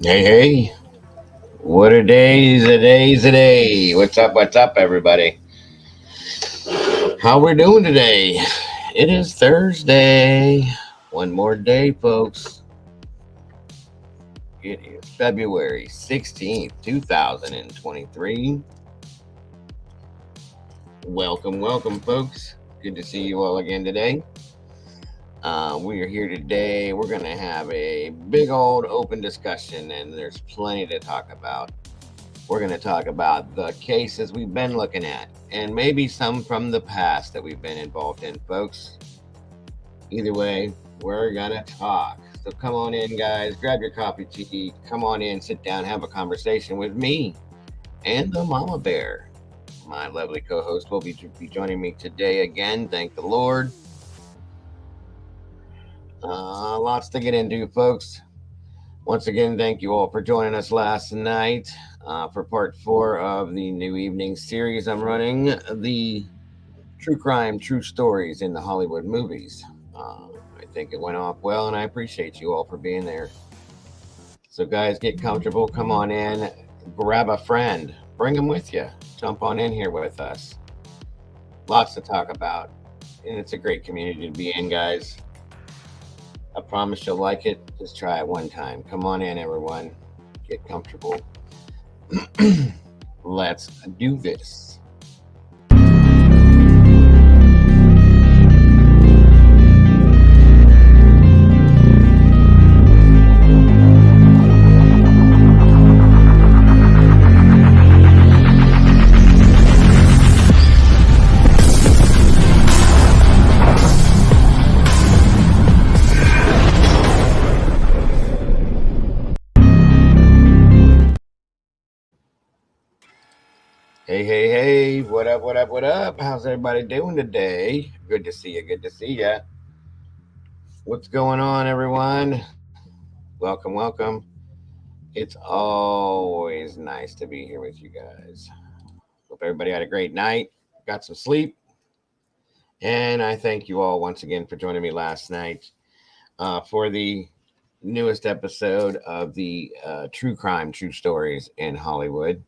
Hey, hey, what a day. What's up, everybody? How we're doing today? It is Thursday. One more day, folks. It is February 16th, 2023. Welcome, folks. Good to see you all again today. We are here today. We're going to have a big old open discussion, and there's plenty to talk about. We're going to talk about the cases we've been looking at and maybe some from the past that we've been involved in, folks. Either way, we're going to talk. So come on in, guys. Grab your coffee, tea. Come on in, sit down, have a conversation with me and the Mama Bear. My lovely co host will be joining me today again. Thank the Lord. Lots to get into, folks. Once again, thank you all for joining us last night for part 4 of the new evening series I'm running, the True Crime, True Stories in the Hollywood Movies. I think it went off well, and I appreciate you all for being there. So, guys, get comfortable. Come on in. Grab a friend. Bring them with you. Jump on in here with us. Lots to talk about. And it's a great community to be in, guys. I promise you'll like it. Just try it one time. Come on in, everyone. Get comfortable. Let's do this. Hey, what up? How's everybody doing today? Good to see you. Good to see you. What's going on, everyone? Welcome. It's always nice to be here with you guys. Hope everybody had a great night, got some sleep, and I thank you all once again for joining me last night for the newest episode of the True Crime, True Stories in Hollywood.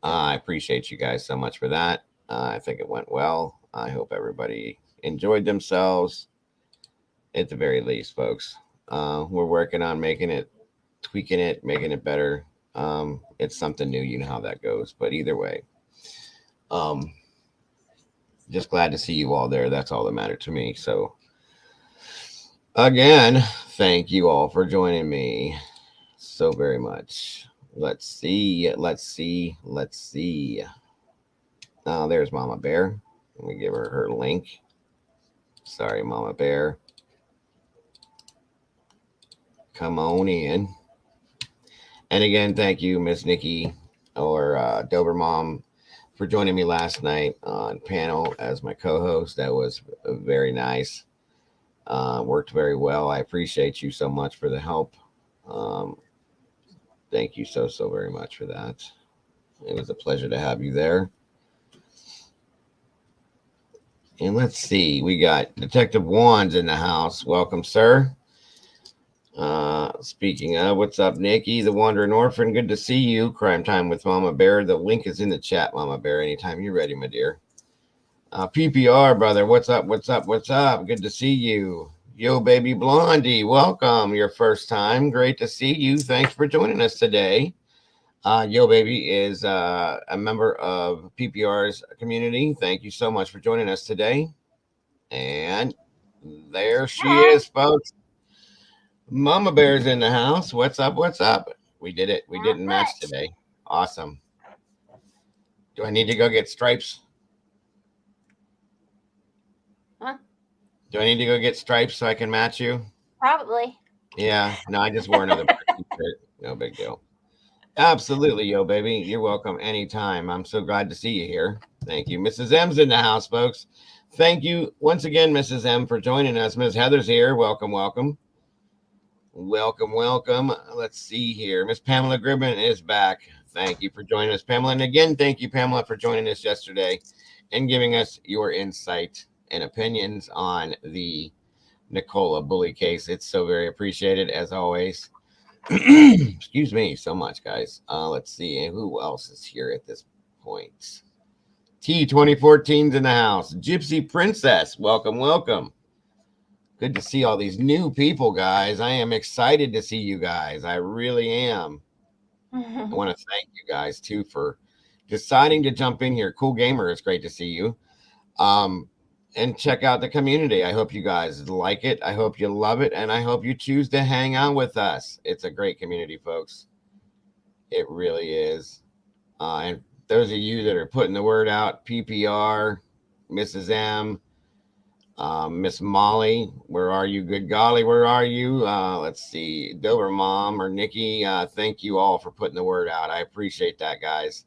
I appreciate you guys so much for that. I think it went well. I hope everybody enjoyed themselves at the very least, folks. We're working on making it, tweaking it, making it better. It's something new, you know how that goes. But either way, um, just glad to see you all there. That's all that mattered to me. So, again, thank you all for joining me so very much. Let's see. Oh, there's Mama Bear. Let me give her link. Sorry, Mama Bear. Come on in. And again, thank you, Miss Nikki or Dober Mom, for joining me last night on panel as my co-host. That was very nice. Worked very well. I appreciate you so much for the help. Um, Thank you so very much for that. It was a pleasure to have you there. And let's see, we got Detective Wands in the house. Welcome, sir. Speaking of, what's up, Nikki, the Wandering Orphan? Good to see you. Crime Time with Mama Bear. The link is in the chat, Mama Bear. Anytime you're ready, my dear. PPR, brother. What's up? Good to see you. Yo, baby Blondie, welcome. Your first time. Great to see you. Thanks for joining us today. Yo Baby is a member of PPR's community. Thank you so much for joining us today. And there she is, folks. Mama Bear's in the house. What's up? We did it. We didn't match today. Awesome. Do I need to go get stripes? Huh? Do I need to go get stripes so I can match you? Probably. Yeah. No, I just wore another shirt. No big deal. Absolutely, Yo Baby. You're welcome anytime. I'm so glad to see you here. Thank you. Mrs. M's in the house, folks. Thank you once again, Mrs. M, for joining us. Ms. Heather's here. Welcome. Let's see here. Miss Pamela Gribben is back. Thank you for joining us, Pamela. And again, thank you, Pamela, for joining us yesterday and giving us your insight and opinions on the Nicola bully case. It's so very appreciated, as always. Excuse me so much, guys. Let's see who else is here at this point. T2014's in the house. Gypsy Princess, welcome, welcome. Good to see all these new people, guys. I am excited to see you guys. I really am. I want to thank you guys too for deciding to jump in here. Cool Gamer, it's great to see you. And check out the community. I hope you guys like it. I hope you love it. And I hope you choose to hang out with us. It's a great community, folks. It really is. And those of you that are putting the word out, PPR, Mrs. M, Miss Molly, where are you? Good golly, where are you? Let's see, Dover Mom or Nikki. Thank you all for putting the word out. I appreciate that, guys.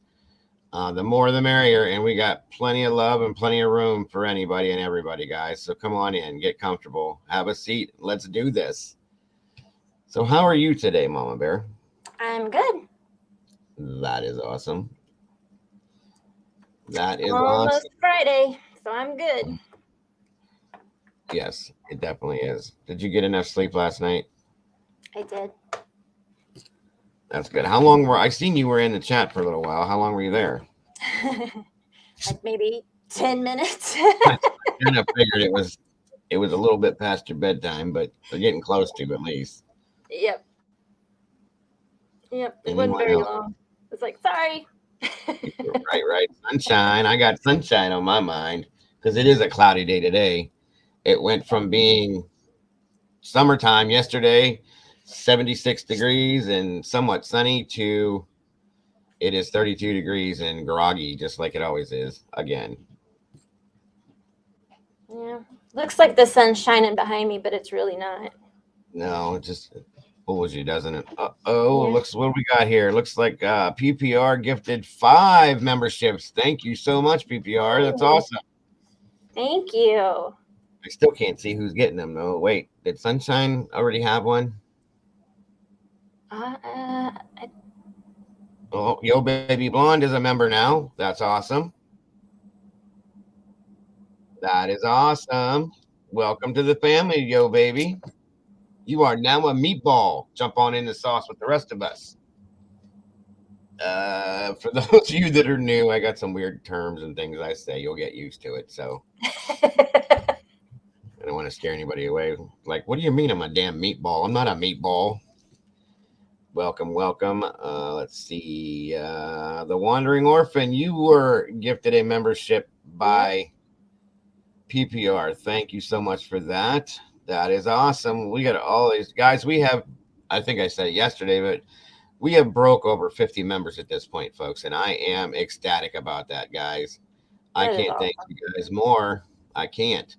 The more the merrier, and we got plenty of love and plenty of room for anybody and everybody, guys. So come on in, get comfortable, have a seat. Let's do this. So how are you today, Mama Bear? I'm good. That is awesome. That is Almost awesome. Friday, so I'm good. Yes, it definitely is. Did you get enough sleep last night? I did. That's good. How long I seen you were in the chat for a little while. How long were you there? Like maybe 10 minutes. I kind of figured it was a little bit past your bedtime, but we're getting close to at least. Yep. It wasn't very long. It's like, sorry. Right. Sunshine. I got sunshine on my mind because it is a cloudy day today. It went from being summertime yesterday, 76 degrees and somewhat sunny, to it is 32 degrees and groggy, just like it always is again. Yeah. Looks like the sun's shining behind me, but it's really not. No, it just fools you, doesn't it? Looks what we got here. Looks like PPR gifted 5 memberships. Thank you so much, PPR. That's awesome. Thank you. I still can't see who's getting them though. Wait, did Sunshine already have one? Oh, Yo Baby Blonde is a member now. That's awesome. That is awesome. Welcome to the family, Yo Baby. You are now a meatball. Jump on in the sauce with the rest of us. For those of you that are new, I got some weird terms and things I say. You'll get used to it. So I don't want to scare anybody away. Like, what do you mean I'm a damn meatball? I'm not a meatball. Welcome. Let's see. The Wandering Orphan, you were gifted a membership by PPR. Thank you so much for that. That is awesome. We got all these guys. We have, I think I said it yesterday, but we have broke over 50 members at this point, folks, and I am ecstatic about that, guys. I can't thank you guys more. I can't.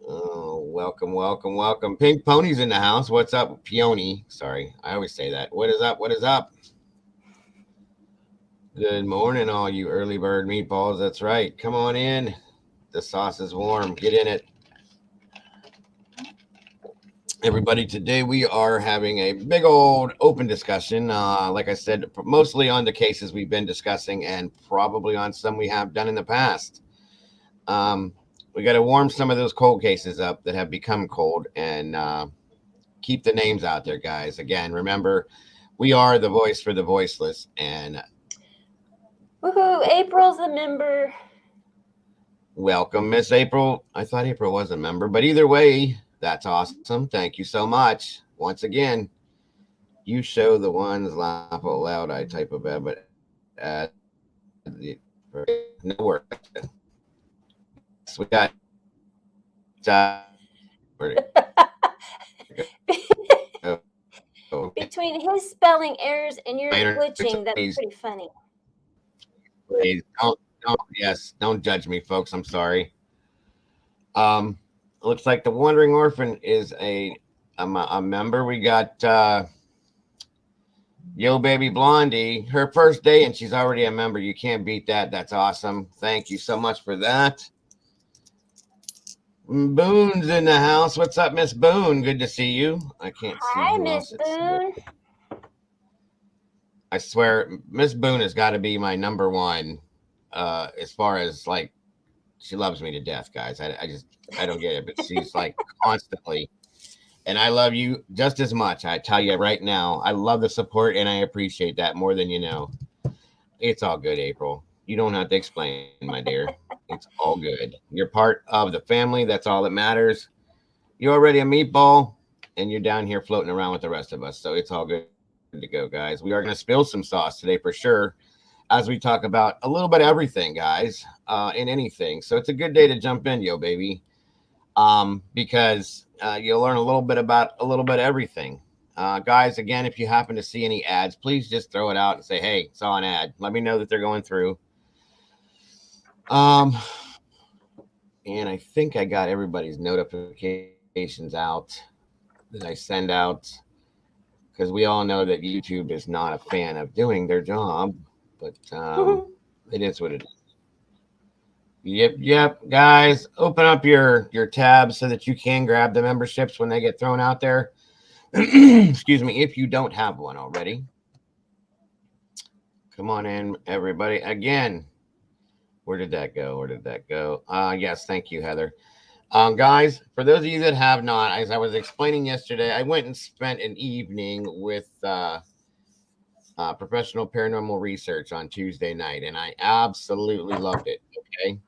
Oh, welcome. Pink Pony's in the house. What's up, Peony? Sorry, I always say that. What is up? Good morning, all you early bird meatballs. That's right. Come on in. The sauce is warm. Get in it. Everybody, today we are having a big old open discussion. Like I said, mostly on the cases we've been discussing and probably on some we have done in the past. We got to warm some of those cold cases up that have become cold and keep the names out there, guys. Again, remember, we are the voice for the voiceless. And woohoo, April's a member. Welcome, Miss April. I thought April was a member, but either way, that's awesome. Thank you so much. Once again, you show the ones laugh out loud. I type of bad, but no work. So we got between his spelling errors and your glitching, that's pretty funny. Please don't judge me, folks. I'm sorry. Looks like the Wandering Orphan is a member. We got Yo Baby Blondie, her first day, and she's already a member. You can't beat that. That's awesome. Thank you so much for that. Boone's in the house. What's up, Miss Boone? Good to see you. I can't see. Hi, Miss Boone. I swear, Miss Boone has got to be my number one. As far as like, she loves me to death, guys. I don't get it, but she's like constantly And I love you just as much. I tell you right now, I love the support and I appreciate that more than you know. It's all good, April. You don't have to explain, my dear. It's all good. You're part of the family. That's all that matters. You're already a meatball and you're down here floating around with the rest of us. So it's all good to go, guys. We are going to spill some sauce today for sure as we talk about a little bit of everything, guys, in anything. So it's a good day to jump in, yo, baby, because you'll learn a little bit about a little bit of everything. Guys, again, if you happen to see any ads, please just throw it out and say, hey, saw an ad. Let me know that they're going through. Um, and I think I got everybody's notifications out that I send out because we all know that YouTube is not a fan of doing their job, but it is what it is. Yep, guys, open up your tabs so that you can grab the memberships when they get thrown out there. Excuse me, if you don't have one already. Come on in, everybody. Again, where did that go? Where did that go? Yes, thank you, Heather. Guys, for those of you that have not, as I was explaining yesterday, I went and spent an evening with professional paranormal research on Tuesday night, and I absolutely loved it. Okay.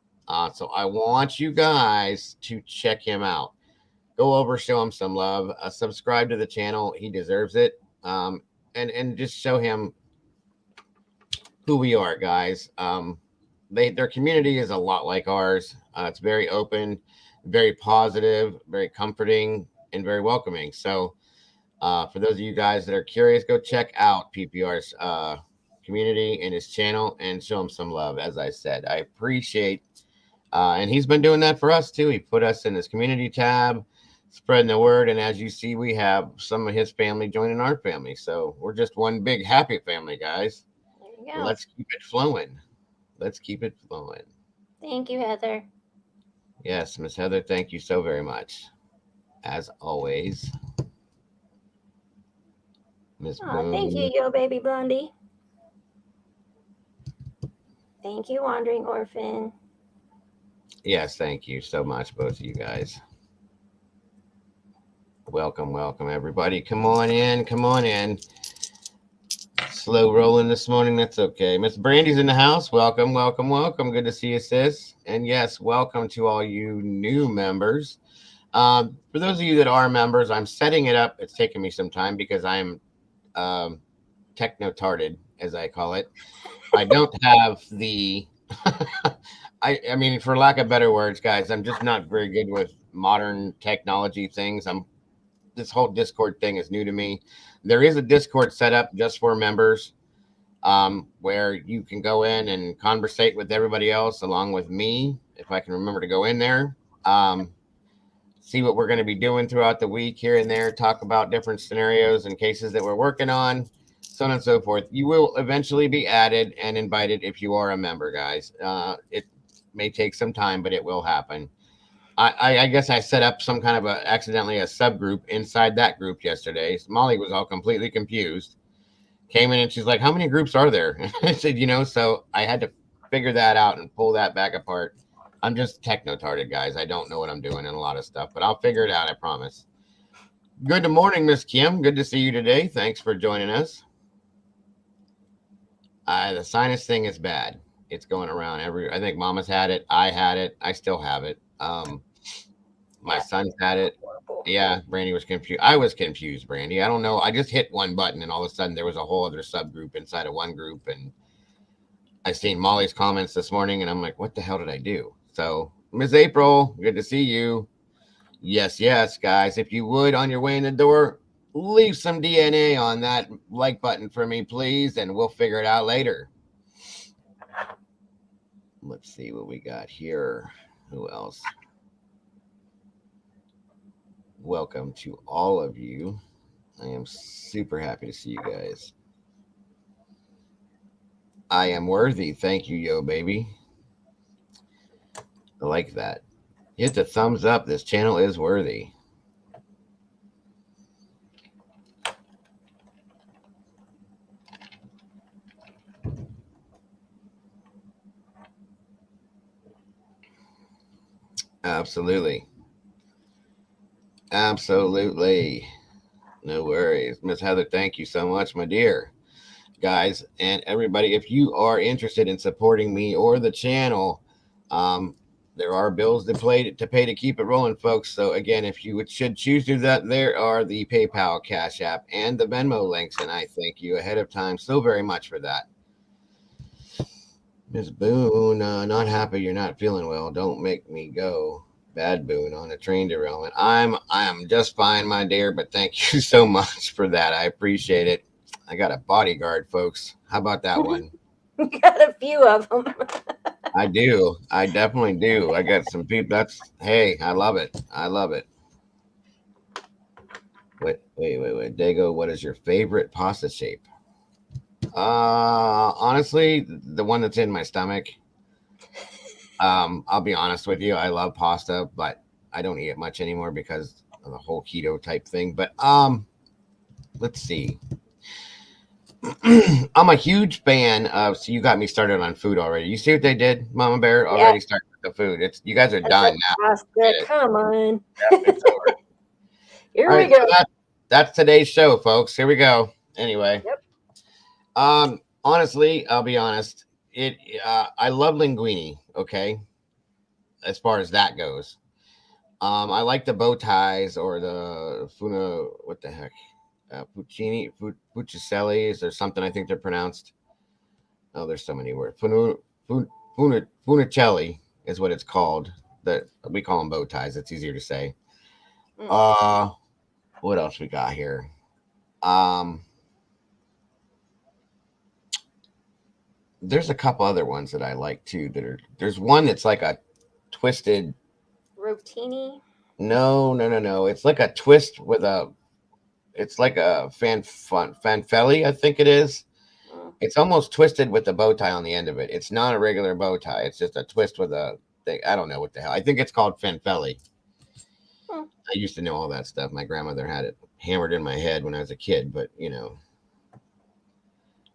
So I want you guys to check him out. Go over, show him some love, subscribe to the channel. He deserves it. And just show him who we are, guys. Their community is a lot like ours. It's very open, very positive, very comforting, and very welcoming. So, for those of you guys that are curious, go check out PPR's community and his channel and show him some love. As I said, I appreciate, and he's been doing that for us too. He put us in his community tab, spreading the word, and as you see, we have some of his family joining our family. So we're just one big happy family, guys. Let's keep it flowing. Let's keep it flowing. Thank you, Heather. Yes, Miss Heather, thank you so very much. As always. Miss Boone. Thank you, yo baby blondie. Thank you, Wandering Orphan. Yes, thank you so much, both of you guys. Welcome, welcome, everybody. Come on in, come on in. Slow rolling this morning, that's okay. Miss Brandy's in the house. Welcome, welcome, welcome. Good to see you, sis. And yes, welcome to all you new members. For those of you that are members, I'm setting it up. It's taking me some time because I'm techno-tarded, as I call it. I don't have the I mean, for lack of better words, guys, I'm just not very good with modern technology things. This whole Discord thing is new to me. There is a Discord set up just for members, where you can go in and conversate with everybody else along with me, if I can remember to go in there. See what we're going to be doing throughout the week here and there, talk about different scenarios and cases that we're working on, so on and so forth. You will eventually be added and invited if you are a member, guys. It may take some time, but it will happen. I guess I set up some kind of accidentally a subgroup inside that group yesterday. Molly was all completely confused. Came in and she's like, how many groups are there? I said, so I had to figure that out and pull that back apart. I'm just techno-tarded, guys. I don't know what I'm doing in a lot of stuff, but I'll figure it out, I promise. Good morning, Miss Kim. Good to see you today. Thanks for joining us. The sinus thing is bad. It's going around I think Mama's had it. I had it. I still have it. My son's had it. Yeah, Brandy was confused. I was confused, Brandy. I don't know. I just hit one button and all of a sudden there was a whole other subgroup inside of one group. And I seen Molly's comments this morning and I'm like, what the hell did I do? So, Miss April, good to see you. Yes, guys. If you would, on your way in the door, leave some DNA on that like button for me, please, and we'll figure it out later. Let's see what we got here. Who else? Welcome to all of you. I am super happy to see you guys. I am worthy. Thank you, yo, baby. I like that. Hit the thumbs up. This channel is worthy. Absolutely. Absolutely. No worries. Miss Heather, thank you so much, my dear. Guys and everybody, if you are interested in supporting me or the channel, um, there are bills to pay to keep it rolling, folks. So again, if you should choose to do that, there are the PayPal, Cash App, and the Venmo links, and I thank you ahead of time so very much for that. Miss Boone, not happy you're not feeling well. Don't make me go. Bad Boone on a train derailment. I'm just fine, my dear, but thank you so much for that. I appreciate it. I got a bodyguard, folks. How about that one? You got a few of them. I do. I definitely do. I got some people. Hey, I love it. I love it. Wait. Dago, what is your favorite pasta shape? Honestly, the one that's in my stomach. I'll be honest with you. I love pasta, but I don't eat it much anymore because of the whole keto type thing. But let's see. I'm a huge fan of. So you got me started on food already. You see what they did, Mama Bear? Already started with the food. You guys are done now. Pasta, come on. Yep, it's over. Here we go. So that's today's show, folks. Here we go. Anyway. Yep. Honestly, I'll be honest. I love linguine. Okay, as far as that goes. I like the bow ties or the funa. What the heck? Fucicellis or something. I think they're pronounced. Oh, there's so many words. Funicelli is what it's called. That we call them bow ties. It's easier to say. What else we got here? There's a couple other ones that I like too. There's one that's like a twisted rotini. No. It's like a twist with a. It's like a fanfelli, I think it is. It's almost twisted with the bow tie on the end of it. It's not a regular bow tie. It's just a twist with a thing. I don't know what the hell. I think it's called fanfelli. I used to know all that stuff. My grandmother had it hammered in my head when I was a kid, but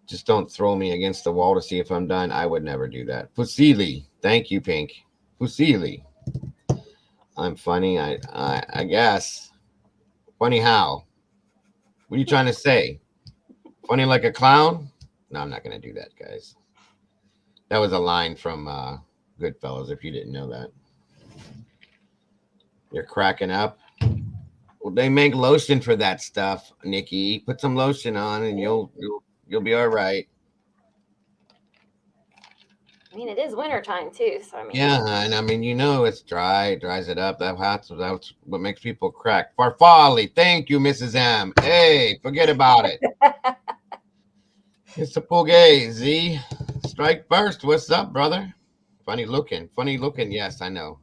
just don't throw me against the wall to see if I'm done. I would never do that. Fusilli. Thank you, Pink. Fusilli. I'm funny. I guess. Funny how? What are you trying to say? Funny like a clown? No, I'm not going to do that, guys. That was a line from Goodfellas, if you didn't know that. You're cracking up. Well, they make lotion for that stuff, Nikki. Put some lotion on and you'll be all right. I mean, it is wintertime too, so I mean. Yeah, and I mean, it's dry. It dries it up. That's what makes people crack. Farfalli, thank you, Mrs. M. Hey, forget about it. It's a Pugazi. Strike first. What's up, brother? Funny looking. Yes, I know.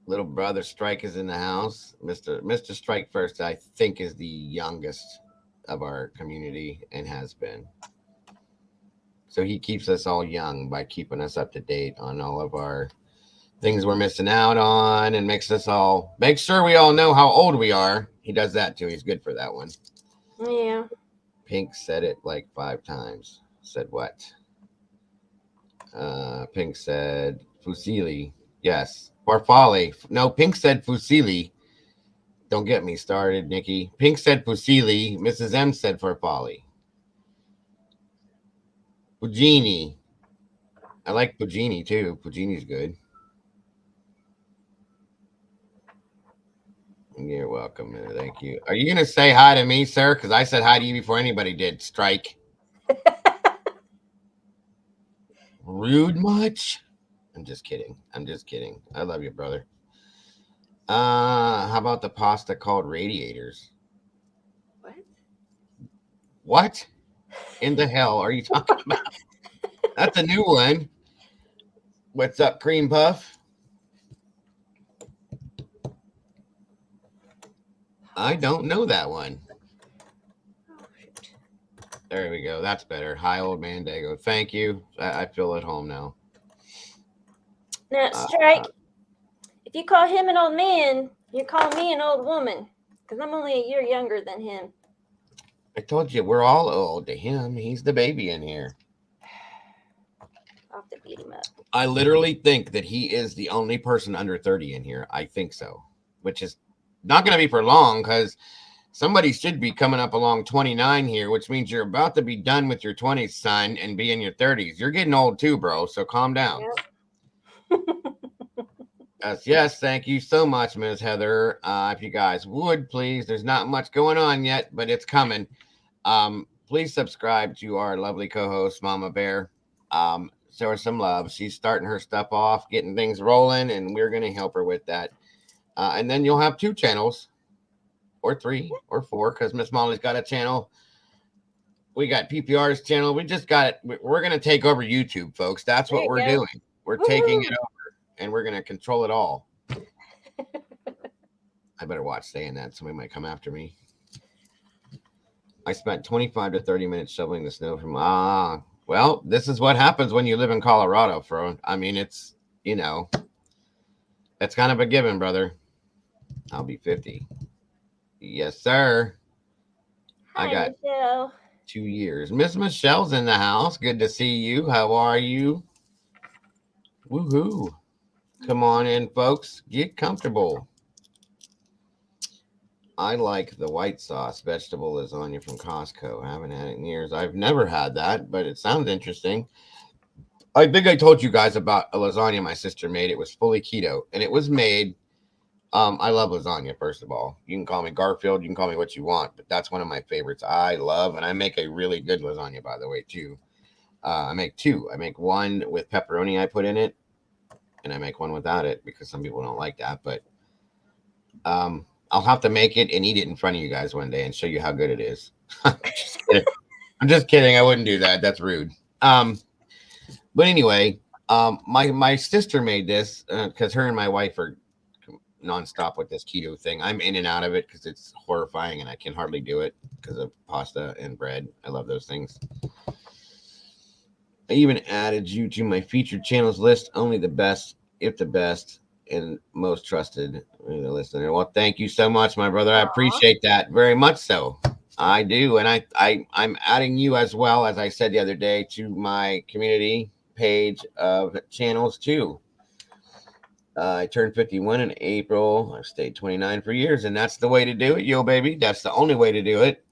Little brother Strike is in the house. Mr. Strike First, I think, is the youngest of our community and has been. So he keeps us all young by keeping us up to date on all of our things we're missing out on and makes sure we all know how old we are. He does that too. He's good for that one. Yeah. Pink said it like 5 times. Said what? Pink said Fusilli. Yes. Farfalli. No, Pink said Fusilli. Don't get me started, Nikki. Pink said Fusilli. Mrs. M said Farfalli. Pugini. I like Pugini too. Pugini's good. You're welcome. Thank you. Are you going to say hi to me, sir? Because I said hi to you before anybody did. Strike. Rude much? I'm just kidding. I love you, brother. How about the pasta called radiators? What in the hell are you talking about? That's a new one. What's up, cream puff? I don't know that one. There we go. That's better. Hi, old man Dago. Thank you. I feel at home now. Now, Strike, if you call him an old man, you're calling me an old woman because I'm only a year younger than him. I told you, we're all old to him. He's the baby in here. I'll have to beat him up. I literally think that he is the only person under 30 in here. I think so, which is not going to be for long because somebody should be coming up along 29 here, which means you're about to be done with your 20s, son, and be in your 30s. You're getting old too, bro. So calm down. Yep. Yes, thank you so much, Ms. Heather. If you guys would, please, there's not much going on yet, but it's coming. Please subscribe to our lovely co-host, Mama Bear. Show her some love. She's starting her stuff off, getting things rolling, and we're going to help her with that. And then you'll have 2 channels, or 3, or 4, because Miss Molly's got a channel. We got PPR's channel. We just got it. We're going to take over YouTube, folks. That's what we're doing. We're taking it over. And we're going to control it all. I better watch saying that. Somebody might come after me. I spent 25 to 30 minutes shoveling the snow from... well, this is what happens when you live in Colorado, Fro. I mean, it's, you know, it's kind of a given, brother. I'll be 50. Yes, sir. Hi, I got Michelle. 2 years. Miss Michelle's in the house. Good to see you. How are you? Woohoo. Come on in, folks. Get comfortable. I like the white sauce vegetable lasagna from Costco. I haven't had it in years. I've never had that, but it sounds interesting. I think I told you guys about a lasagna my sister made. It was fully keto, and it was made. I love lasagna, first of all. You can call me Garfield. You can call me what you want, but that's one of my favorites. I love, and I make a really good lasagna, by the way, too. I make 2. I make one with pepperoni I put in it, and I make one without it because some people don't like that. But I'll have to make it and eat it in front of you guys one day and show you how good it is. I'm just kidding. I wouldn't do that. That's rude. But anyway, my sister made this because her and my wife are nonstop with this keto thing. I'm in and out of it because it's horrifying and I can hardly do it because of pasta and bread. I love those things. I even added you to my featured channels list. Only the best, if the best, and most trusted listener. Well, thank you so much, my brother. I appreciate that very much. So I do, and I'm adding you as well, as I said the other day, to my community page of channels too. I turned 51 in April. I've stayed 29 for years, and that's the way to do it, yo, baby. That's the only way to do it.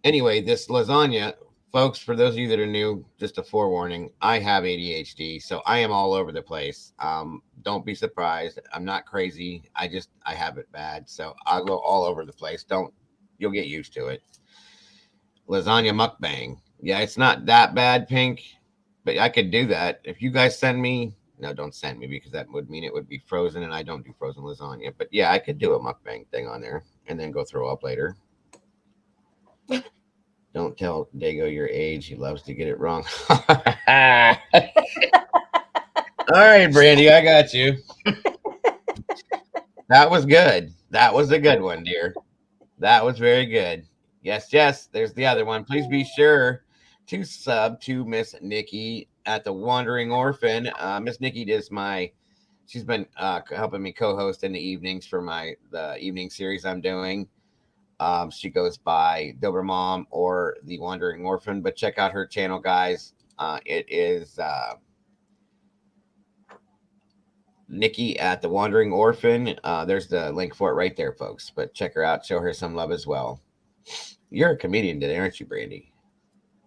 Anyway, this lasagna. Folks, for those of you that are new, just a forewarning, I have ADHD, so I am all over the place. Don't be surprised. I'm not crazy. I have it bad, so I'll go all over the place. You'll get used to it. Lasagna mukbang. Yeah, it's not that bad, Pink, but I could do that. If you guys send me, no, don't send me because that would mean it would be frozen, and I don't do frozen lasagna. But yeah, I could do a mukbang thing on there and then go throw up later. Don't tell Dago your age. He loves to get it wrong. All right, Brandy, I got you. That was good. That was a good one, dear. That was very good. Yes, yes. There's the other one. Please be sure to sub to Miss Nikki at the Wandering Orphan. Miss Nikki she's been helping me co-host in the evenings for the evening series I'm doing. She goes by Dober Mom or the Wandering Orphan, but check out her channel, guys. It is Nikki at the Wandering Orphan. There's the link for it right there, folks. But check her out. Show her some love as well. You're a comedian today, aren't you, Brandy?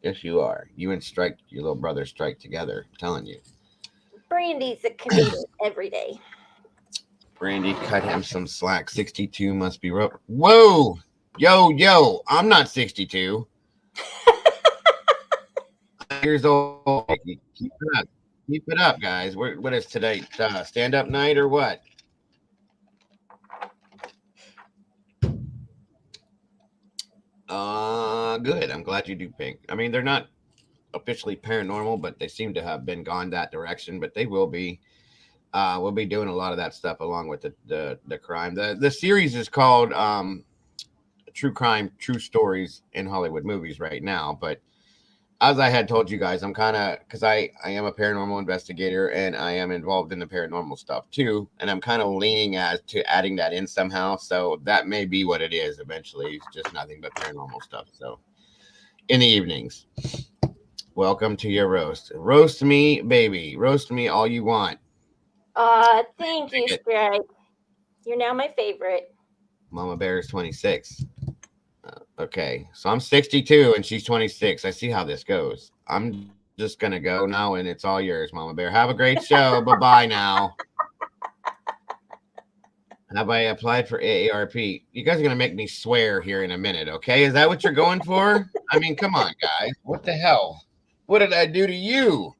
Yes, you are. You and Strike, your little brother, strike together. I'm telling you. Brandy's a comedian every day. Brandy, cut him some slack. 62 must be rough. Whoa! Yo, I'm not 62. Years old. Keep it up, guys. What is today? Stand-up night or what? Good. I'm glad you do, Pink. I mean, they're not officially paranormal, but they seem to have been gone that direction, but they will be. We'll be doing a lot of that stuff along with the crime. The series is called TruCrime, True Stories in Hollywood Movies right now. But as I had told you guys, I'm kind of, because I am a paranormal investigator and I am involved in the paranormal stuff too. And I'm kind of leaning to adding that in somehow. So that may be what it is eventually. It's just nothing but paranormal stuff. So in the evenings. Welcome to your roast. Roast me, baby. Roast me all you want. Thank you, Strike. You're now my favorite. Mama Bear is 26. Okay, so I'm 62 and she's 26. I see how this goes. I'm just gonna go now and it's all yours, Mama Bear. Have a great show. Bye-bye now. Have I applied for AARP? You guys are gonna make me swear here in a minute, okay? Is that what you're going for? I mean, come on, guys. What the hell? What did I do to you?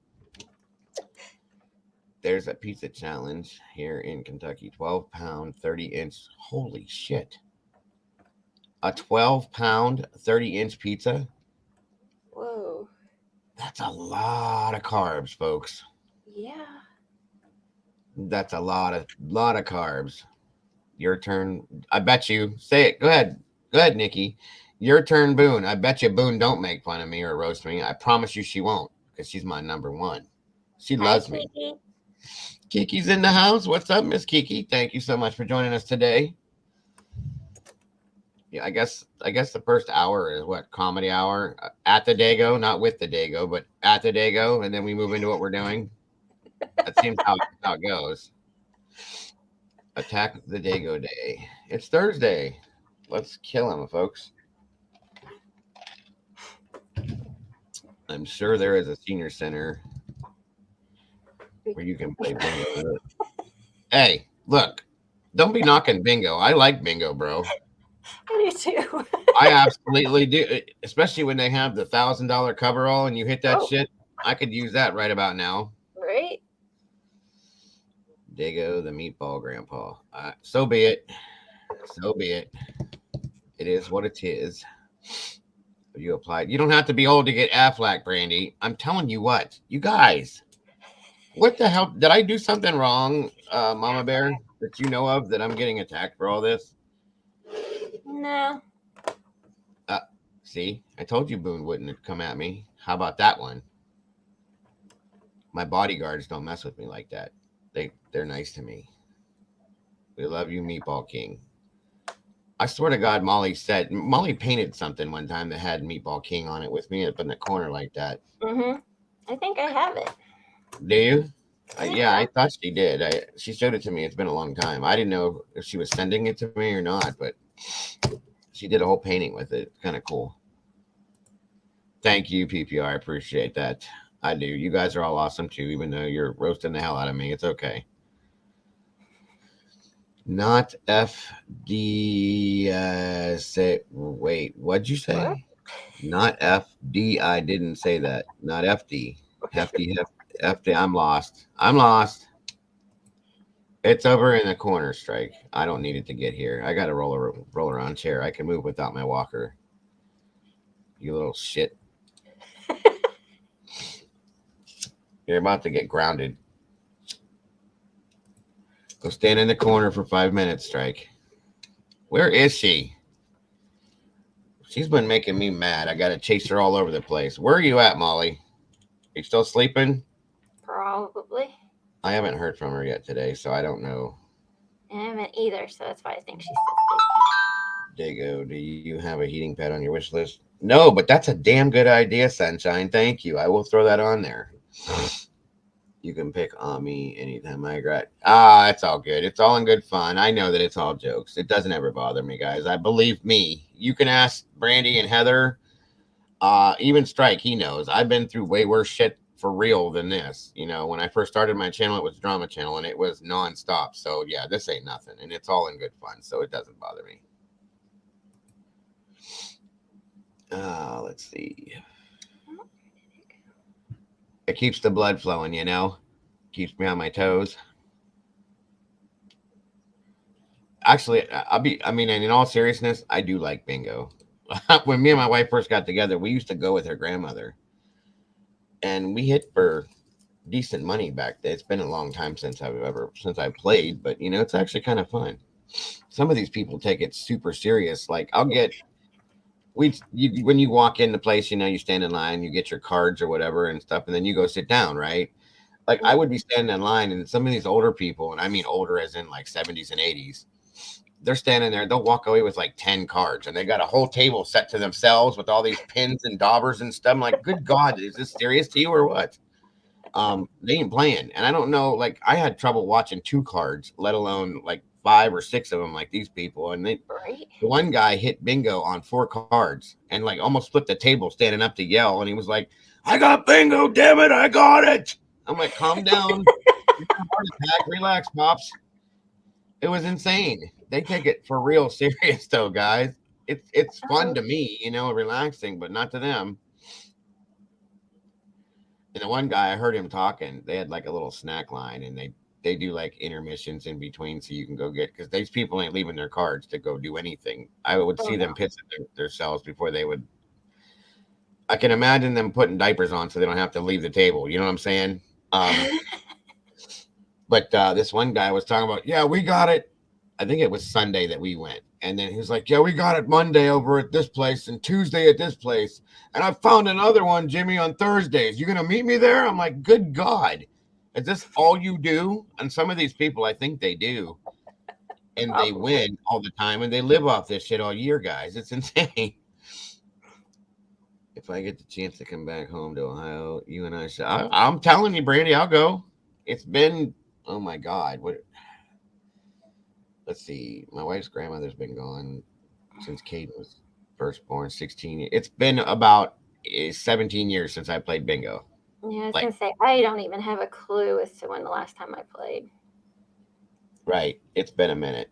There's a pizza challenge here in Kentucky. 12-pound, 30-inch. Holy shit. A 12-pound, 30-inch pizza? Whoa. That's a lot of carbs, folks. Yeah. That's a lot of carbs. Your turn. I bet you. Say it. Go ahead. Go ahead, Nikki. Your turn, Boone. I bet you Boone don't make fun of me or roast me. I promise you she won't because she's my number one. She loves Hi, Kiki. me. Kiki's in the house. What's up, Miss Kiki? Thank you so much for joining us today. Yeah, I guess the first hour is what, comedy hour at the Dago, not with the Dago, but at the Dago, and then we move into what we're doing. That seems how it goes. Attack the Dago Day. It's Thursday. Let's kill him, folks. I'm sure there is a senior center where you can play bingo. Hey, look, don't be knocking bingo. I like bingo, bro. I do too. I absolutely do, especially when they have the $1,000 coverall and you hit that shit. I could use that right about now. Right? Dago, the meatball grandpa. So be it. So be it. It is what it is. You applied. You don't have to be old to get Aflac, Brandy. I'm telling you what. You guys, what the hell? Did I do something wrong, Mama Bear, that you know of that I'm getting attacked for all this? No. See, I told you Boone wouldn't come at me. How about that one? My bodyguards don't mess with me like that. They're nice to me. We love you, Meatball King. I swear to God, Molly painted something one time that had Meatball King on it with me up in the corner like that. Mm-hmm. I think I have it. Do you? Yeah, I thought she did. She showed it to me. It's been a long time. I didn't know if she was sending it to me or not, but she did a whole painting with it. It's kind of cool. Thank you, PPR. I appreciate that. I do. You guys are all awesome too, even though you're roasting the hell out of me. It's okay. Not FD. Wait, what'd you say? What? Not FD. I didn't say that. Not FD. FD. FD. I'm lost. It's over in the corner, Strike. I don't need it to get here. I got a roller around chair. I can move without my walker. You little shit. You're about to get grounded. Go stand in the corner for 5 minutes, Strike. Where is she? She's been making me mad. I got to chase her all over the place. Where are you at, Molly? Are you still sleeping? Probably. I haven't heard from her yet today, so I don't know. I haven't either, so that's why I think she's still sleeping. Dago, do you have a heating pad on your wish list? No, but that's a damn good idea, Sunshine. Thank you. I will throw that on there. You can pick on me anytime I agree. It's all good. It's all in good fun. I know that it's all jokes. It doesn't ever bother me, guys. I believe me. You can ask Brandy and Heather. Even Strike, he knows. I've been through way worse shit for real than this. You know, when I first started my channel, it was Drama Channel, and it was nonstop. So, yeah, this ain't nothing. And it's all in good fun, so it doesn't bother me. Let's see. It keeps the blood flowing, you know. Keeps me on my toes. Actually, in all seriousness, I do like bingo. When me and my wife first got together, we used to go with her grandmother. And we hit for decent money back then. It's been a long time since I've played, but you know, it's actually kind of fun. Some of these people take it super serious. Like when you walk in the place, you know, you stand in line, you get your cards or whatever and stuff, and then you go sit down, right? Like I would be standing in line, and some of these older people, and I mean older as in like 70s and 80s, they're standing there. They'll walk away with like 10 cards, and they got a whole table set to themselves with all these pins and daubers and stuff. I'm like, good God, is this serious to you or what? They ain't playing, and I don't know. Like, I had trouble watching 2 cards, let alone like 5 or 6 of them, like these people. And the one guy hit bingo on 4 cards, and like almost flipped the table, standing up to yell. And he was like, "I got bingo, damn it, I got it." I'm like, calm down, heart attack, relax, pops. It was insane. They take it for real serious, though, guys. It's fun to me, relaxing, but not to them. And the one guy, I heard him talking. They had like a little snack line, and they do like intermissions in between, so you can go get, because these people ain't leaving their cards to go do anything. I would see them pissing themselves before they would. I can imagine them putting diapers on so they don't have to leave the table. You know what I'm saying? But this one guy was talking about, yeah, we got it. I think it was Sunday that we went. And then he was like, yeah, we got it Monday over at this place and Tuesday at this place. And I found another one, Jimmy, on Thursdays. You going to meet me there? I'm like, good God. Is this all you do? And some of these people, I think they do. And they win all the time. And they live off this shit all year, guys. It's insane. If I get the chance to come back home to Ohio, you and I should. I'm telling you, Brandy, I'll go. It's been, oh my God. Let's see. My wife's grandmother's been gone since Kate was first born, 16. It's been about 17 years since I played bingo. Yeah, I was going to say, I don't even have a clue as to when the last time I played. Right. It's been a minute.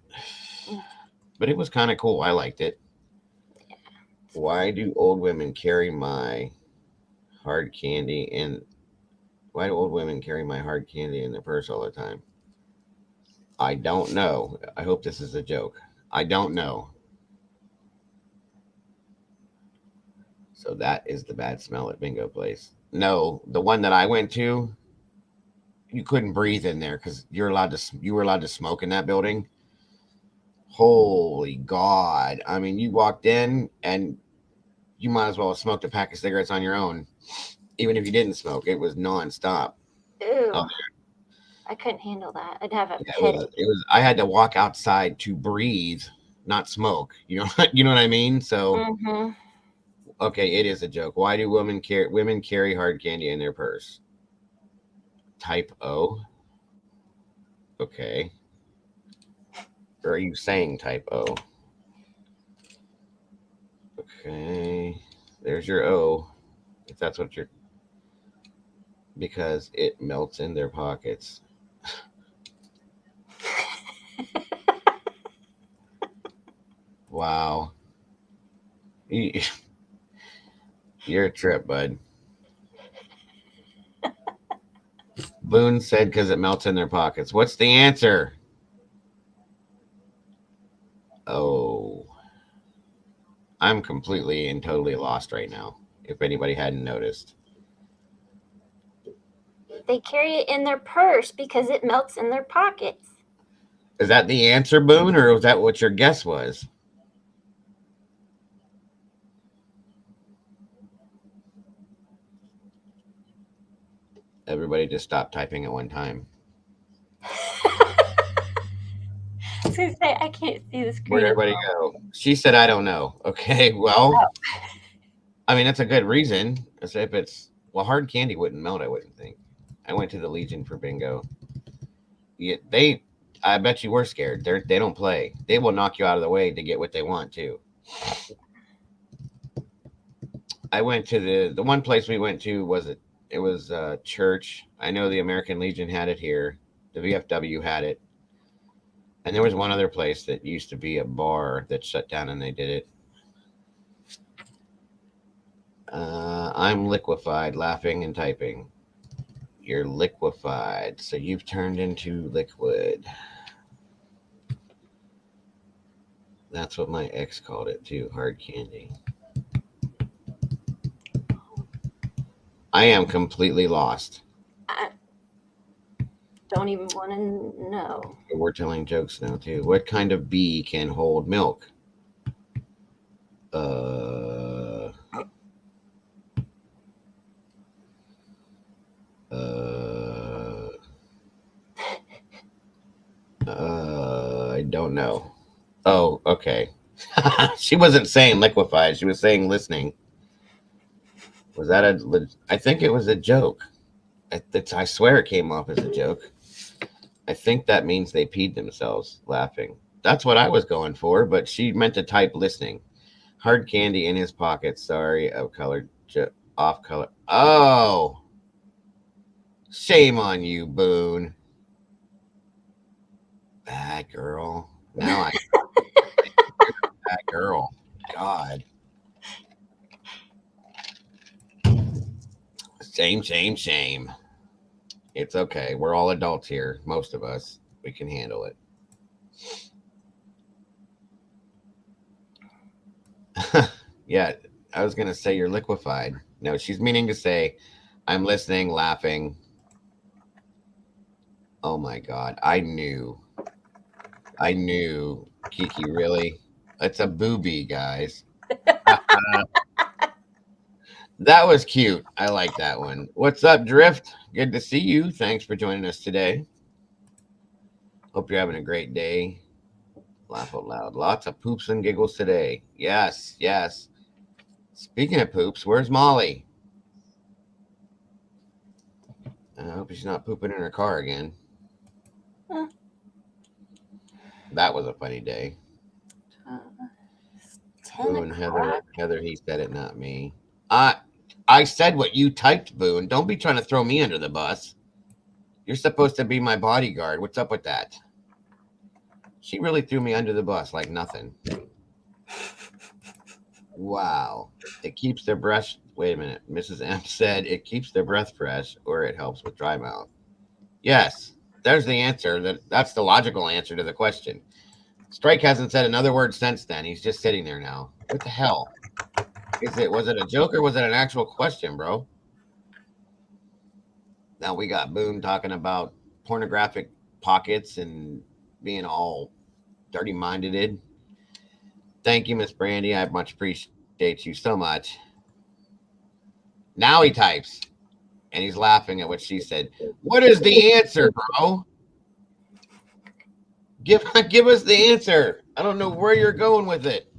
But it was kind of cool. I liked it. Yeah. Why do old women carry my hard candy in their purse all the time? I don't know. I hope this is a joke. I don't know. So that is the bad smell at bingo place. No, the one that I went to, you couldn't breathe in there because you were allowed to smoke in that building. Holy God. I mean, you walked in and you might as well have smoked a pack of cigarettes on your own. Even if you didn't smoke, it was nonstop. Ew. I couldn't handle that. I'd have a headache. I had to walk outside to breathe, not smoke. You know what I mean? So okay, it is a joke. Why do women carry hard candy in their purse? Type O. Okay. Or are you saying type O? Okay. There's your O. If that's what you're. Because it melts in their pockets. Wow. You're a trip, bud. Boone said because it melts in their pockets. What's the answer? Oh. I'm completely and totally lost right now, if anybody hadn't noticed. They carry it in their purse because it melts in their pockets. Is that the answer, Boone, or was that what your guess was? Everybody just stopped typing at one time. I was going to say, I can't see the screen. Where'd everybody go? She said, I don't know. Okay, well, I mean, that's a good reason. If it's, hard candy wouldn't melt, I wouldn't think. I went to the Legion for bingo. Yeah, I bet you were scared. They don't play. They will knock you out of the way to get what they want, too. I went to the one place we went to it was a church. I know the American Legion had it here. The VFW had it. And there was one other place that used to be a bar that shut down and they did it. I'm liquefied, laughing and typing. You're liquefied, so you've turned into liquid. That's what my ex called it too, hard candy. I am completely lost. I don't even want to know. We're telling jokes now too. What kind of bee can hold milk? I don't know. Oh, okay. She wasn't saying liquefied. She was saying listening. Was that a? I think it was a joke. I swear it came off as a joke. I think that means they peed themselves laughing. That's what I was going for, but she meant to type listening. Hard candy in his pocket. Sorry, of color, off color. Oh, shame on you, Boone. Bad girl. Now I bad girl. God. Shame, shame, shame. It's okay. We're all adults here. Most of us. We can handle it. Yeah, I was going to say you're liquefied. No, she's meaning to say, I'm listening, laughing. Oh my God. I knew. Kiki, really? It's a booby, guys. That was cute. I like that one. What's up, Drift? Good to see you. Thanks for joining us today. Hope you're having a great day. Laugh out loud. Lots of poops and giggles today. Yes, yes. Speaking of poops, where's Molly? I hope she's not pooping in her car again. That was a funny day. Boone, Heather, he said it, not me. I said what you typed, Boone. Don't be trying to throw me under the bus. You're supposed to be my bodyguard. What's up with that? She really threw me under the bus like nothing. Wow. It keeps their breath. Wait a minute. Mrs. M said it keeps their breath fresh or it helps with dry mouth. Yes, there's the answer. That's the logical answer to the question. Strike hasn't said another word since then. He's just sitting there now. What the hell? Was it a joke or was it an actual question, bro? Now we got Boone talking about pornographic pockets and being all dirty minded. Thank you, Miss Brandy. I much appreciate you so much. Now he types and he's laughing at what she said. What is the answer, bro? Give us the answer. I don't know where you're going with it.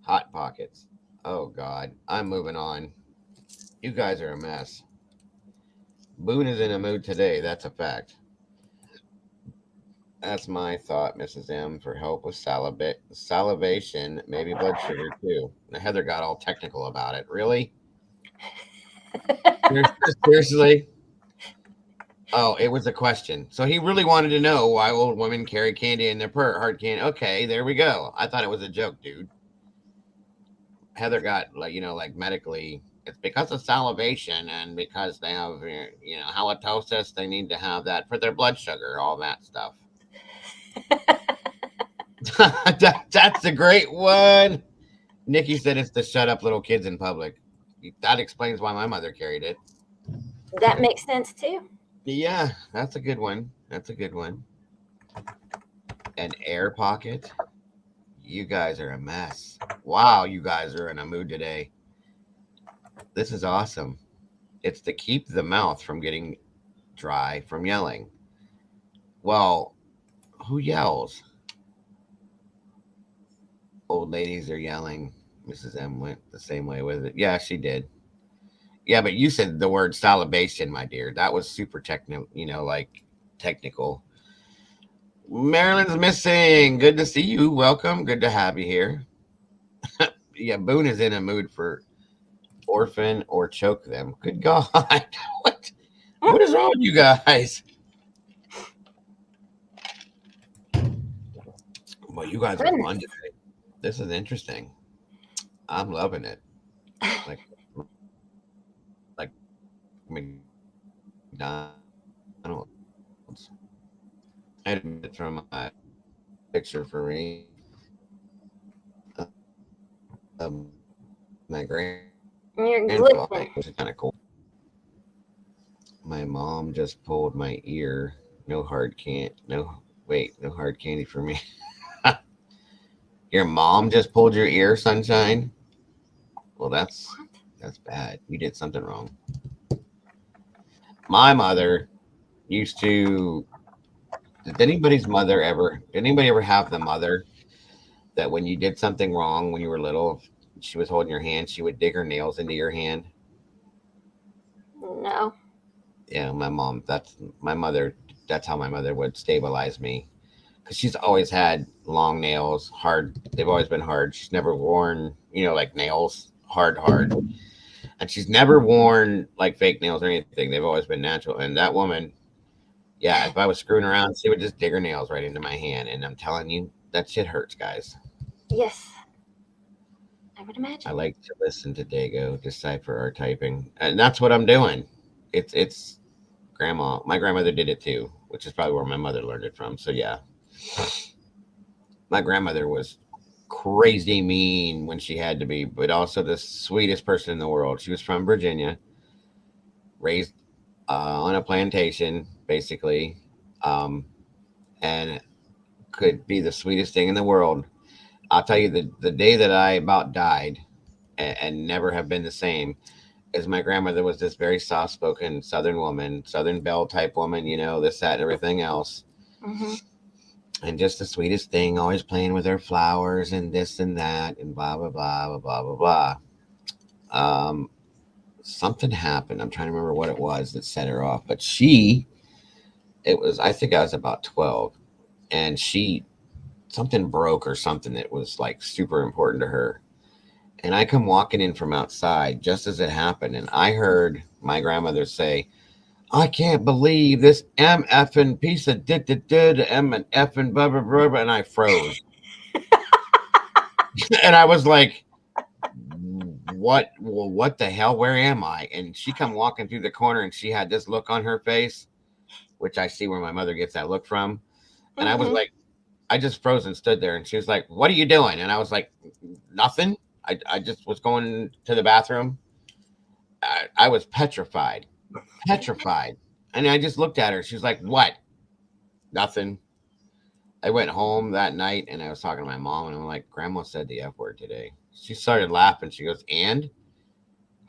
Hot pockets. Oh God, I'm moving on. You guys are a mess. Boone is in a mood today. That's a fact. That's my thought, Mrs. M, for help with salivation, maybe blood sugar too. Now, Heather got all technical about it. Really? Seriously? Oh, it was a question. So he really wanted to know why old women carry candy in their hard candy. Okay, there we go. I thought it was a joke, dude. Heather got like medically. It's because of salivation and because they have halitosis. They need to have that for their blood sugar, all that stuff. That's a great one. Nikki said it's to shut up little kids in public. That explains why my mother carried it. That makes sense too. Yeah, that's a good one. That's a good one. An air pocket. You guys are a mess. Wow, you guys are in a mood today. This is awesome. It's to keep the mouth from getting dry from yelling. Well, who yells? Old ladies are yelling. Mrs. M went the same way with it. Yeah, she did. Yeah, but you said the word salivation, my dear. That was super technical, technical. Marilyn's missing. Good to see you. Welcome. Good to have you here. Yeah, Boone is in a mood for orphan or choke them. Good God. What is wrong with you guys? Well, you guys are fun today. This is interesting. I'm loving it. Like McDonald's. I had to from my picture for me. My grandpa, which is kind of cool. My mom just pulled my ear. No hard candy for me. Your mom just pulled your ear, sunshine? Well, that's bad. You did something wrong. My mother used to. Did anybody ever have the mother that when you did something wrong when you were little, she was holding your hand, she would dig her nails into your hand? No. Yeah, my mother. That's how my mother would stabilize me, because she's always had long nails, hard. They've always been hard. She's never worn, like nails hard, and she's never worn like fake nails or anything. They've always been natural. And that woman, yeah, if I was screwing around, she would just dig her nails right into my hand. And I'm telling you, that shit hurts, guys. Yes. I would I imagine. like to listen to Dago decipher our typing, and that's what I'm doing. It's grandma. My grandmother did it too, which is probably where my mother learned it from. So yeah, my grandmother was crazy mean when she had to be, but also the sweetest person in the world. She was from Virginia, raised on a plantation, basically, um, and could be the sweetest thing in the world. I'll tell you, the day that I about died and never have been the same is my grandmother was this very soft spoken Southern woman, Southern Belle type woman, this, that, and everything else. Mm-hmm. And just the sweetest thing, always playing with her flowers and this and that and blah, blah, blah, blah, blah, blah, blah. Something happened. I'm trying to remember what it was that set her off. But I think I was about 12. And something broke or something that was like super important to her. And I come walking in from outside just as it happened. And I heard my grandmother say, I can't believe this M effing piece of did M and effing blah, blah, blah, blah. And I froze. And I was like, what the hell? Where am I? And she come walking through the corner and she had this look on her face, which I see where my mother gets that look from. And I was Mm-hmm. like, I just froze and stood there. And she was like, what are you doing? And I was like, nothing. I just was going to the bathroom. I was petrified. Petrified. And I just looked at her. She was like, what? Nothing. I went home that night and I was talking to my mom and I'm like, Grandma said the F word today. She started laughing. She goes, and?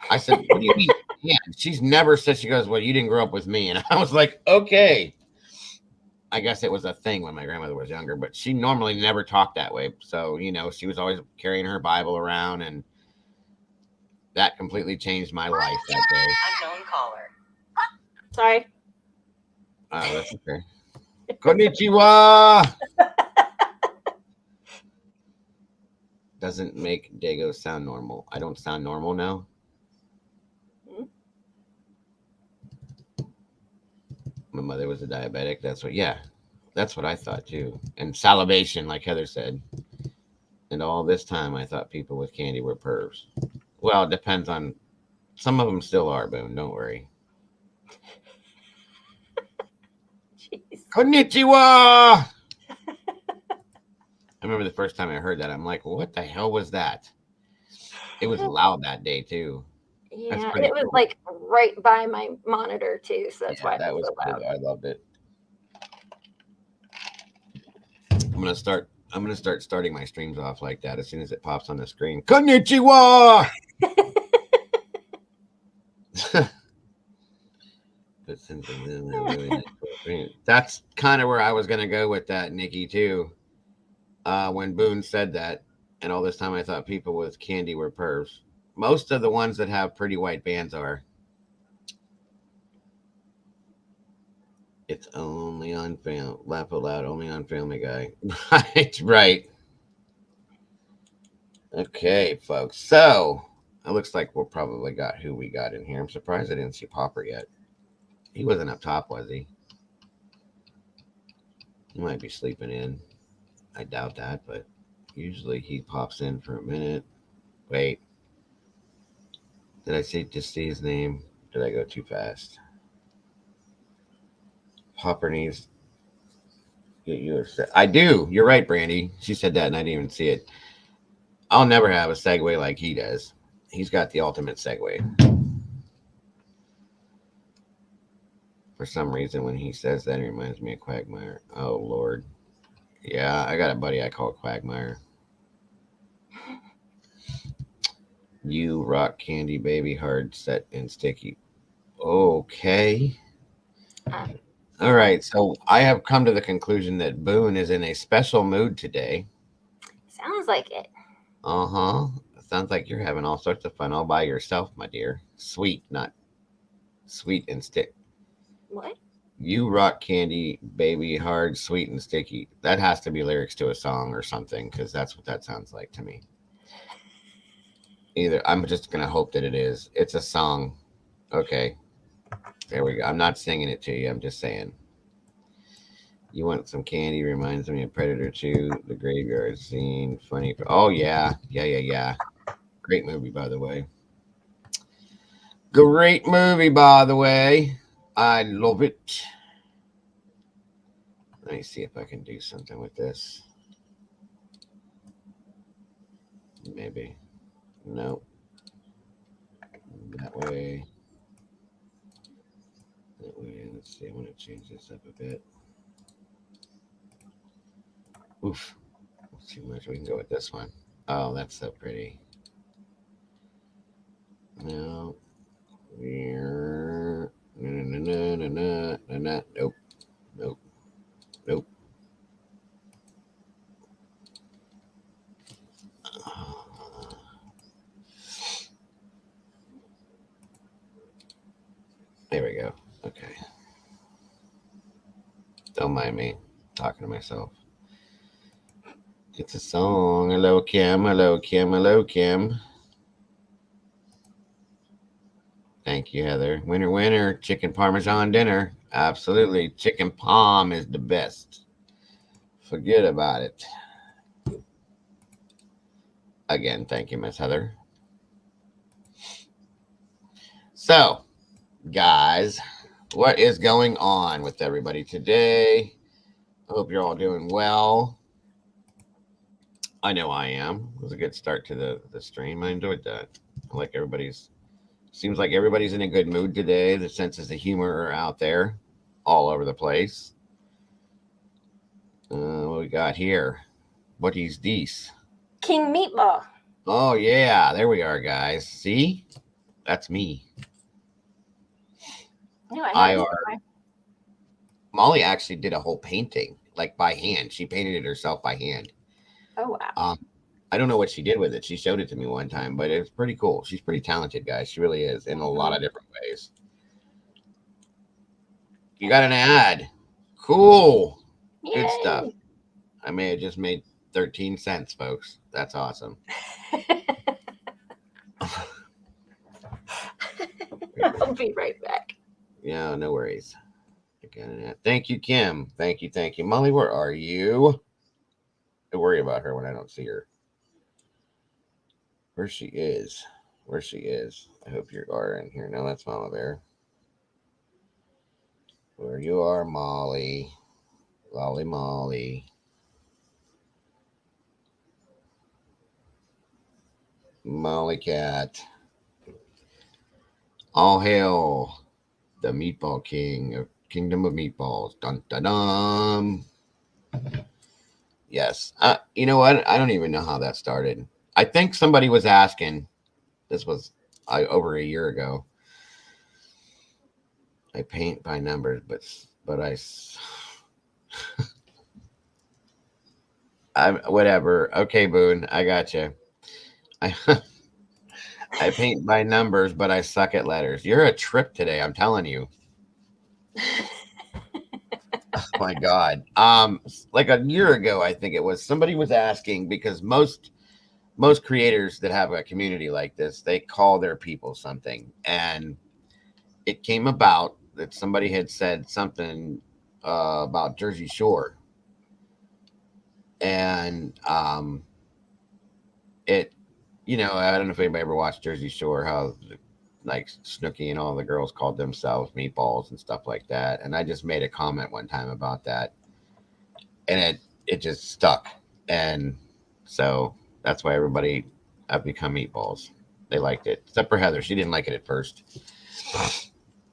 I said, what do you mean? Yeah. She's never said, she goes, well, you didn't grow up with me. And I was like, okay. I guess it was a thing when my grandmother was younger, but she normally never talked that way. So, she was always carrying her Bible around, and that completely changed my life that day. Unknown caller. Sorry. Oh, that's okay. Konnichiwa! Doesn't make Dago sound normal. I don't sound normal now. My mother was a diabetic. That's what I thought too. And salivation, like Heather said. And all this time, I thought people with candy were pervs. Well, it depends on. Some of them still are, Boone. Don't worry. Jeez. Konnichiwa! I remember the first time I heard that. I'm like, what the hell was that? It was loud that day too. Yeah, it was cool. Like right by my monitor too, so that's why it was so loud. Cool. I loved it. I'm gonna start starting my streams off like that as soon as it pops on the screen. Konnichiwa. That's kind of where I was gonna go with that, Nikki, too. When Boone said that, and all this time I thought people with candy were pervs. Most of the ones that have pretty white bands are. It's only on film. Laugh out loud. Only on Family Guy. Right. Okay, folks. So it looks like we'll probably got who we got in here. I'm surprised I didn't see Popper yet. He wasn't up top, was he? He might be sleeping in. I doubt that, but usually he pops in for a minute. Wait. Did I just see his name? Did I go too fast? Popper needs. I do. You're right, Brandy. She said that, and I didn't even see it. I'll never have a segue like he does. He's got the ultimate segue. For some reason, when he says that, it reminds me of Quagmire. Oh, Lord. Yeah, I got a buddy I call Quagmire. You rock candy, baby, hard, set, and sticky. Okay. All right. So I have come to the conclusion that Boone is in a special mood today. Sounds like it. Uh-huh. Sounds like you're having all sorts of fun all by yourself, my dear. Sweet, not sweet and stick. What? You rock candy, baby, hard, sweet, and sticky. That has to be lyrics to a song or something, because that's what that sounds like to me. Either I'm just gonna hope that it is. It's a song. Okay. There we go. I'm not singing it to you. I'm just saying. You want some candy? Reminds me of Predator 2, the graveyard scene. Funny. Oh, yeah. Yeah. Great movie, by the way. Great movie, by the way. I love it. Let me see if I can do something with this. Maybe. No. That way. That way. Let's see. I want to change this up a bit. Oof. That's too much. We can go with this one. Oh, that's so pretty. No. Nope. Nope. There we go. Okay. Don't mind me talking to myself. It's a song. Hello, Kim. Hello, Kim. Hello, Kim. Thank you, Heather. Winner, winner. Chicken Parmesan dinner. Absolutely. Chicken Palm is the best. Forget about it. Again, thank you, Miss Heather. So, guys, what is going on with everybody today? I hope you're all doing well. I know I am. It was a good start to the stream. I enjoyed that. I like seems like everybody's in a good mood today. The senses of humor are out there all over the place. What we got here? What is this? King Meatball. Oh, yeah. There we are, guys. See? That's me. No, I know. Molly actually did a whole painting, like by hand. She painted it herself by hand. Oh, wow. I don't know what she did with it. She showed it to me one time, but it's pretty cool. She's pretty talented, guys. She really is in a lot of different ways. You got an ad. Cool. Yay. Good stuff. I may have just made 13 cents, folks. That's awesome. I'll be right back. Yeah, no worries. Thank you, Kim. Thank you. Molly, where are you? I worry about her when I don't see her. Where she is. I hope you are in here. No, that's Mama Bear. Where you are, Molly. Lolly Molly. Molly Cat. All hail the Meatball King of Kingdom of Meatballs. Dun dun dun. Yes. You know what? I don't even know how that started. I think somebody was asking. This was over a year ago. I paint by numbers, but I'm whatever. Okay, Boone, I got you. I paint by numbers, but I suck at letters. You're a trip today, I'm telling you. Oh my God. Like a year ago, I think it was, somebody was asking, because most creators that have a community like this, they call their people something. And it came about that somebody had said something about Jersey Shore. And it, I don't know if anybody ever watched Jersey Shore, how like Snooki and all the girls called themselves meatballs and stuff like that. And I just made a comment one time about that, and it just stuck. And so that's why everybody have become meatballs. They liked it, except for Heather. She didn't like it at first.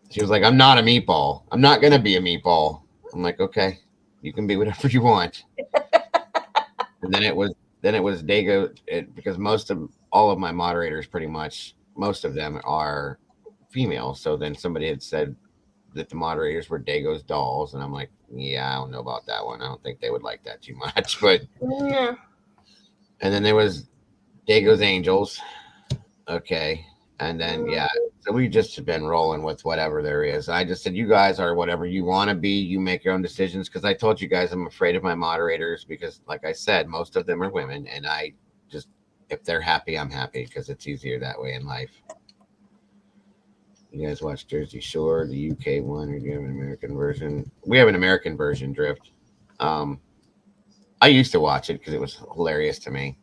She was like, I'm not a meatball. I'm not going to be a meatball. I'm like, okay, you can be whatever you want. And then it was Dago, because all of my moderators, pretty much, most of them are female. So then somebody had said that the moderators were Dago's dolls. And I'm like, yeah, I don't know about that one. I don't think they would like that too much. But yeah. And then there was Dago's Angels. Okay. And then, yeah, so we just have been rolling with whatever there is. I just said, you guys are whatever you want to be. You make your own decisions. Because I told you guys I'm afraid of my moderators because, like I said, most of them are women. And I just, if they're happy, I'm happy because it's easier that way in life. You guys watch Jersey Shore, the UK one, or do you have an American version? We have an American version, Drift. I used to watch it because it was hilarious to me.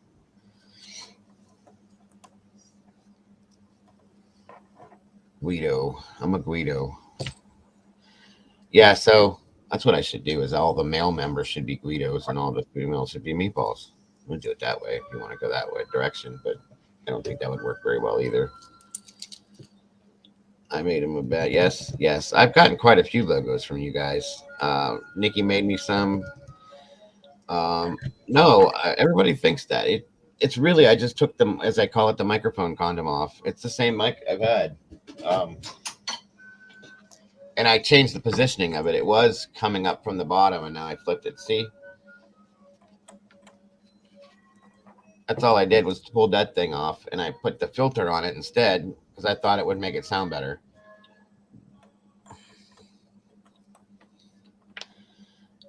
Guido. I'm a Guido. Yeah, so that's what I should do is all the male members should be Guidos and all the females should be meatballs. I'm going to do it that way if you want to go that way direction, but I don't think that would work very well either. I made him a bet. Yes, yes. I've gotten quite a few logos from you guys. Nikki made me some. No, everybody thinks that. It's really, I just took them, as I call it, the microphone condom off. It's the same mic I've had. And I changed the positioning of it. It was coming up from the bottom, and now I flipped it. See? That's all I did was pull that thing off, and I put the filter on it instead because I thought it would make it sound better.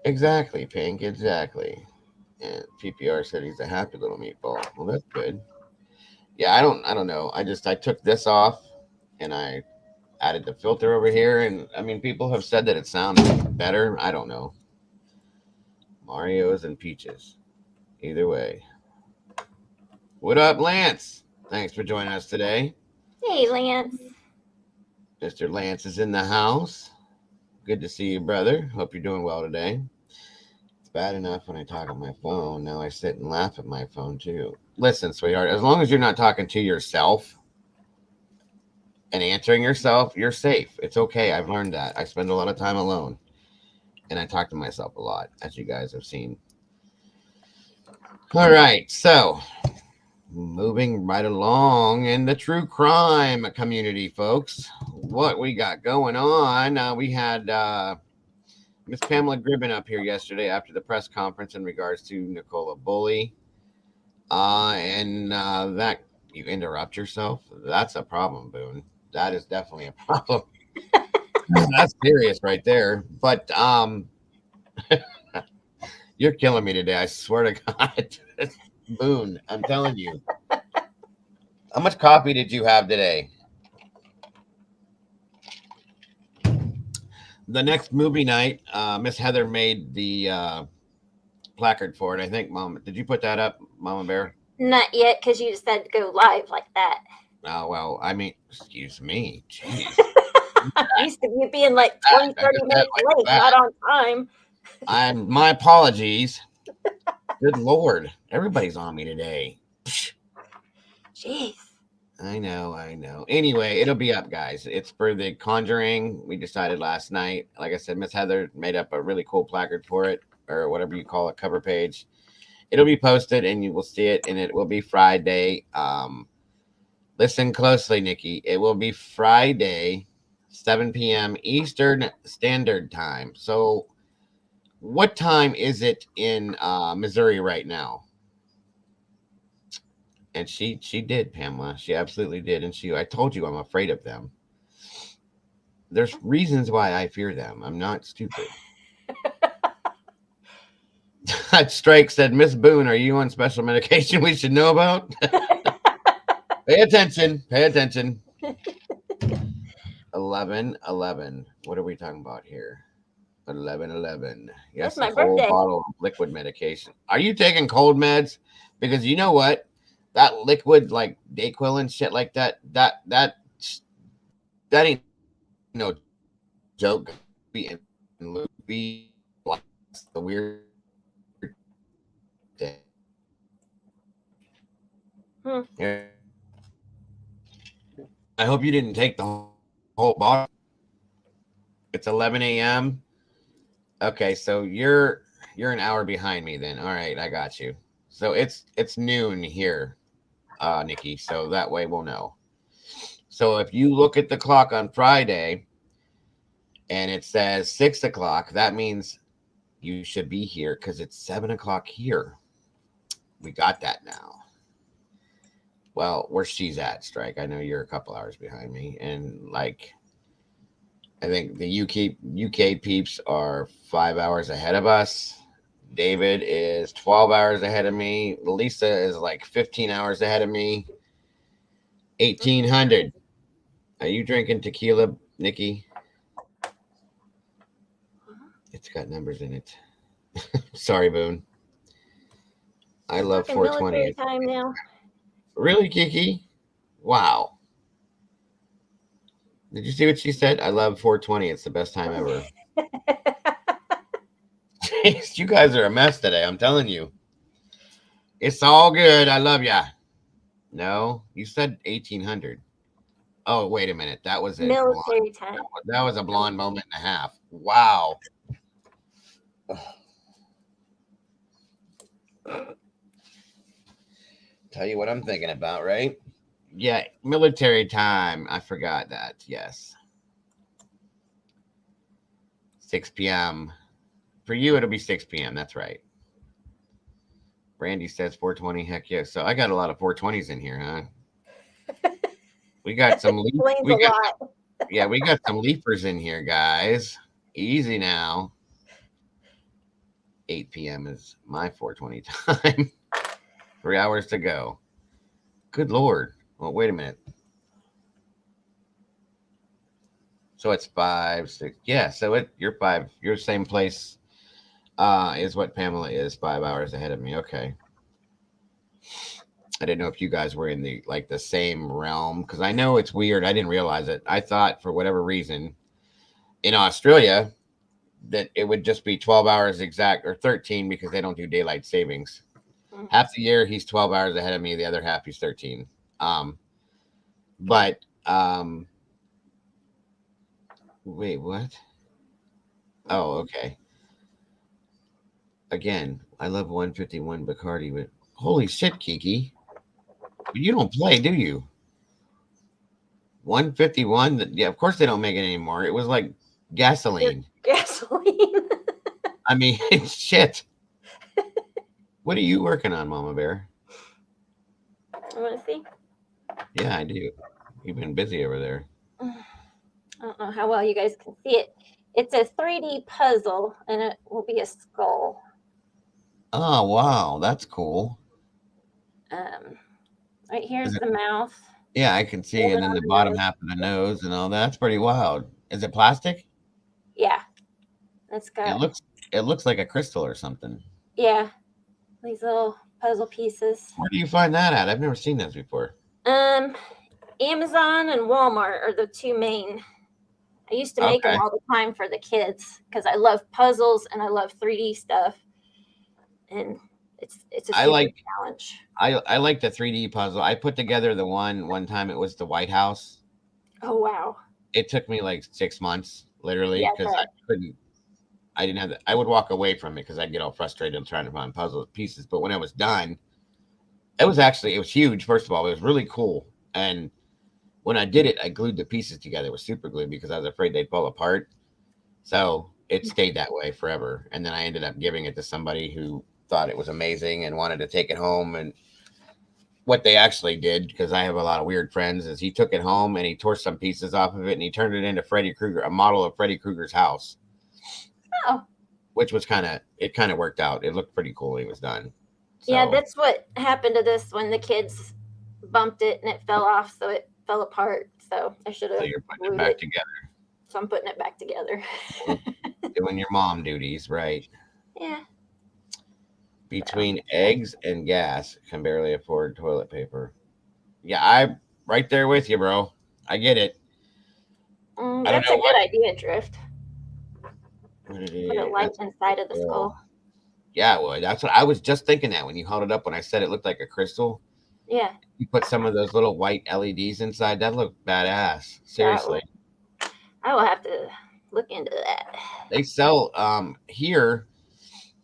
Exactly, Pink. Exactly. And PPR said he's a happy little meatball. Well, that's good. Yeah, I don't know. I took this off, and I added the filter over here, and I mean, people have said that it sounds better. I don't know. Mario's and Peaches. Either way. What up, Lance? Thanks for joining us today. Hey, Lance. Mr. Lance is in the house. Good to see you, brother. Hope you're doing well today. It's bad enough when I talk on my phone. Now I sit and laugh at my phone, too. Listen, sweetheart, as long as you're not talking to yourself and answering yourself, you're safe. It's okay. I've learned that. I spend a lot of time alone, and I talk to myself a lot, as you guys have seen. All right, so moving right along in the true crime community, folks. What we got going on? We had Miss Pamela Gribben up here yesterday after the press conference in regards to Nicola Bully. And that you interrupt yourself. That's a problem, Boone. That is definitely a problem. That's serious right there. But you're killing me today. I swear to God. Boone, I'm telling you. How much coffee did you have today? The next movie night, Miss Heather made the placard for it. I think, Mom, did you put that up, Mama Bear? Not yet, because you just had to go live like that. Oh, well, I mean, excuse me. Jeez. Used to be being like 20, 30 minutes late, not on time. My apologies. Good Lord. Everybody's on me today. Jeez. I know. Anyway, it'll be up, guys. It's for The Conjuring. We decided last night. Like I said, Miss Heather made up a really cool placard for it, or whatever you call it, cover page. It'll be posted, and you will see it, and it will be Friday. Listen closely, Nikki. It will be Friday, 7 p.m. Eastern Standard Time. So what time is it in Missouri right now? And she did, Pamela. She absolutely did. And I told you I'm afraid of them. There's reasons why I fear them. I'm not stupid. Strike said, Miss Boone, are you on special medication we should know about? Pay attention. 11. What are we talking about here? 11. Yes, That's my whole birthday. bottle of liquid medication. Are you taking cold meds? Because you know what? That liquid, like Dayquil and shit like that ain't no joke. Be the weird thing. Yeah. I hope you didn't take the whole bottle. It's 11 a.m. Okay, so you're an hour behind me then. All right, I got you. So it's noon here, Nikki. So that way we'll know. So if you look at the clock on Friday and it says 6 o'clock, that means you should be here because it's 7 o'clock here. We got that now. Well, where she's at, Strike. I know you're a couple hours behind me, and like I think the UK peeps are 5 hours ahead of us. David is 12 hours ahead of me. Lisa is like 15 hours ahead of me. 1800. Are you drinking tequila, Nikki? It's got numbers in it. Sorry, Boone. I love Fucking military 420. time now. Really, Kiki? Wow. Did you see what she said? I love 420. It's the best time ever. Jeez, you guys are a mess today. I'm telling you. It's all good. I love ya. No, you said 1800. Oh, wait a minute. That was a blonde. Military time. That was a blonde moment and a half. Wow. Tell you what I'm thinking about, right? Yeah, military time. I forgot that. Yes. 6 p.m. For you, it'll be 6 p.m. That's right. Brandy says 420. Heck yeah. So I got a lot of 420s in here, huh? We got some Explains a lot. Yeah, we got some leafers in here, guys. Easy now. 8 p.m. is my 420 time. 3 hours to go. Good Lord. Well, wait a minute. So it's 5, 6. Yeah, so you're same place is what Pamela is, 5 hours ahead of me. Okay. I didn't know if you guys were in the same realm because I know it's weird. I didn't realize it. I thought for whatever reason in Australia that it would just be 12 hours exact or 13 because they don't do daylight savings. Mm-hmm. Half the year he's 12 hours ahead of me. The other half he's 13. Wait, what? Oh, okay. Again, I love 151 Bacardi, but holy shit, Kiki. You don't play, do you? 151? Yeah, of course they don't make it anymore. It was like gasoline. Gasoline. I mean, shit. What are you working on, Mama Bear? I want to see. Yeah, I do. You've been busy over there. I don't know how well you guys can see it. It's a 3D puzzle, and it will be a skull. Oh, wow. That's cool. Right here's the mouth. Yeah, I can see. And then the bottom half of the nose and all that. That's pretty wild. Is it plastic? Yeah. It's got. It looks like a crystal or something. Yeah. These little puzzle pieces. Where do you find that at? I've never seen those before. Amazon and Walmart are the two main. I used to make them all the time for the kids because I love puzzles and I love 3D stuff. And it's a super challenge. I like the 3D puzzle. I put together the one time. It was the White House. Oh, wow. It took me like 6 months, literally, because I didn't have I would walk away from it because I'd get all frustrated trying to find puzzle pieces. But when I was done, it was huge. First of all, it was really cool. And when I did it, I glued the pieces together with super glue because I was afraid they'd fall apart. So it stayed that way forever. And then I ended up giving it to somebody who thought it was amazing and wanted to take it home. And what they actually did, because I have a lot of weird friends, is he took it home and he tore some pieces off of it and he turned it into Freddy Krueger, a model of Freddy Krueger's house. Oh. Which was kind of worked out. It looked pretty cool when he was done. So, yeah, that's what happened to this when the kids bumped it and it fell off, so it fell apart. So I should have. So you're putting it back together. So I'm putting it back together. Doing your mom duties, right? Yeah. Between eggs and gas, can barely afford toilet paper. Yeah, I'm right there with you, bro. I get it. That's a good idea, Drift. Put a light inside of the skull. Yeah, well, that's what I was just thinking that when you held it up when I said it looked like a crystal. Yeah. You put some of those little white LEDs inside. That looked badass. Seriously. I will have to look into that. They sell here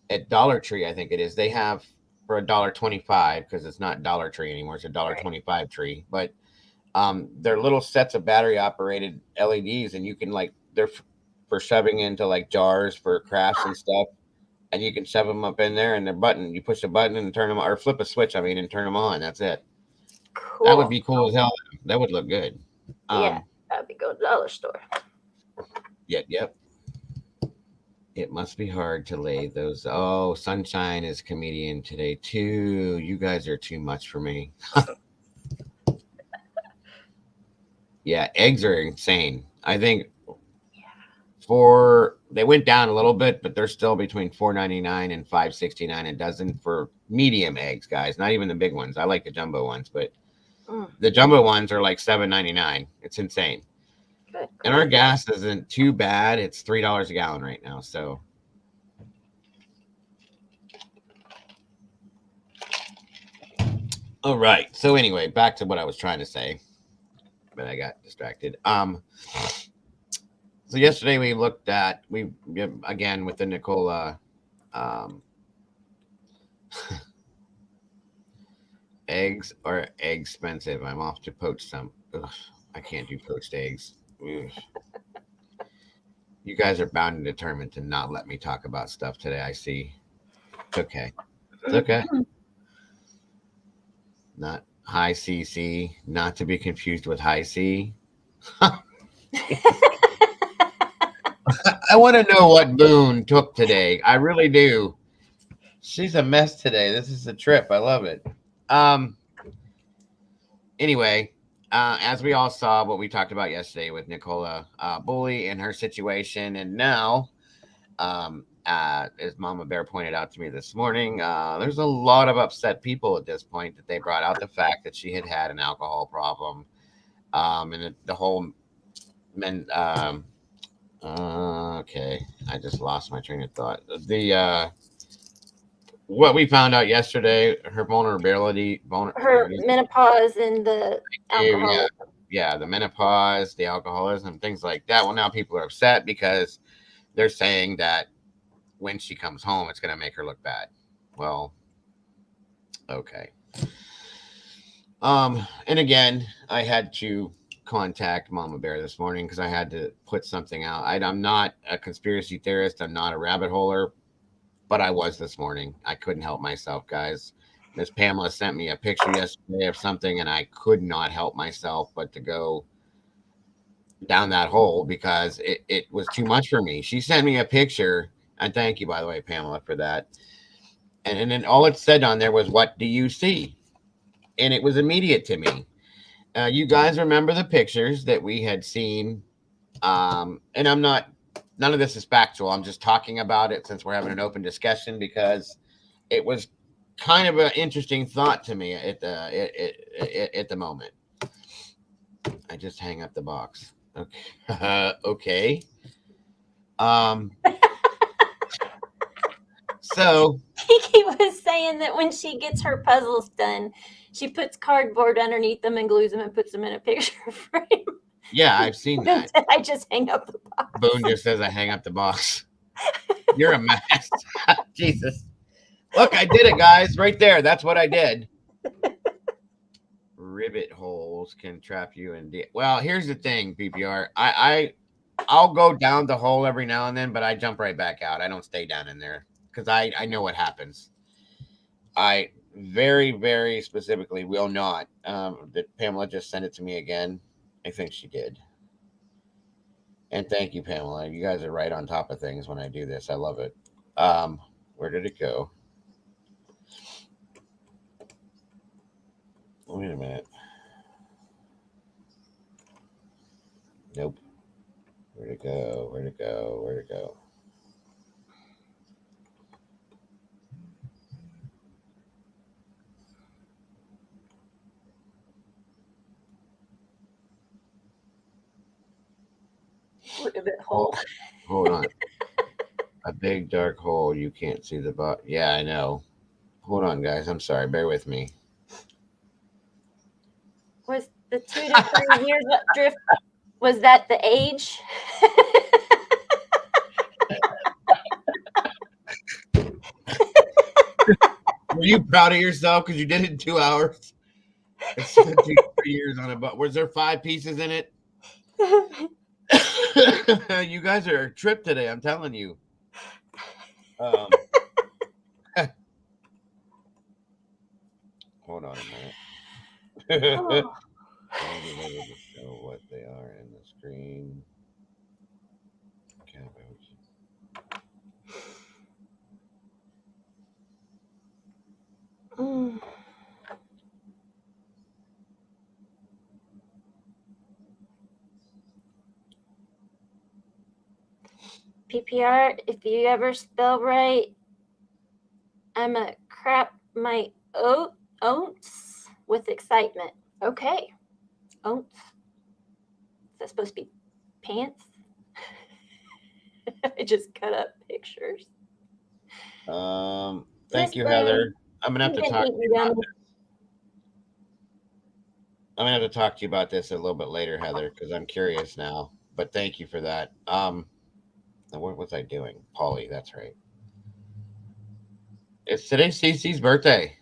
at Dollar Tree, I think it is. They have for $1.25 because it's not Dollar Tree anymore. It's a $1.25 tree. But they're little sets of battery operated LEDs, and you can they're for shoving into jars for crafts and stuff. and you can shove them up in there, and you push a button and turn them, or flip a switch, and turn them on. That's it. Cool. That would be cool as hell. That would look good. Yeah, that'd be go to the dollar store. Yep. It must be hard to lay those. Oh, Sunshine is comedian today too. You guys are too much for me. Yeah, eggs are insane. I think they went down a little bit, but they're still between $4.99 and $5.69 a dozen for medium eggs, guys. Not even the big ones. I like the jumbo ones, but the jumbo ones are like $7.99. It's insane. Good. And our gas isn't too bad. It's $3 a gallon right now. So all right. So anyway, back to what I was trying to say, but I got distracted. So yesterday we looked at again with the Nicola eggs are expensive. I'm off to poach some. Ugh, I can't do poached eggs. Ugh. You guys are bound and determined to not let me talk about stuff today. I see. It's okay. It's okay. Not high CC, not to be confused with high C. I want to know what Boone took today. I really do. She's a mess today. This is a trip. I love it. Anyway, as we all saw what we talked about yesterday with Nicola Bully and her situation, and now, as Mama Bear pointed out to me this morning, there's a lot of upset people at this point that they brought out the fact that she had an alcohol problem, and the whole men. Okay, I just lost my train of thought. What we found out yesterday, her her menopause and the alcoholism. Yeah, the menopause, the alcoholism, things like that. Well, now people are upset because they're saying that when she comes home, it's going to make her look bad. Well, okay. And again, I had to contact Mama Bear this morning because I had to put something out. I'm not a conspiracy theorist. I'm not a rabbit holer, but I was this morning. I couldn't help myself, guys. Miss Pamela sent me a picture yesterday of something, and I could not help myself but to go down that hole because it was too much for me. She sent me a picture, and thank you, by the way, Pamela, for that. And then all it said on there was, "What do you see?" And it was immediate to me. You guys remember the pictures that we had seen, and none of this is factual. I'm just talking about it since we're having an open discussion because it was kind of an interesting thought to me at the moment. I just hang up the box. Okay. Okay. So Kiki was saying that when she gets her puzzles done, she puts cardboard underneath them and glues them and puts them in a picture frame. Yeah, I've seen that. I just hang up the box. Boone just says I hang up the box. You're a mess. Jesus. Look, I did it, guys. Right there. That's what I did. Rivet holes can trap you in well, here's the thing, PPR. I'll go down the hole every now and then, but I jump right back out. I don't stay down in there because I know what happens. I very, very specifically will not. That Pamela just sent it to me again. I think she did. And thank you, Pamela. You guys are right on top of things when I do this. I love it. Where did it go? Wait a minute. Nope. Where'd it go? Where'd it go? Where'd it go? Rivet hole. Hold on. A big dark hole. You can't see the bottom. Yeah, I know. Hold on, guys. I'm sorry. Bear with me. Was the 2 to 3 years drift? Was that the age? Were you proud of yourself because you did it in 2 hours? It's 2 3 years on a boat. Was there 5 pieces in it? You guys are a trip today. I'm telling you. Hold on a minute. Oh. Maybe they will just show what they are in the screen. Cabbage. Mm. PPR, if you ever spell right, I'm a crap my oats with excitement. Okay. Oats. Is that supposed to be pants? I just cut up pictures. Thank you, Heather. I'm gonna have to talk to you about this. I'm gonna have to talk to you about this a little bit later, Heather, because I'm curious now. But thank you for that. What was I doing? Polly, that's right. It's today Cece's birthday.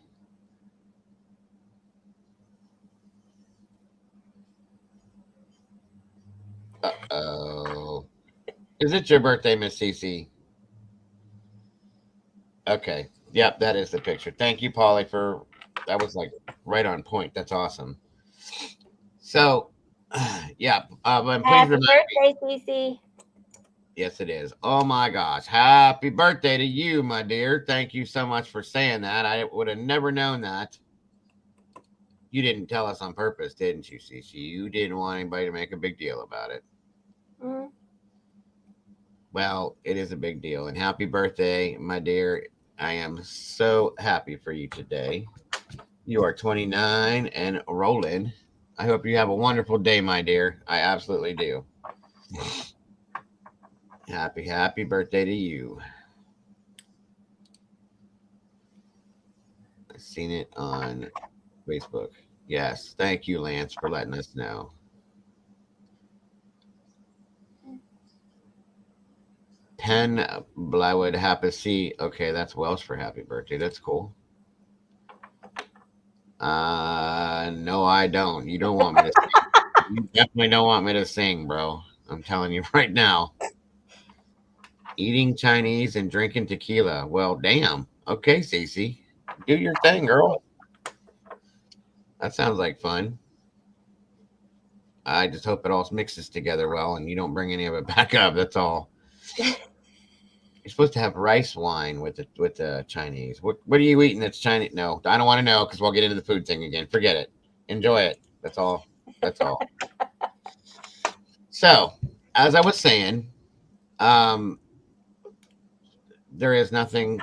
Uh-oh. Is it your birthday, Miss Cece? Okay. Yep, that is the picture. Thank you, Polly, for that was like right on point. That's awesome. So, yeah, please Happy remind birthday, me. Cece. Yes, it is. Oh my gosh. Happy birthday to you, my dear. Thank you so much for saying that. I would have never known that. You didn't tell us on purpose, didn't you, Cece? You didn't want anybody to make a big deal about it. Mm. Well, it is a big deal. And happy birthday, my dear. I am so happy for you today. You are 29 and rolling. I hope you have a wonderful day, my dear. I absolutely do. Happy birthday to you. I've seen it on Facebook. Yes. Thank you, Lance, for letting us know. Penn Blywood Happy C. Okay, that's Welsh for happy birthday. That's cool. No, I don't. You don't want me to sing. You definitely don't want me to sing, bro. I'm telling you right now. Eating Chinese and drinking tequila. Well, damn. Okay, Cece. Do your thing, girl. That sounds like fun. I just hope it all mixes together well and you don't bring any of it back up. That's all. You're supposed to have rice wine with the Chinese. What are you eating that's Chinese? No, I don't want to know because we'll get into the food thing again. Forget it. Enjoy it. That's all. That's all. So, as I was saying, um, there is nothing,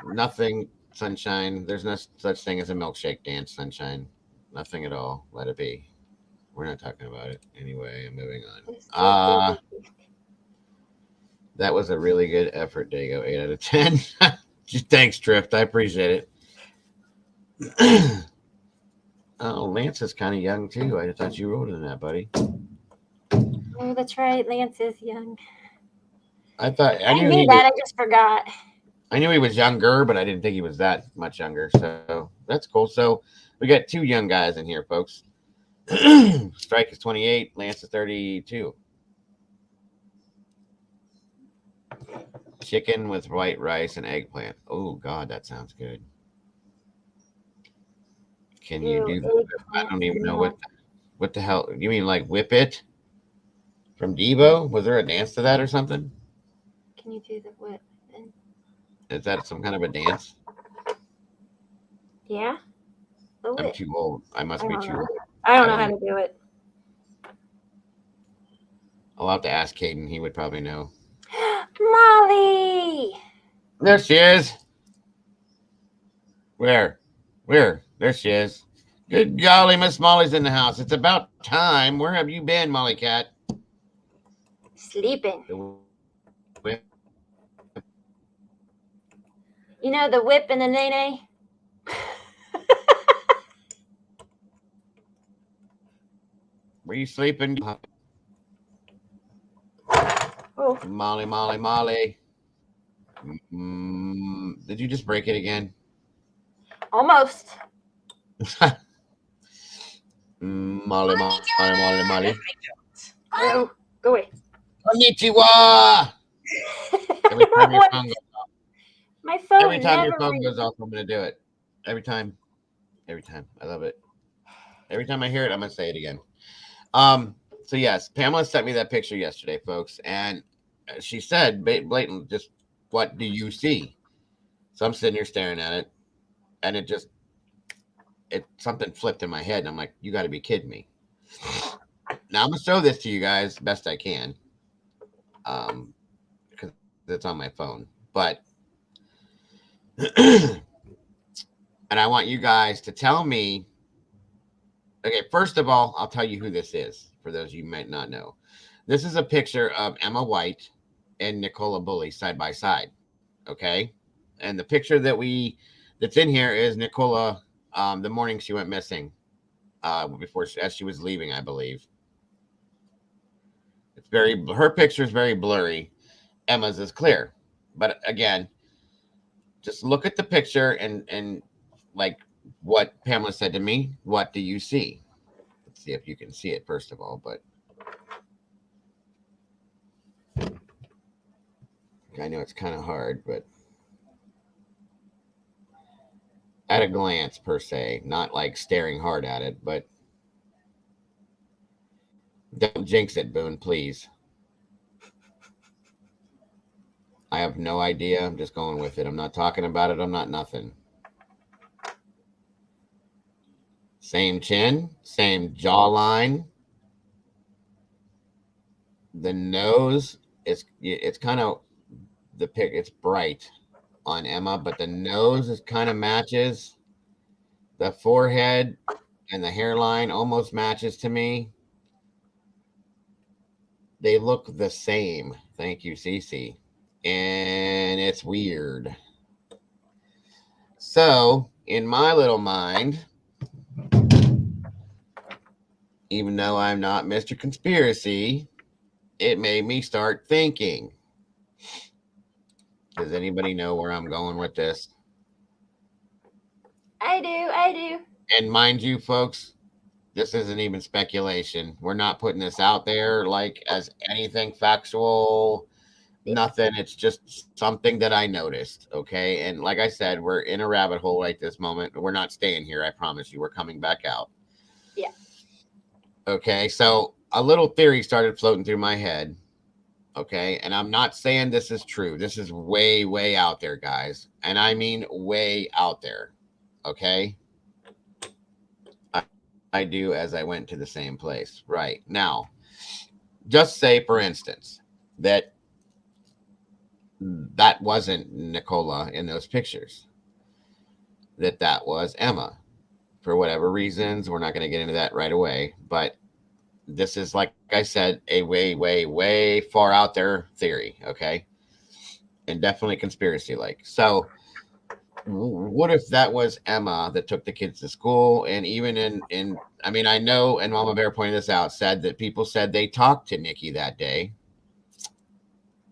sunshine. There's no such thing as a milkshake dance, sunshine. Nothing at all. Let it be. We're not talking about it anyway. I'm moving on. That was a really good effort, Dago. 8 out of 10. Thanks, Drift. I appreciate it. Oh, Lance is kind of young too. I thought you were older than that, buddy. Oh, that's right. Lance is young. I knew that. I just forgot. I knew he was younger, but I didn't think he was that much younger. So that's cool. So we got 2 young guys in here, folks. Strike is 28. Lance is 32. Chicken with white rice and eggplant. Oh God, that sounds good. Can you do that? I don't even know what the hell. You mean like whip it from Devo? Was there a dance to that or something? Can you do the whip? Is that some kind of a dance? Yeah. I'm too old. I must be too old. I don't know how to do it. I'll have to ask Caden. He would probably know. Molly! There she is. Where? There she is. Good golly, Miss Molly's in the house. It's about time. Where have you been, Molly Cat? Sleeping. You know the whip and the nay-nay? Were you sleeping? Oh. Molly. Did you just break it again? Almost. Molly. Oh, go away. Konnichiwa. Every time your phone goes off. My phone. Every time your phone goes off, I'm going to do it. Every time. Every time. I love it. Every time I hear it, I'm gonna say it again. So yes, Pamela sent me that picture yesterday, folks, and she said blatant, just what do you see? So I'm sitting here staring at it, and it something flipped in my head, and I'm like, you got to be kidding me. Now I'm gonna show this to you guys best I can, because it's on my phone. But and I want you guys to tell me. Okay, first of all, I'll tell you who this is for those you might not know. This is a picture of Emma White and Nicola Bully side by side. Okay, and the picture that's in here is Nicola the morning she went missing, as she was leaving, I believe. It's very her picture is very blurry. Emma's is clear, but again, just look at the picture and like what Pamela said to me. What do you see? Let's see if you can see it first of all. But I know it's kind of hard, but at a glance per se, not like staring hard at it, but don't jinx it, Boone, please. I have no idea. I'm just going with it. I'm not talking about it. I'm not nothing. Same chin, same jawline. The nose it's kind of the pic. It's bright on Emma, but the nose is kind of matches. The forehead and the hairline almost matches to me. They look the same. Thank you, Cece. And it's weird. So, in my little mind, even though I'm not Mr. Conspiracy, it made me start thinking. Does anybody know where I'm going with this? I do. And mind you, folks, this isn't even speculation. We're not putting this out there like as anything factual, nothing. It's just something that I noticed. Okay. And like I said, we're in a rabbit hole right this moment. We're not staying here. I promise you. We're coming back out. Yeah. Okay. So a little theory started floating through my head. Okay. And I'm not saying this is true. This is way, way out there, guys. And I mean way out there. Okay. I do as I went to the same place. Right. Now, just say, for instance, that wasn't Nicola in those pictures, that was Emma. For whatever reasons, we're not going to get into that right away. But this is, like I said, a way, way, way far out there theory. Okay. And definitely conspiracy like. So, what if that was Emma that took the kids to school? And even in I mean, I know, and Mama Bear pointed this out, said that people said they talked to Nikki that day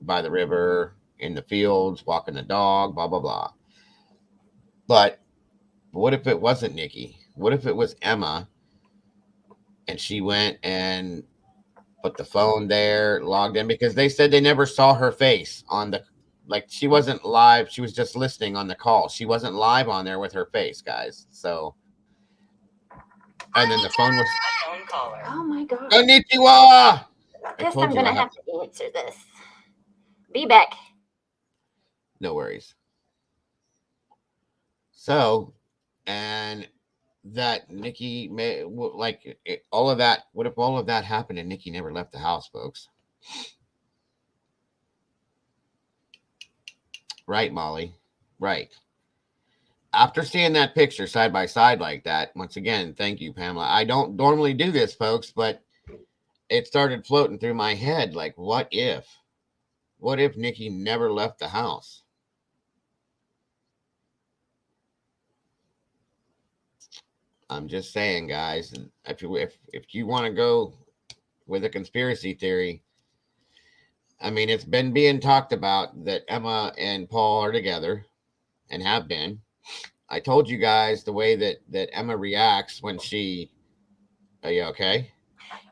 by the river, in the fields, walking the dog, blah blah blah. But what if it wasn't Nikki? What if it was Emma and she went and put the phone there, logged in? Because they said they never saw her face on the, like, she wasn't live. She was just listening on the call. She wasn't live on there with her face, guys. So, and then the phone was. Oh my god. Konnichiwa! Guess I'm gonna have to answer this. Be back. No worries. So, and that Nikki may like all of that. What if all of that happened and Nikki never left the house, folks? Right, Molly. Right. After seeing that picture side by side like that, once again, thank you, Pamela. I don't normally do this, folks, but it started floating through my head like, what if? What if Nikki never left the house? I'm just saying, guys. If you want to go with a conspiracy theory, I mean, it's been being talked about that Emma and Paul are together and have been. I told you guys the way that Emma reacts when she. Are you okay?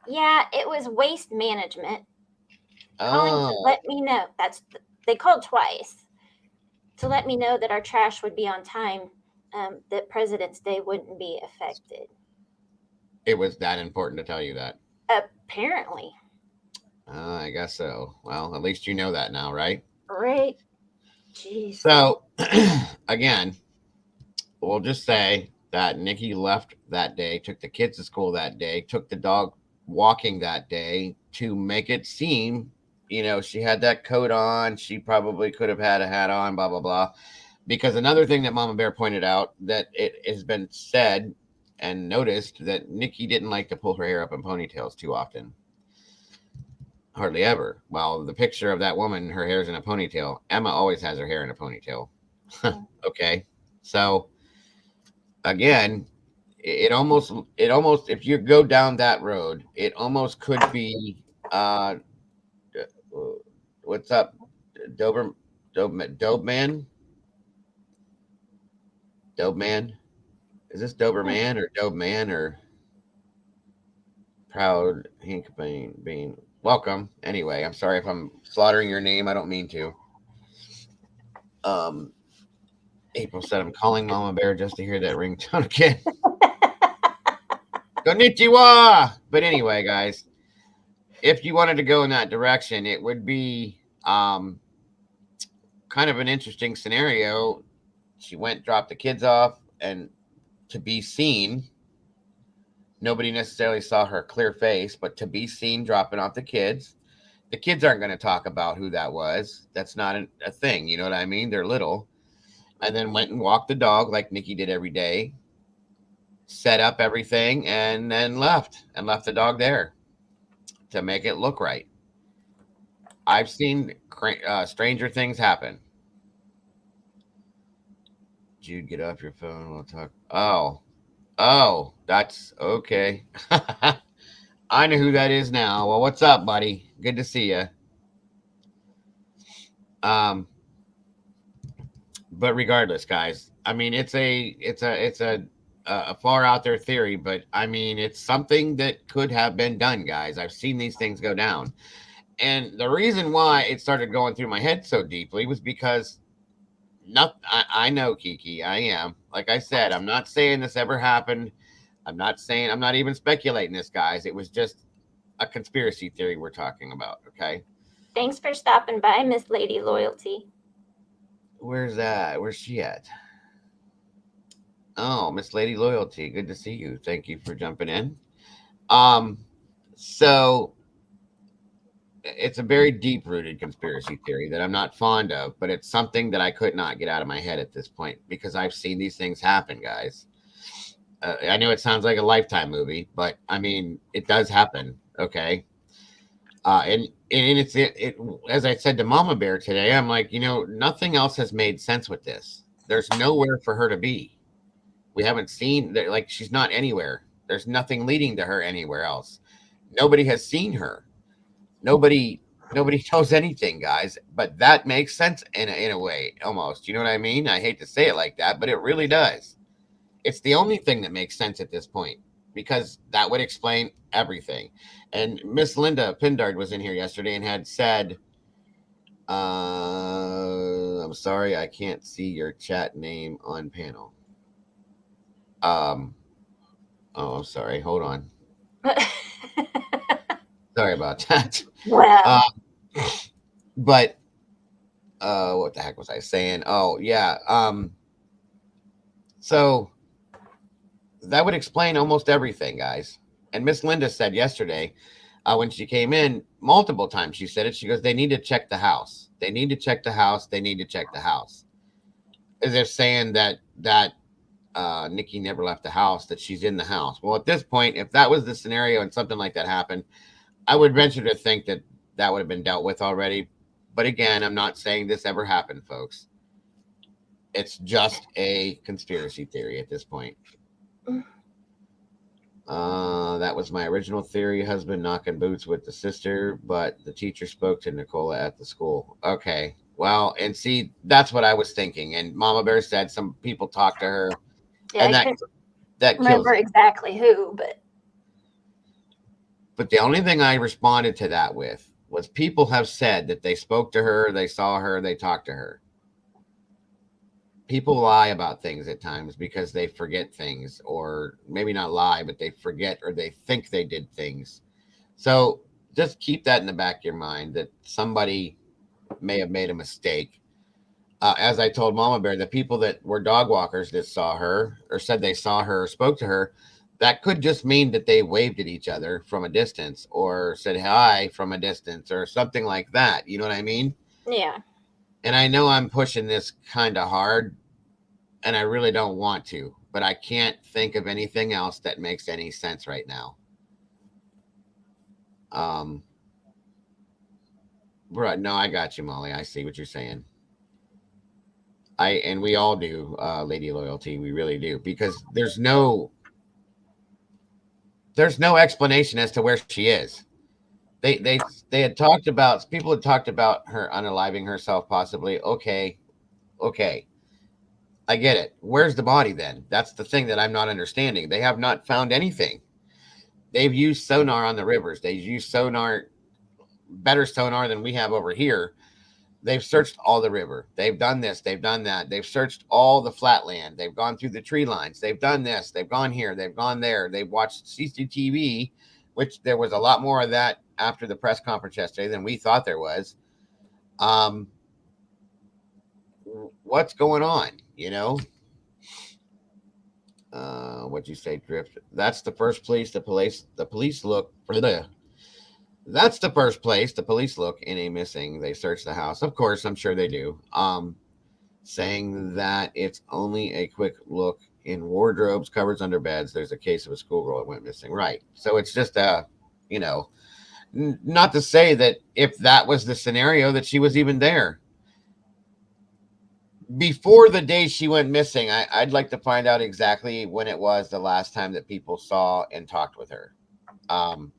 Yeah, it was waste management. Calling to Oh, let me know. They called twice to let me know that our trash would be on time that President's Day wouldn't be affected. It was that important to tell you that. Apparently. I guess so. Well, at least you know that now, right? Right? Jeez. So, again, we'll just say that Nikki left that day, took the kids to school that day, took the dog walking that day to make it seem, she had that coat on. She probably could have had a hat on, blah, blah, blah. Because another thing that Mama Bear pointed out that it has been said and noticed that Nikki didn't like to pull her hair up in ponytails too often. Hardly ever. Well, the picture of that woman, her hair's in a ponytail. Emma always has her hair in a ponytail. Okay. So again, it almost, if you go down that road, it almost could be, what's up, Doberman? Doberman? Is this Doberman or Doberman or Proud Hank Bean? Welcome. Anyway, I'm sorry if I'm slaughtering your name. I don't mean to. April said I'm calling Mama Bear just to hear that ringtone again. Konnichiwa! But anyway, guys, if you wanted to go in that direction, it would be kind of an interesting scenario. She went, dropped the kids off, and to be seen, nobody necessarily saw her clear face, but to be seen dropping off the kids aren't going to talk about who that was. That's not a thing. You know what I mean? They're little. And then went and walked the dog like Nikki did every day, set up everything, and then left the dog there to make it look right. I've seen stranger things happen. Jude, get off your phone. We'll talk. Oh, that's okay. I know who that is now. Well, what's up, buddy? Good to see you. But regardless, guys, I mean, it's a far out there theory, but I mean, it's something that could have been done, guys. I've seen these things go down. And the reason why it started going through my head so deeply was because I know, Kiki, I am. Like I said, I'm not saying this ever happened. I'm not even speculating this, guys. It was just a conspiracy theory we're talking about, okay? Thanks for stopping by, Miss Lady Loyalty. Where's that? Where's she at? Oh, Miss Lady Loyalty. Good to see you. Thank you for jumping in. So it's a very deep-rooted conspiracy theory that I'm not fond of, but it's something that I could not get out of my head at this point because I've seen these things happen, guys. I know it sounds like a Lifetime movie, but I mean, it does happen. Okay. And it's as I said to Mama Bear today, I'm like, nothing else has made sense with this. There's nowhere for her to be. We haven't seen that, like, she's not anywhere. There's nothing leading to her anywhere else. Nobody has seen her. Nobody knows anything, guys. But that makes sense in a way, almost. You know what I mean? I hate to say it like that, but it really does. It's the only thing that makes sense at this point because that would explain everything. And Miss Linda Pindard was in here yesterday and had said, I'm sorry, I can't see your chat name on panel. Oh, I'm sorry. Hold on. Sorry about that. Wow. But what the heck was I saying? Oh, yeah. So that would explain almost everything, guys. And Miss Linda said yesterday, when she came in multiple times, she said it. She goes, they need to check the house. They need to check the house. They need to check the house. As if saying that Nikki never left the house, that she's in the house. Well, at this point, if that was the scenario and something like that happened, I would venture to think that would have been dealt with already. But again, I'm not saying this ever happened, folks. It's just a conspiracy theory at this point. That was my original theory. Husband knocking boots with the sister, but the teacher spoke to Nicola at the school. Okay. Well, and see, that's what I was thinking. And Mama Bear said some people talked to her. Yeah, and I that kills remember it. exactly who, But the only thing I responded to that with was people have said that they spoke to her, they saw her, they talked to her. people lie about things at times because they forget things, or maybe not lie, but they forget or they think they did things. So just keep that in the back of your mind that somebody may have made a mistake. As I told Mama Bear, the people that were dog walkers that saw her or said they saw her or spoke to her, that could just mean that they waved at each other from a distance or said hi from a distance or something like that. You know what I mean? Yeah. And I know I'm pushing this kind of hard, and I really don't want to, but I can't think of anything else that makes any sense right now. Um, right. No, I got you, Molly. I see what you're saying. And we all do, Lady Loyalty. We really do, because there's no explanation as to where she is. They had talked about, people had talked about her unaliving herself possibly. Okay, okay, I get it. Where's the body then? That's the thing that I'm not understanding. They have not found anything. They've used sonar on the rivers. They've used sonar, better sonar than we have over here. They've searched all the river. They've done this. They've done that. They've searched all the flatland. They've gone through the tree lines. They've done this. They've gone here. They've gone there. They've watched CCTV, which there was a lot more of that after the press conference yesterday than we thought there was. Um, what's going on? You know, what'd you say, Drift? That's the first place the police look for the. That's the first place the police look in a missing. They search the house. Of course, I'm sure they do. Saying that it's only a quick look in wardrobes, cupboards, under beds. There's a case of a schoolgirl that went missing. Right. So it's just you know, not to say that if that was the scenario that she was even there. Before the day she went missing, I'd like to find out exactly when it was the last time that people saw and talked with her.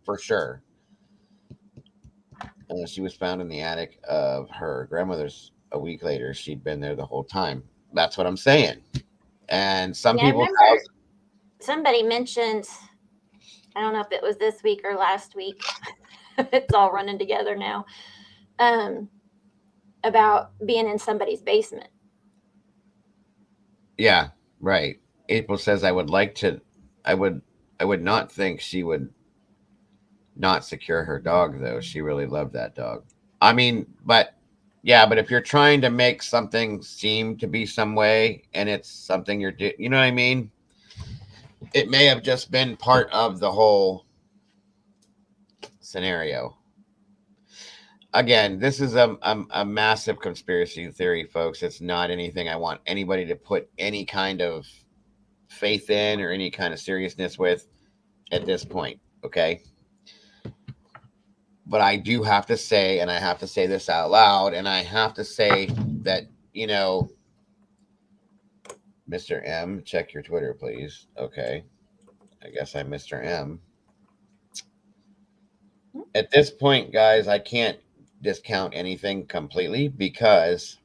For sure. She was found in the attic of her grandmother's a week later. She'd been there the whole time. That's what I'm saying. And some Yeah, I people's remember house. somebody mentioned, I don't know if it was this week or last week. It's all running together now. About being in somebody's basement. Yeah, right. April says I would like to. I would. I would not think she would not secure her dog though. She really loved that dog. I mean, but yeah, but if you're trying to make something seem to be some way and it's something you know what I mean? It may have just been part of the whole scenario. Again, this is a massive conspiracy theory, folks. It's not anything I want anybody to put any kind of faith in or any kind of seriousness with at this point. Okay. But I do have to say, and I have to say this out loud, and I have to say that, Mr. M, check your Twitter, please. Okay. I guess I'm Mr. M. At this point, guys, I can't discount anything completely because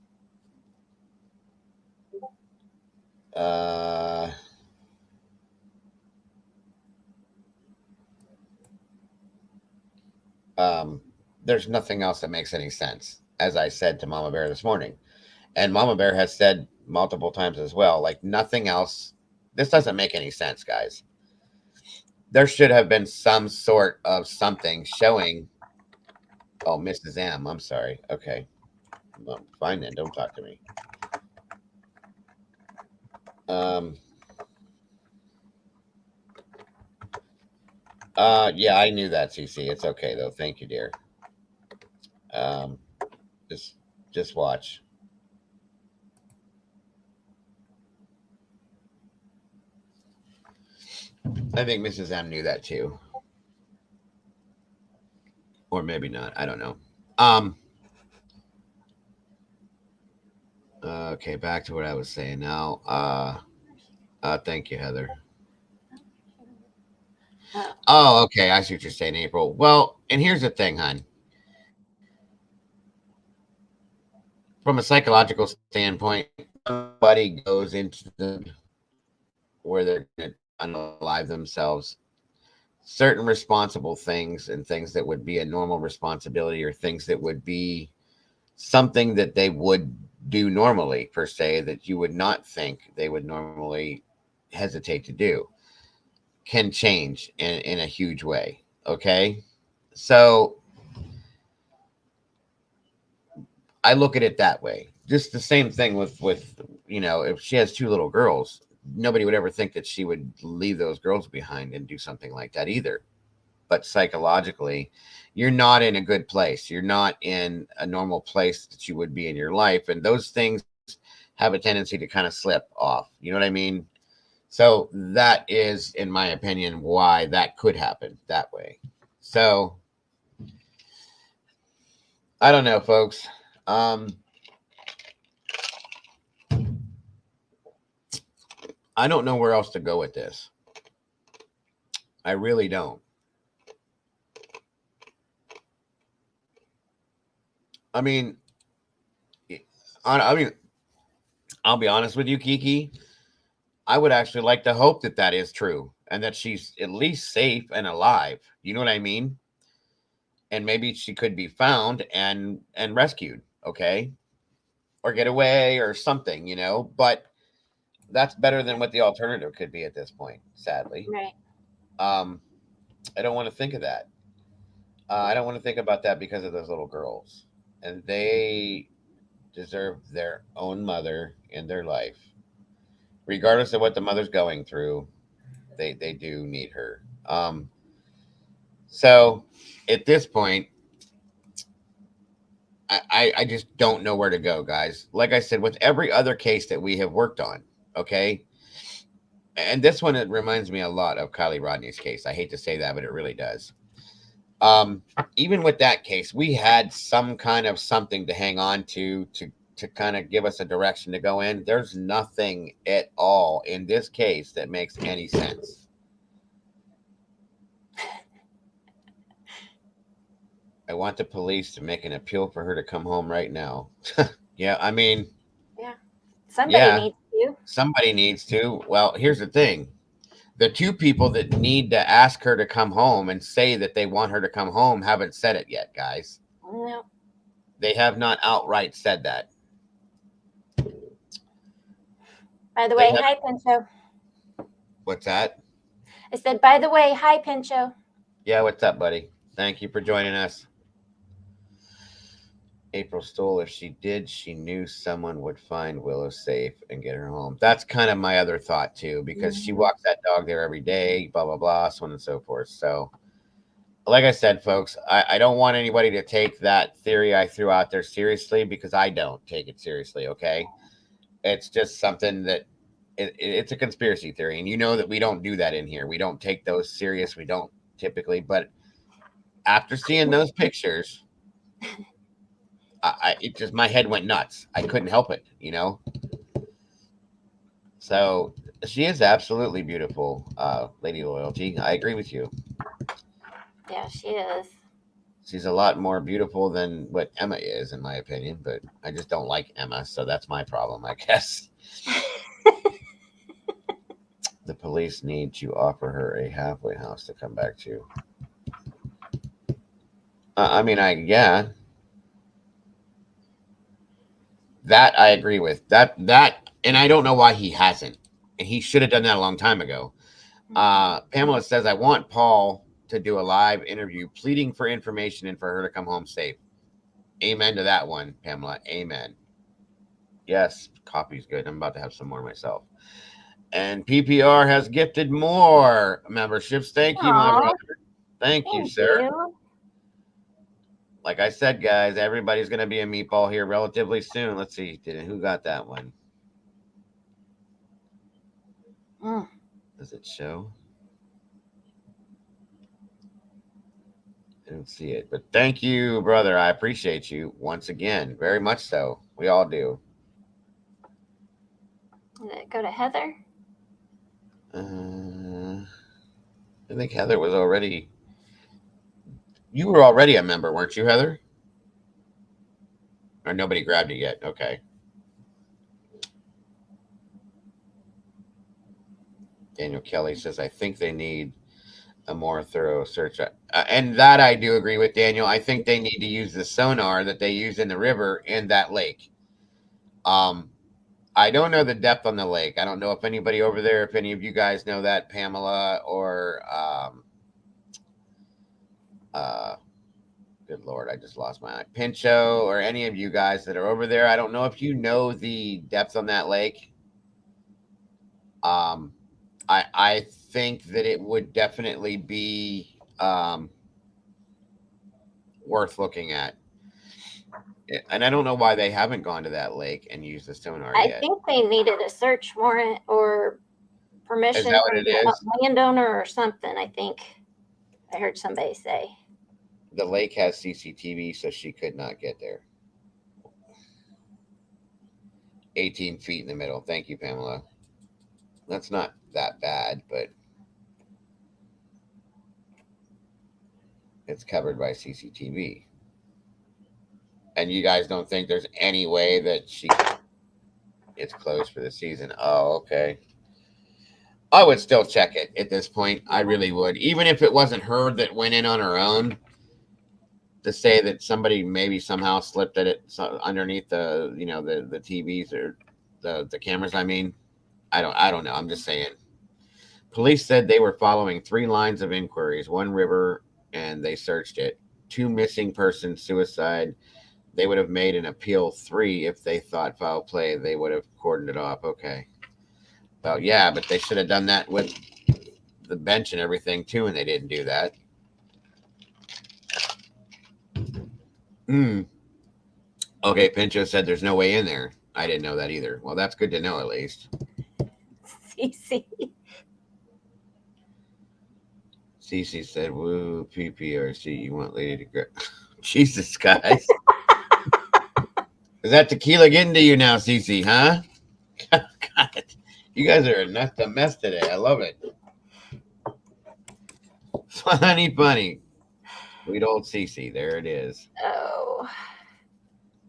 there's nothing else that makes any sense, as I said to Mama Bear this morning. And Mama Bear has said multiple times as well, like nothing else. This doesn't make any sense, guys. There should have been some sort of something showing. Oh, Mrs. M, I'm sorry. Okay. Well, fine then. Don't talk to me. Yeah, I knew that, CC. It's okay though. Thank you, dear. Um, just watch. I think Mrs. M knew that too. Or maybe not. I don't know. Okay, back to what I was saying now. Thank you, Heather. Oh, okay. I see what you're saying, April. Well, and here's the thing, hon. From a psychological standpoint, somebody goes into where they're going to unalive themselves. Certain responsible things and things that would be a normal responsibility or things that would be something that they would do normally, per se, that you would not think they would normally hesitate to do, can change in a huge way. Okay. So I look at it that way. Just the same thing with if she has two little girls, nobody would ever think that she would leave those girls behind and do something like that either. But psychologically, you're not in a good place. You're not in a normal place that you would be in your life, and those things have a tendency to kind of slip off. You know what I mean? So that is, in my opinion, why that could happen that way. So I don't know, folks. I don't know where else to go with this. I really don't. I mean, I mean, I'll be honest with you, Kiki. I would actually like to hope that that is true and that she's at least safe and alive. You know what I mean? And maybe she could be found and rescued, okay? Or get away or something, but that's better than what the alternative could be at this point, sadly. Right. Um I don't want to think of that. I don't want to think about that because of those little girls. And they deserve their own mother in their life. Regardless of what the mother's going through, they do need her. So at this point, I just don't know where to go, guys. Like I said, with every other case that we have worked on, okay? And this one, it reminds me a lot of Kylie Rodney's case. I hate to say that, but it really does. Um, Even with that case, we had some kind of something to hang on to kind of give us a direction to go in. There's nothing at all in this case that makes any sense. I want the police to make an appeal for her to come home right now. Yeah, I mean, Yeah. Somebody yeah, needs to. somebody needs to. Well, here's the thing. The two people that need to ask her to come home and say that they want her to come home haven't said it yet, guys. No. They have not outright said that. By the They way, have. hi Pincho. What's that? I said, by the way, hi Pincho. Yeah, what's up, buddy? Thank you for joining us. April Stoll, if she did, she knew someone would find Willow safe and get her home. That's kind of my other thought, too, because she walks that dog there every day, blah, blah, blah, so on and so forth. So, like I said, folks, I don't want anybody to take that theory I threw out there seriously because I don't take it seriously, okay? It's just something that it's a conspiracy theory, and you know that we don't do that in here. We don't take those serious. We don't typically, but after seeing those pictures, it just my head went nuts. I couldn't help it. So she is absolutely beautiful, Lady Loyalty. I agree with you. Yeah, she is. She's a lot more beautiful than what Emma is, in my opinion. But I just don't like Emma, so that's my problem, I guess. The police need to offer her a halfway house to come back to. I mean, yeah, that I agree with. And I don't know why he hasn't. And he should have done that a long time ago. Pamela says, I want Paul to do a live interview pleading for information and for her to come home safe. Amen to that one, Pamela. Amen. Yes, coffee's good. I'm about to have some more myself. And PPR has gifted more memberships. Thank you, my brother. Thank you, sir. You. Like I said, guys, everybody's going to be a meatball here relatively soon. Let's see. Who got that one? Does it show? I don't see it. But thank you, brother. I appreciate you once again. Very much so. We all do. Did it go to Heather? I think Heather was already. You were already a member, weren't you, Heather? Or nobody grabbed it yet? Okay. Daniel Kelly says, I think they need a more thorough search. And that I do agree with Daniel. I think they need to use the sonar that they use in the river in that lake. I don't know the depth on the lake. I don't know if anybody over there, if any of you guys know that, Pamela or uh, good Lord, I just lost my eye. Pincho or any of you guys that are over there. I don't know if you know the depth on that lake. Um, I think that it would definitely be worth looking at. And I don't know why they haven't gone to that lake and used the sonar I yet. think they needed a search warrant or Is permission that what from it the is? landowner or something. I think I heard somebody say. The lake has CCTV, so she could not get there. 18 feet in the middle. Thank you, Pamela. That's not that bad, but it's covered by CCTV. And you guys don't think there's any way that it's closed for the season? Oh, okay. I would still check it at this point. I really would. Even if it wasn't her that went in on her own, to say that somebody maybe somehow slipped at it underneath the TVs or the cameras. I mean, I don't know. I'm just saying. Police said they were following 3 lines of inquiries, one river, and they searched it. 2 missing persons, suicide. They would have made an appeal 3 if they thought foul play. They would have cordoned it off. Okay. Well, yeah, but they should have done that with the bench and everything too, and they didn't do that. Hmm. Okay, Pincho said there's no way in there. I didn't know that either. Well, that's good to know at least. CC. Cece said, "Woo, PPRC, you want lady to grab?" Jesus, guys, is that tequila getting to you now, Cece? Huh? God, you guys are a mess today. I love it. Funny. Sweet old Cece. There it is. Oh.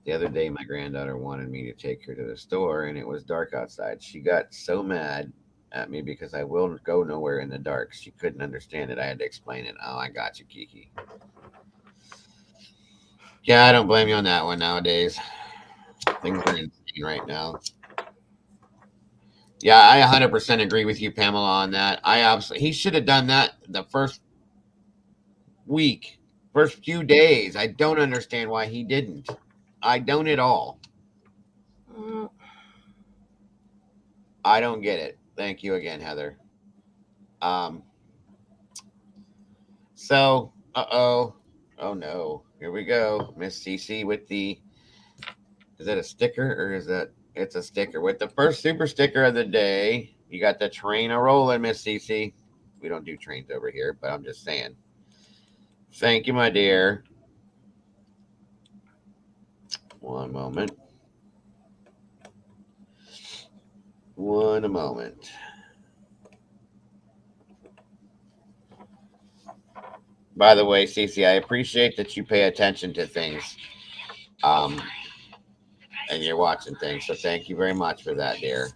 The other day, my granddaughter wanted me to take her to the store, and it was dark outside. She got so mad at me because I will go nowhere in the dark. She couldn't understand it. I had to explain it. Oh, I got you, Kiki. Yeah, I don't blame you on that one nowadays. Things are insane right now. Yeah, I 100% agree with you, Pamela, on that. I absolutely, he should have done that the first week, first few days. I don't understand why he didn't. I don't at all. Mm. I don't get it. Thank you again, Heather. Um, so, oh no, here we go, Miss Cece with the. Is that a sticker or is that? It's a sticker with the first super sticker of the day. You got the train a rolling, Miss Cece. We don't do trains over here, but I'm just saying. Thank you, my dear. One moment. One moment. By the way, Cece, I appreciate that you pay attention to things, um, and you're watching things. So thank you very much for that, dear.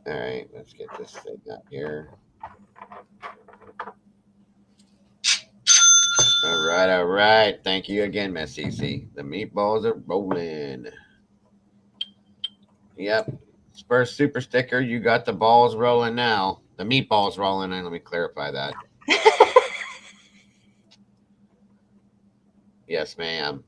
All right, let's get this thing up here. All right. Thank you again, Miss Cece. The meatballs are rolling. Yep. First super sticker, you got the balls rolling now. The meatballs rolling, and let me clarify that. Yes, ma'am.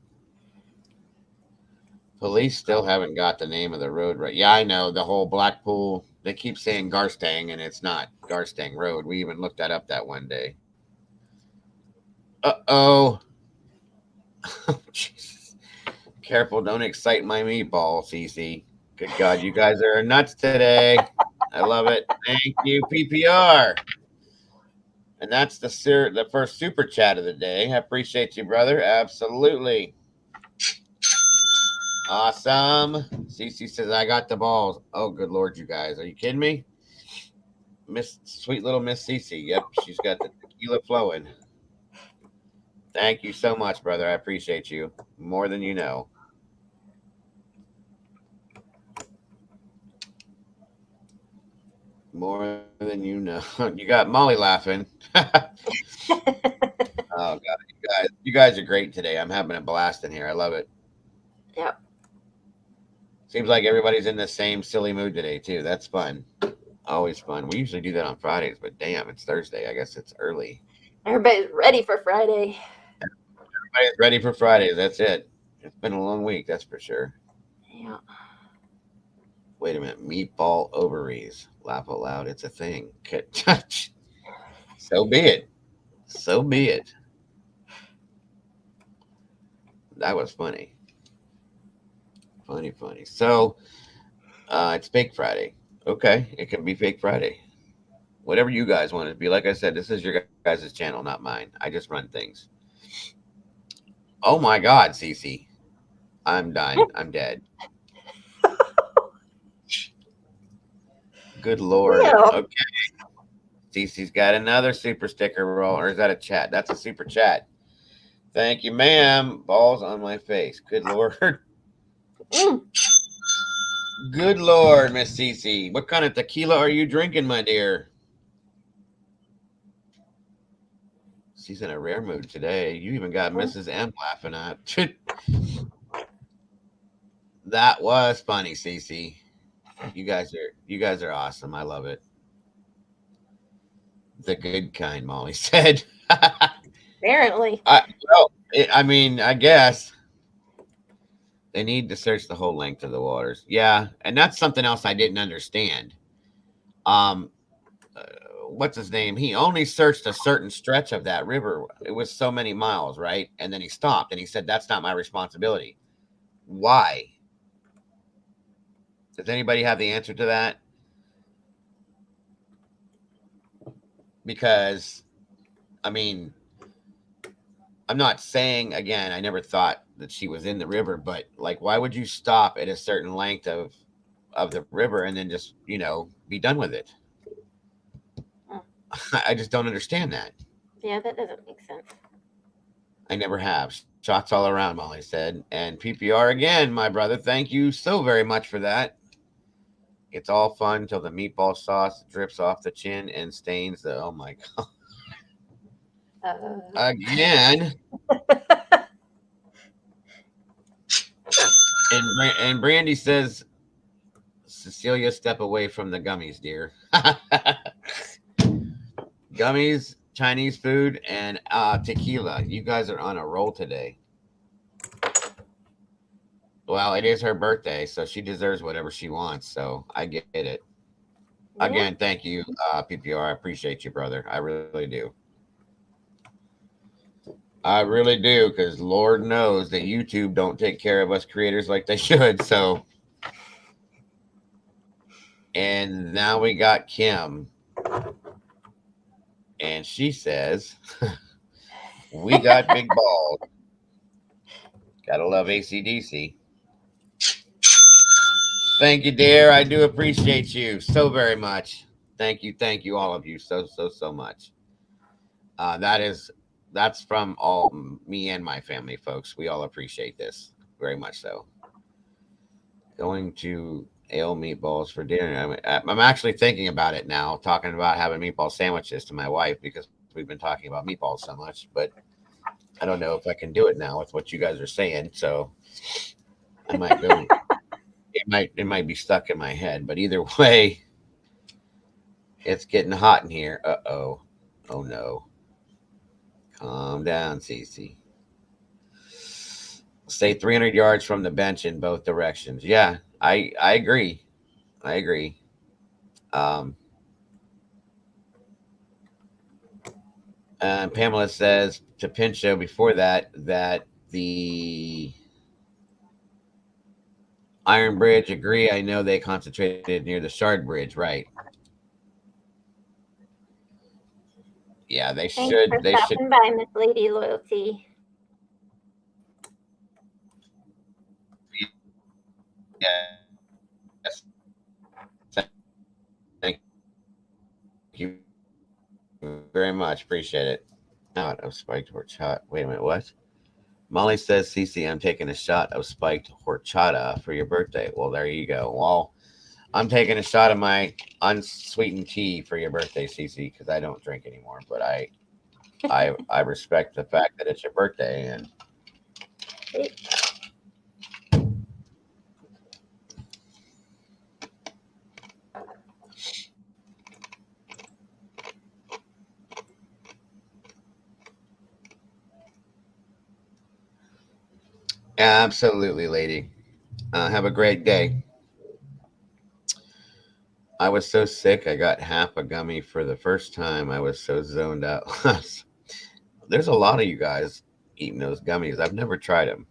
Police still haven't got the name of the road right. Yeah, I know. The whole Blackpool, they keep saying Garstang, and it's not Garstang Road. We even looked that up that one day. Uh-oh. Jesus. Careful, don't excite my meatball, Cece. Good God, you guys are nuts today. I love it. Thank you, PPR. And that's the first super chat of the day. I appreciate you, brother. Absolutely. Awesome. Cece says, I got the balls. Oh, good Lord, you guys. Are you kidding me? Sweet little Miss Cece. Yep, she's got the tequila flowing. Thank you so much, brother. I appreciate you more than you know. More than you know. You got Molly laughing. Oh God, you You guys are great today. I'm having a blast in here. I love it. Yep. Seems like everybody's in the same silly mood today too. That's fun. Always fun. We usually do that on Fridays, but damn, it's Thursday. I guess it's early. Everybody's ready for Friday. Everybody's ready for Fridays. That's it. It's been a long week, that's for sure. Yeah. Wait a minute. Meatball ovaries. Laugh out loud. It's a thing. So be it. So be it. That was funny. Funny, funny. So it's Fake Friday. Okay. It can be Fake Friday. Whatever you guys want it to be. Like I said, this is your guys' channel, not mine. I just run things. Oh my God, Cece. I'm done. I'm dead. Good Lord. Yeah. Okay. Cece's got another super sticker roll. Or is that a chat? That's a super chat. Thank you, ma'am. Balls on my face. Good Lord. Good Lord, Miss Cece. What kind of tequila are you drinking, my dear? She's in a rare mood today. You even got Mrs. M laughing at. That was funny, Cece. You guys are awesome. I love it. The good kind, Molly said. Apparently. I mean, I guess they need to search the whole length of the waters. Yeah, and that's something else I didn't understand. What's his name? He only searched a certain stretch of that river. It was so many miles, right? And then he stopped and he said, "That's not my responsibility." Why? Does anybody have the answer to that? Because, I mean, I'm not saying, again, I never thought that she was in the river, but like, why would you stop at a certain length of the river and then just, be done with it? I just don't understand that. Yeah, that doesn't make sense. I never have. Shots all around, Molly said. And PPR again, my brother. Thank you so very much for that. It's all fun till the meatball sauce drips off the chin and stains the. Oh my God. Again. And Brandy says, Cecilia, step away from the gummies, dear. Gummies, Chinese food, and tequila. You guys are on a roll today. Well, it is her birthday, so she deserves whatever she wants. So I get it. Yeah. Again, thank you, PPR. I appreciate you, brother. I really do. I really do, because Lord knows that YouTube don't take care of us creators like they should. So, and now we got Kim, and she says, "We got big balls. Gotta love ACDC." Thank you, dear. I do appreciate you so very much. Thank you, all of you, so much. That's from all me and my family, folks. We all appreciate this very much. So, going to ale meatballs for dinner. I'm actually thinking about it now, talking about having meatball sandwiches to my wife because we've been talking about meatballs so much. But I don't know if I can do it now with what you guys are saying. So I might go. It might be stuck in my head, but either way, it's getting hot in here. Oh no. Calm down, Cece. Stay 300 yards from the bench in both directions. Yeah, I agree. I agree. Pamela says to Pincho before that the Iron Bridge, agree. I know they concentrated near the Shard Bridge, right? Yeah, they Thanks should. For they stopping should. By Miss Lady Loyalty. Yes. Thank you very much. Appreciate it. Not of spiked horchata. Wait a minute. What? Molly says, Cece, I'm taking a shot of spiked horchata for your birthday. Well, there you go. Well, I'm taking a shot of my unsweetened tea for your birthday, Cece, because I don't drink anymore. But I respect the fact that it's your birthday, and absolutely, lady. Have a great day. I was so sick, I got half a gummy for the first time. I was so zoned out. There's a lot of you guys eating those gummies. I've never tried them.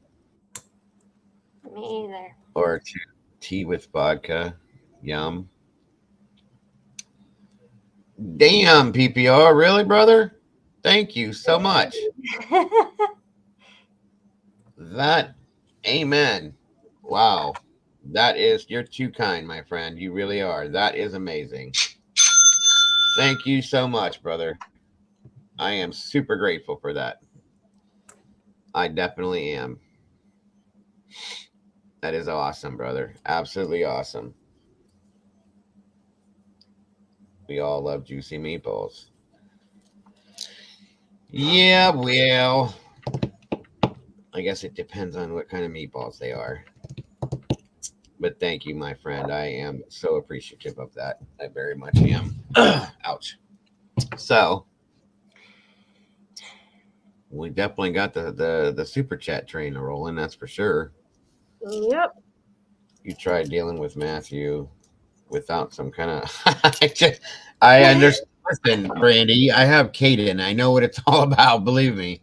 Me either. Or tea with vodka. Yum. Damn, PPR. Really, brother? Thank you so much. That, amen. Wow. That is, you're too kind, my friend. You really are. That is amazing. Thank you so much, brother. I am super grateful for that. I definitely am. That is awesome, brother. Absolutely awesome. We all love juicy meatballs. Yeah, well, I guess it depends on what kind of meatballs they are. But thank you, my friend. I am so appreciative of that. I very much am. Ouch. So we definitely got the super chat train rolling. That's for sure. Yep. You tried dealing with Matthew without some kind of. I understand. Listen, Brandy, I have Kaden. I know what it's all about. Believe me.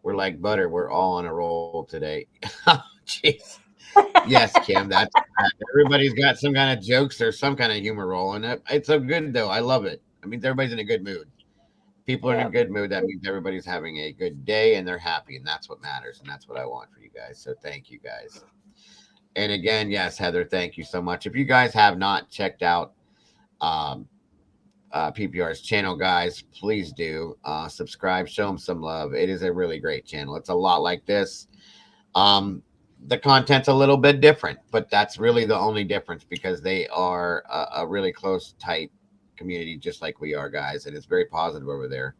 We're like butter. We're all on a roll today. Jeez. Yes, Kim. That's everybody's got some kind of jokes or some kind of humor rolling. It's so good though. I love it. I mean, everybody's in a good mood. People are in a Yep. good mood. That means everybody's having a good day and they're happy, and that's what matters. And that's what I want for you guys. So thank you guys. And again, yes, Heather, thank you so much. If you guys have not checked out um, PPR's channel, guys, please do subscribe, show them some love. It is a really great channel. It's a lot like this. Um, the content's a little bit different, but that's really the only difference because they are a really close, tight community, just like we are, guys, and it's very positive over there.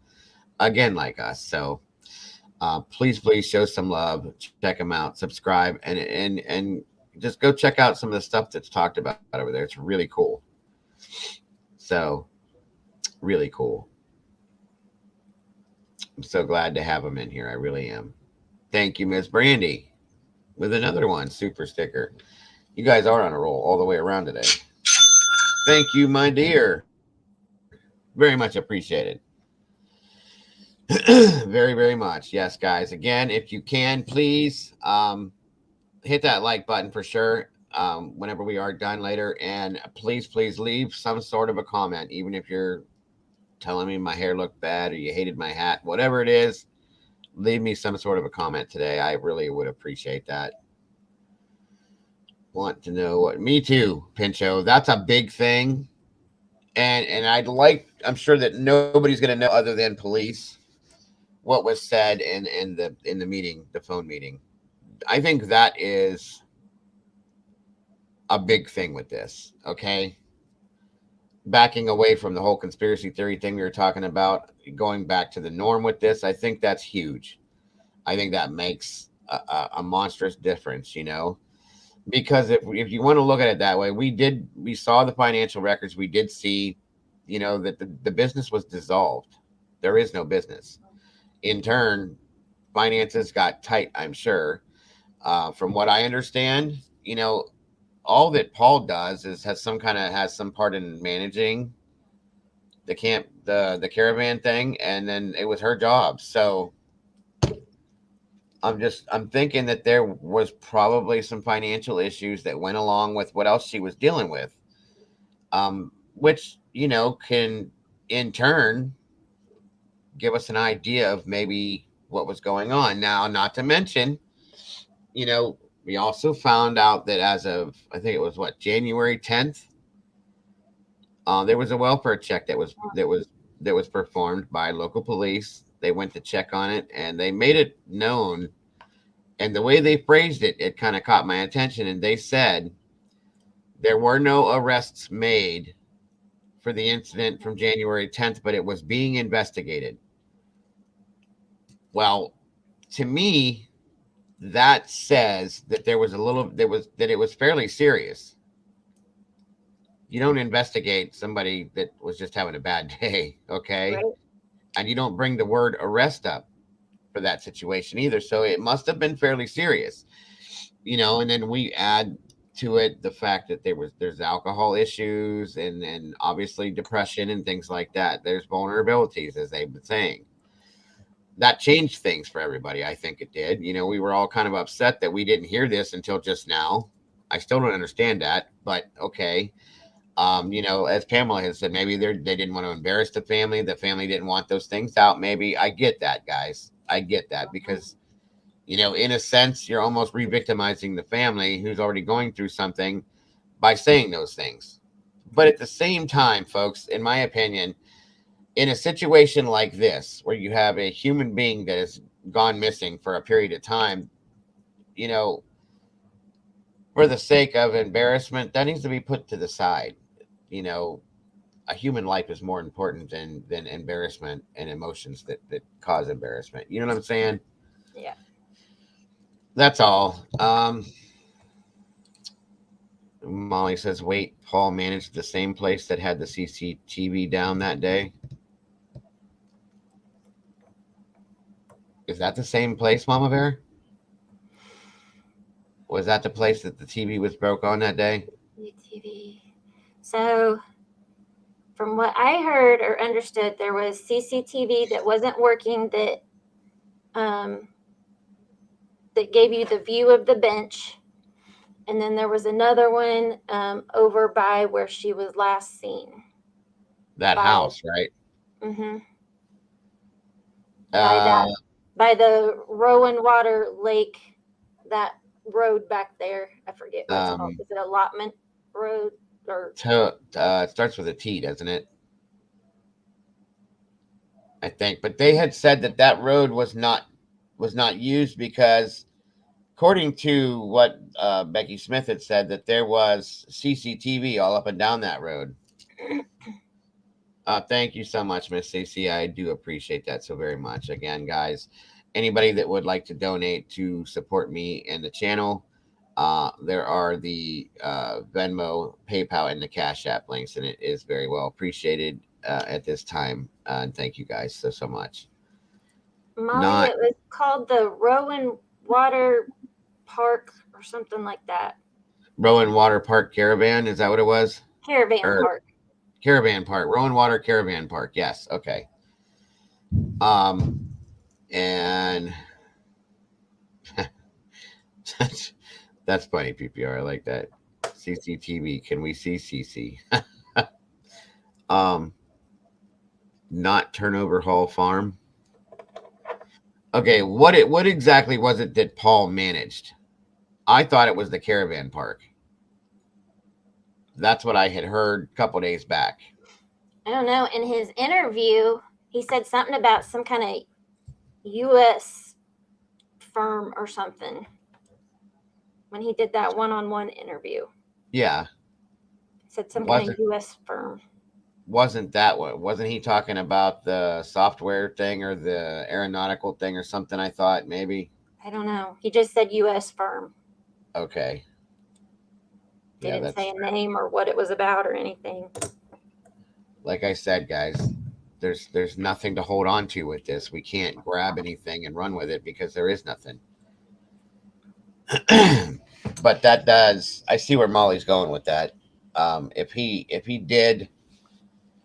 Again, like us. So please show some love, check them out, subscribe, and just go check out some of the stuff that's talked about over there. It's really cool. So really cool. I'm so glad to have them in here. I really am. Thank you, Miss Brandy, with another one, super sticker. You guys are on a roll all the way around today. Thank you, my dear. Very much appreciated. Very much. Yes, guys. Again, if you can, please hit that like button for sure. Whenever we are done later, and please leave some sort of a comment, even if you're telling me my hair looked bad or you hated my hat, whatever it is. Leave me some sort of a comment today. I really would appreciate that. Want to know what? Me too, Pincho. That's a big thing, and I'd like. I'm sure that nobody's going to know other than police what was said in the meeting, the phone meeting. I think that is a big thing with this. Okay, backing away from the whole conspiracy theory thing we were talking about, going back to the norm with this, I think that's huge. I think that makes a monstrous difference. Because if you want to look at it that way, we saw the financial records. We did see, that the business was dissolved. There is no business. In turn, finances got tight, I'm sure. From what I understand, all that Paul does is has some part in managing the caravan thing, and then it was her job. So I'm thinking that there was probably some financial issues that went along with what else she was dealing with, which can in turn give us an idea of maybe what was going on. Now, not to mention, we also found out that as of I think it was January 10th, there was a welfare check that was performed by local police. They went to check on it and they made it known. And the way they phrased it, it kind of caught my attention. And they said there were no arrests made for the incident from January 10th, but it was being investigated. Well, to me, that says that it was fairly serious. You don't investigate somebody that was just having a bad day, okay? Right. And you don't bring the word arrest up for that situation either. So it must have been fairly serious, and then we add to it the fact that there's alcohol issues and obviously depression and things like that. There's vulnerabilities, as they've been saying. That changed things for everybody. I think it did. We were all kind of upset that we didn't hear this until just now. I still don't understand that, but okay. As Pamela has said, maybe they didn't want to embarrass the family. The family didn't want those things out. Maybe I get that, guys. I get that because in a sense, you're almost re-victimizing the family who's already going through something by saying those things. But at the same time, folks, in my opinion, in a situation like this, where you have a human being that has gone missing for a period of time, you know, for the sake of embarrassment, that needs to be put to the side. You know, a human life is more important than embarrassment and emotions that cause embarrassment. You know what I'm saying? Yeah. That's all. Molly says, wait, Paul managed the same place that had the CCTV down that day. Is that the same place, Mama Bear? Was that the place that the TV was broke on that day? UTV. So, from what I heard or understood, there was CCTV that wasn't working um, that gave you the view of the bench, and then there was another one over by where she was last seen. That By house, right? mm-hmm, by Uh, that by the Rowan Water Lake, that road back there. I forget what it's called. um, Is it allotment road or it starts with a T, doesn't it? I think. But they had said that road was not used because, according to what Becky Smith had said, that there was CCTV all up and down that road. Thank you so much, Miss Cece. I do appreciate that so very much. Again, guys, anybody that would like to donate to support me and the channel, there are the Venmo, PayPal, and the Cash App links, and it is very well appreciated at this time. And thank you guys so much. Molly. Not It was called the Rowan Water Park or something like that. Rowan Water Park Caravan. Is that what it was? Caravan Or Park. Caravan Park. Rowan Water Caravan Park. Yes. Okay. Um, and that's funny, PPR. I like that. CCTV. Can we see CC? um, not Turnover Hall Farm. Okay, what exactly was it that Paul managed? I thought it was the caravan park. That's what I had heard a couple days back. I don't know. In his interview, he said something about some kind of U.S. firm or something when he did that one-on-one interview. Yeah. He said some kind of Wasn't U.S. firm. wasn't that what? Wasn't he talking about the software thing or the aeronautical thing or something? I thought maybe. I don't know. He just said U.S. firm. Okay. He Yeah, didn't that's say a name or what it was about or anything. like I said, guys. There's nothing to hold on to with this. We can't grab anything and run with it because there is nothing. But that does. I see where Molly's going with that. If he did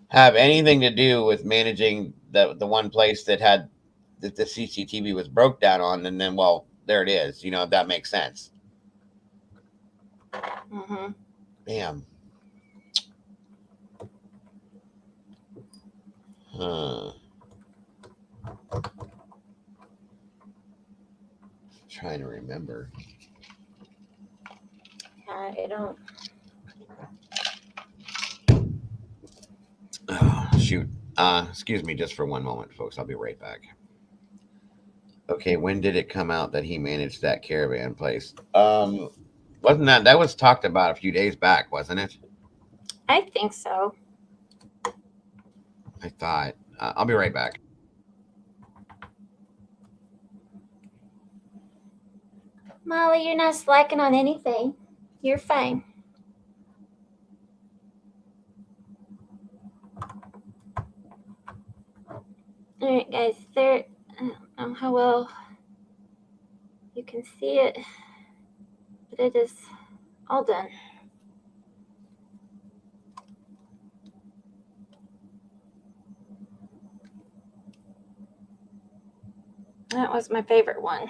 have anything to do with managing the one place that had that the CCTV was broke down on, then well, there it is. That makes sense. Mm-hmm. Damn. Huh. Trying to remember. I don't. Oh, shoot. Excuse me just for one moment, folks. I'll be right back. Okay, when did it come out that he managed that caravan place? Wasn't that was talked about a few days back, wasn't it? I think so. I thought. I'll be right back. Molly, you're not slacking on anything. You're fine. All right, guys. There. I don't know how well you can see it, but it is all done. That was my favorite one.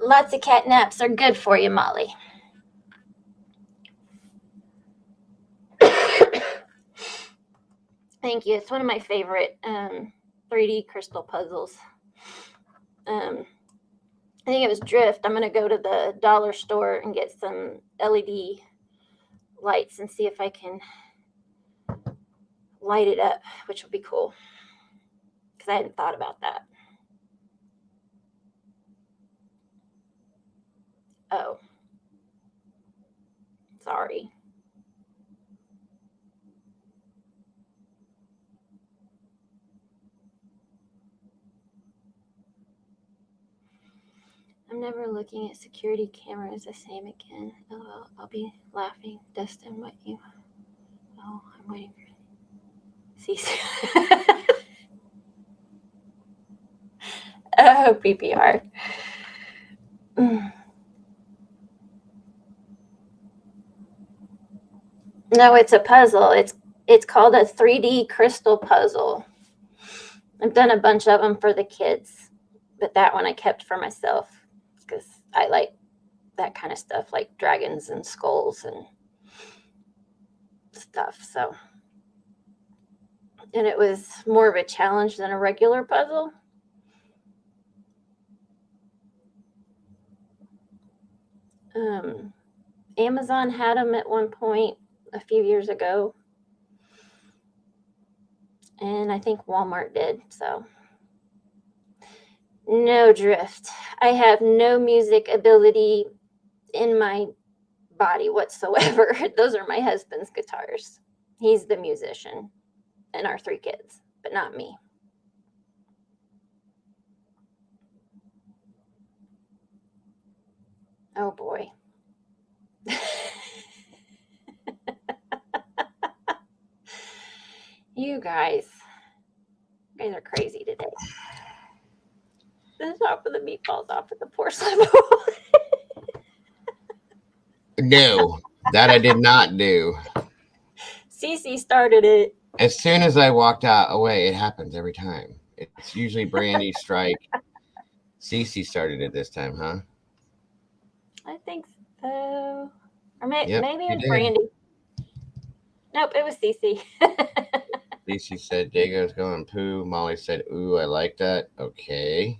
Lots of cat naps are good for you, Molly. Thank you. It's one of my favorite 3D crystal puzzles. I think it was Drift. I'm going to go to the dollar store and get some LED lights and see if I can light it up, which would be cool. Because I hadn't thought about that. Oh. Sorry. I'm never looking at security cameras the same again. Oh, I'll be laughing. Dustin, what you... Oh, I'm waiting for... Cece. Oh, PPR. No, it's a puzzle. It's called a 3D crystal puzzle. I've done a bunch of them for the kids, but that one I kept for myself because I like that kind of stuff, like dragons and skulls and stuff. So, and it was more of a challenge than a regular puzzle. Amazon had them at one point a few years ago, and I think Walmart did. So, no, Drift. I have no music ability in my body whatsoever. Those are my husband's guitars. He's the musician and our 3 kids, but not me. Oh boy. You guys are crazy today. The top of the meatballs off of the porcelain bowl. No, that I did not do. Cece started it. As soon as I walked away, it happens every time. It's usually Brandy strike. Cece started it this time, huh? I think so. Or maybe Yep, it was Brandy. Nope, it was Cece. Cece said Dago's going poo. Molly said, ooh, I like that. Okay.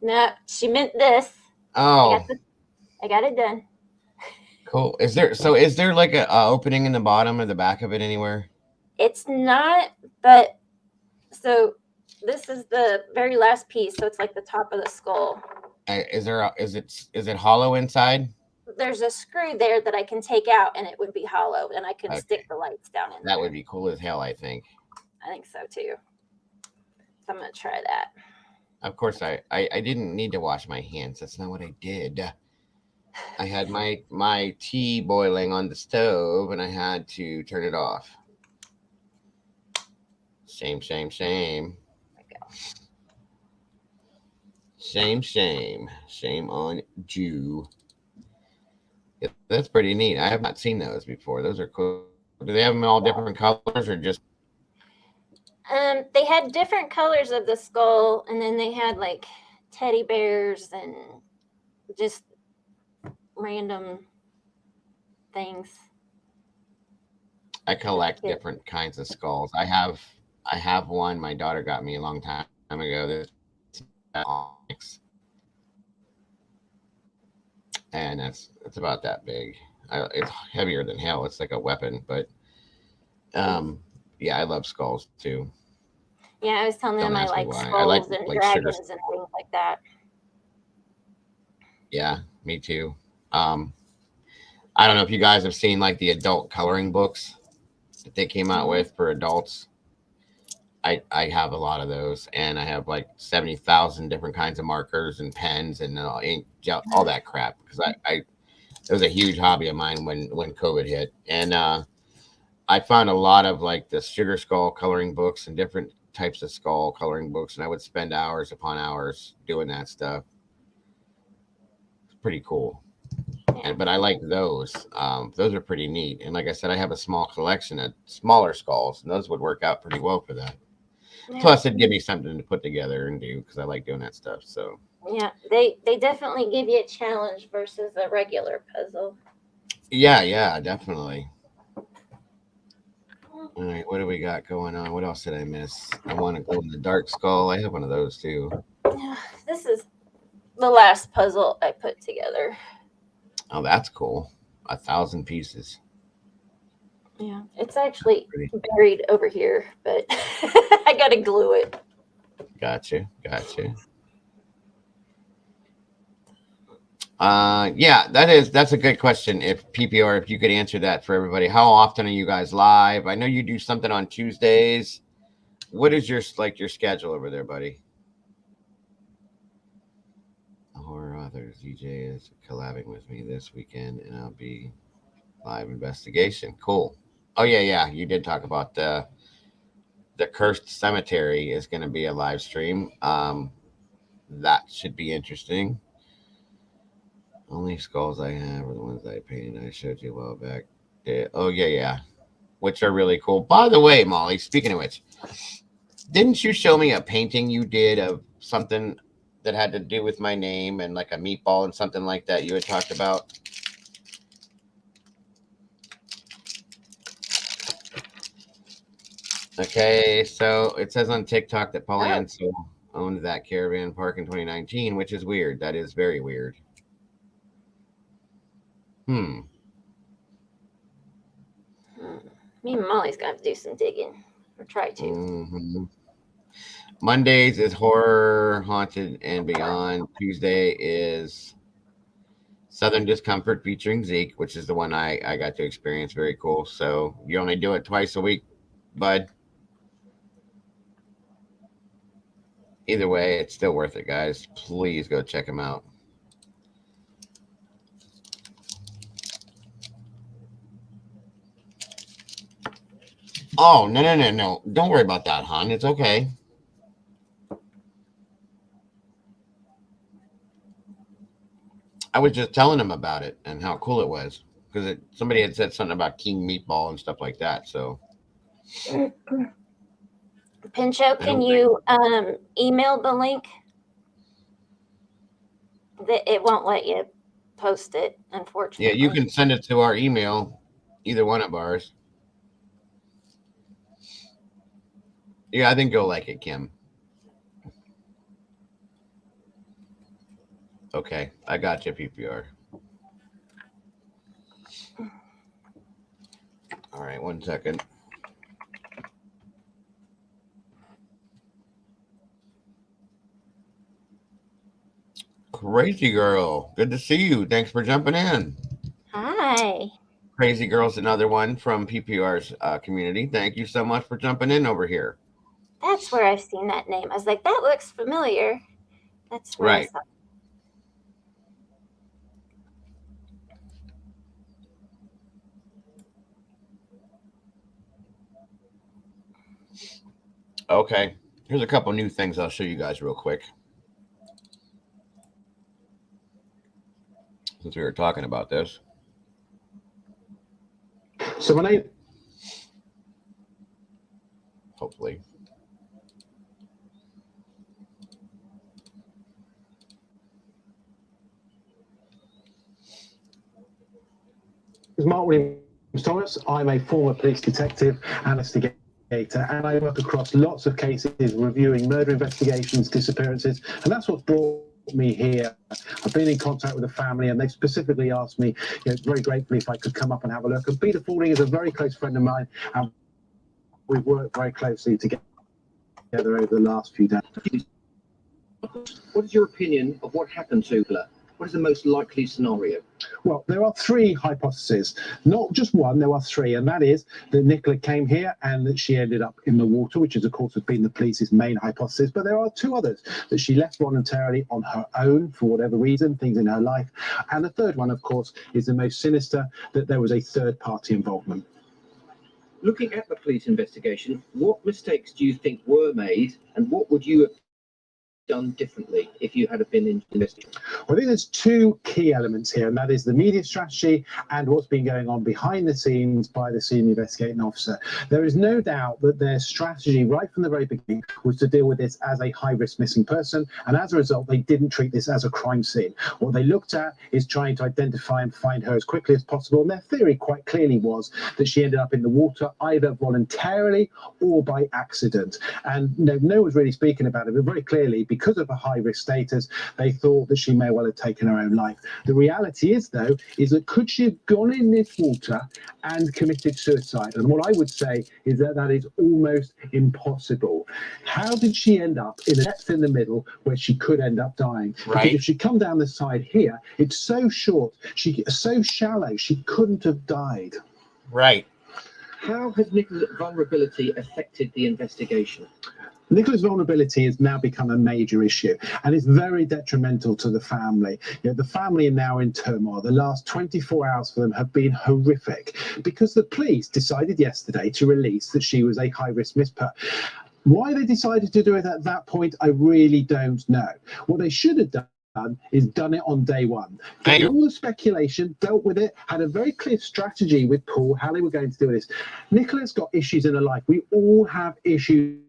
No, she meant this. Oh. I got it done. Cool. Is there like a opening in the bottom or the back of it anywhere? It's not, but so this is the very last piece. So it's like the top of the skull. Is it hollow inside? There's a screw there that I can take out and it would be hollow, and I can stick the lights down in there. That would be cool as hell, I think. I think so too. So I'm gonna try that. Of course, I didn't need to wash my hands. That's not what I did. I had my tea boiling on the stove and I had to turn it off. Shame. There we go. Shame on you. Yeah, that's pretty neat. I have not seen those before. Those are cool. Do they have them all different colors or just? They had different colors of the skull, and then they had like teddy bears and just random things. I collect different kinds of skulls. I have one my daughter got me a long time ago. And it's about that big. It's heavier than hell. It's like a weapon, but yeah, I love skulls too. Yeah, I was telling them I like skulls and dragons and things like that. Yeah, me too. I don't know if you guys have seen like the adult coloring books that they came out with for adults. I have a lot of those, and I have like 70,000 different kinds of markers and pens and ink, gel, all that crap. Because I it was a huge hobby of mine when COVID hit, and I found a lot of like the sugar skull coloring books and different types of skull coloring books, and I would spend hours upon hours doing that stuff. It's pretty cool. Yeah. And but I like those. Those are pretty neat. And like I said, I have a small collection of smaller skulls, and those would work out pretty well for that. Yeah. Plus, it'd give me something to put together and do because I like doing that stuff. So Yeah, they definitely give you a challenge versus a regular puzzle. yeah, definitely. All right, what do we got going on? What else did I miss? I want to go in the dark skull. I have one of those too. Yeah, this is the last puzzle I put together. Oh, that's cool. 1,000 pieces. Yeah, it's actually Pretty. buried over here, but I gotta glue it. Gotcha. Yeah, that's a good question. If PPR, if you could answer that for everybody, how often are you guys live? I know you do something on Tuesdays. What is your schedule over there, buddy? Horror authors DJ is collabing with me this weekend, and I'll be live investigation. Cool. Oh yeah. You did talk about the cursed cemetery is going to be a live stream. That should be interesting. Only skulls I have are the ones I painted. I showed you a while back. Yeah. Oh yeah. Which are really cool. By the way, Molly, speaking of which, didn't you show me a painting you did of something that had to do with my name and like a meatball and something like that you had talked about? Okay, so it says on TikTok that Paul Oh, Ansel owned that caravan park in 2019, which is weird. That is very weird. Hmm. me and Molly's gonna have to do some digging, or try to. Mm-hmm. Mondays is horror, haunted, and beyond. Tuesday is Southern Discomfort featuring Zeke, which is the one I got to experience. Very cool. So you only do it twice a week, bud. Either way, it's still worth it, guys. Please go check them out. Oh, no. Don't worry about that, hon. It's okay. I was just telling him about it and how cool it was because somebody had said something about King Meatball and stuff like that. So Pincho, I can don't think. you email the link? It won't let you post it, Yeah, you unfortunately. can send it to our email, either one of ours. Yeah, I think you'll like it, Kim. Okay, I got you, PPR. All right, 1 second. Crazy Girl, good to see you. Thanks for jumping in. Hi. Crazy Girl's another one from PPR's community. Thank you so much for jumping in over here. That's where I've seen that name. I was like, that looks familiar. That's where I Right. saw. Okay, here's a couple new things I'll show you guys real quick. Since we were talking about this. So when I Hopefully. is Mark Williams Thomas. I'm a former police detective and investigator, and I work across lots of cases reviewing murder investigations, disappearances, and that's what brought me here. I've been in contact with the family, and they specifically asked me, very gratefully, if I could come up and have a look. And Peter Faulding is a very close friend of mine, and we've worked very closely together over the last few days. What is your opinion of what happened to her? What is the most likely scenario? Well, there are three hypotheses, not just one, there are three, and that is that Nicola came here and that she ended up in the water, which is, of course, has been the police's main hypothesis. But there are two others, that she left voluntarily on her own for whatever reason, things in her life. And the third one, of course, is the most sinister, that there was a third party involvement. Looking at the police investigation, what mistakes do you think were made, and what would you have done differently if you had been in investigation? Well, I think there's two key elements here, and that is the media strategy and what's been going on behind the scenes by the senior investigating officer. There is no doubt that their strategy right from the very beginning was to deal with this as a high-risk missing person, and as a result, they didn't treat this as a crime scene. What they looked at is trying to identify and find her as quickly as possible, and their theory quite clearly was that she ended up in the water either voluntarily or by accident. And no one's really speaking about it, but very clearly, because of a high-risk status, they thought that she may well have taken her own life. The reality is, though, is that could she have gone in this water and committed suicide? And what I would say is that that is almost impossible. How did she end up in a depth in the middle where she could end up dying? Right. Because if she'd come down the side here, it's so short, so shallow, she couldn't have died. Right. How has Nicola's vulnerability affected the investigation? Nicola's vulnerability has now become a major issue, and it's very detrimental to the family. The family are now in turmoil. The last 24 hours for them have been horrific because the police decided yesterday to release that she was a high-risk misper. Why they decided to do it at that point, I really don't know. What they should have done is done it on day one. Get all the speculation, dealt with it, had a very clear strategy with Paul, how they were going to do this. Nicola's got issues in her life. We all have issues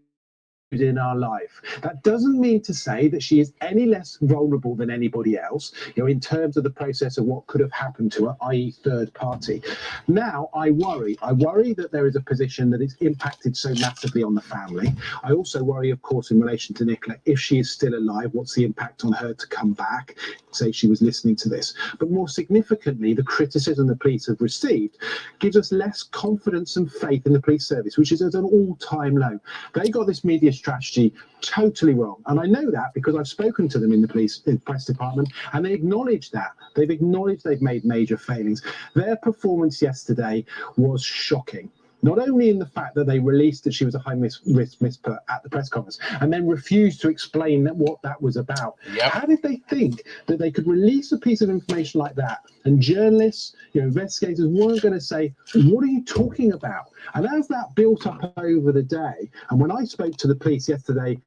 in our life. That doesn't mean to say that she is any less vulnerable than anybody else, in terms of the process of what could have happened to her, i.e. third party. Now, I worry that there is a position that is impacted so massively on the family. I also worry, of course, in relation to Nicola, if she is still alive, what's the impact on her to come back, say she was listening to this. But more significantly, the criticism the police have received gives us less confidence and faith in the police service, which is at an all-time low. They got this media strategy totally wrong, and I know that because I've spoken to them in the press department, and they acknowledge that. They've acknowledged they've made major failings. Their performance yesterday was shocking. Not only in the fact that they released that she was a high-risk misper at the press conference and then refused to explain what that was about. Yep. How did they think that they could release a piece of information like that and journalists, investigators weren't going to say, what are you talking about? And as that built up over the day, and when I spoke to the police yesterday,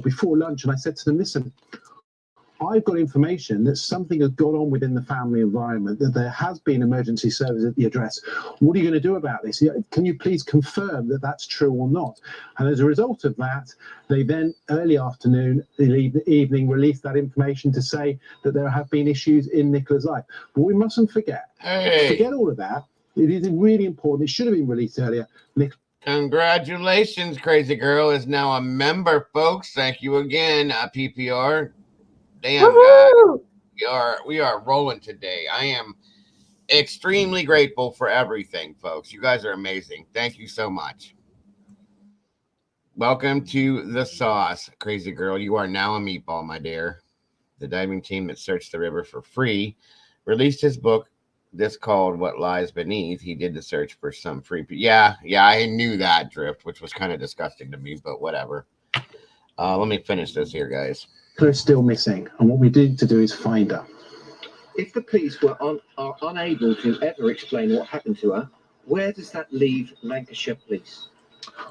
before lunch, and I said to them, listen, I've got information that something has gone on within the family environment, that there has been emergency service at the address. What are you going to do about this? Can you please confirm that that's true or not? And as a result of that, they then early afternoon, evening, released that information to say that there have been issues in Nicola's life. But we mustn't forget, forget all of that. It is really important. It should have been released earlier. Congratulations, Crazy Girl is now a member, folks. Thank you again, PPR. Damn, guys, we are rolling today. I am extremely grateful for everything, folks. You guys are amazing. Thank you so much. Welcome to the sauce, Crazy Girl. You are now a meatball, my dear. The diving team that searched the river for free released his book, this called What Lies Beneath. He did the search for some free. Yeah, I knew that, Drift, which was kind of disgusting to me, but whatever. Let me finish this here, guys. Is still missing, and what we need to do is find her. If the police are unable to ever explain what happened to her, where does that leave Lancashire Police?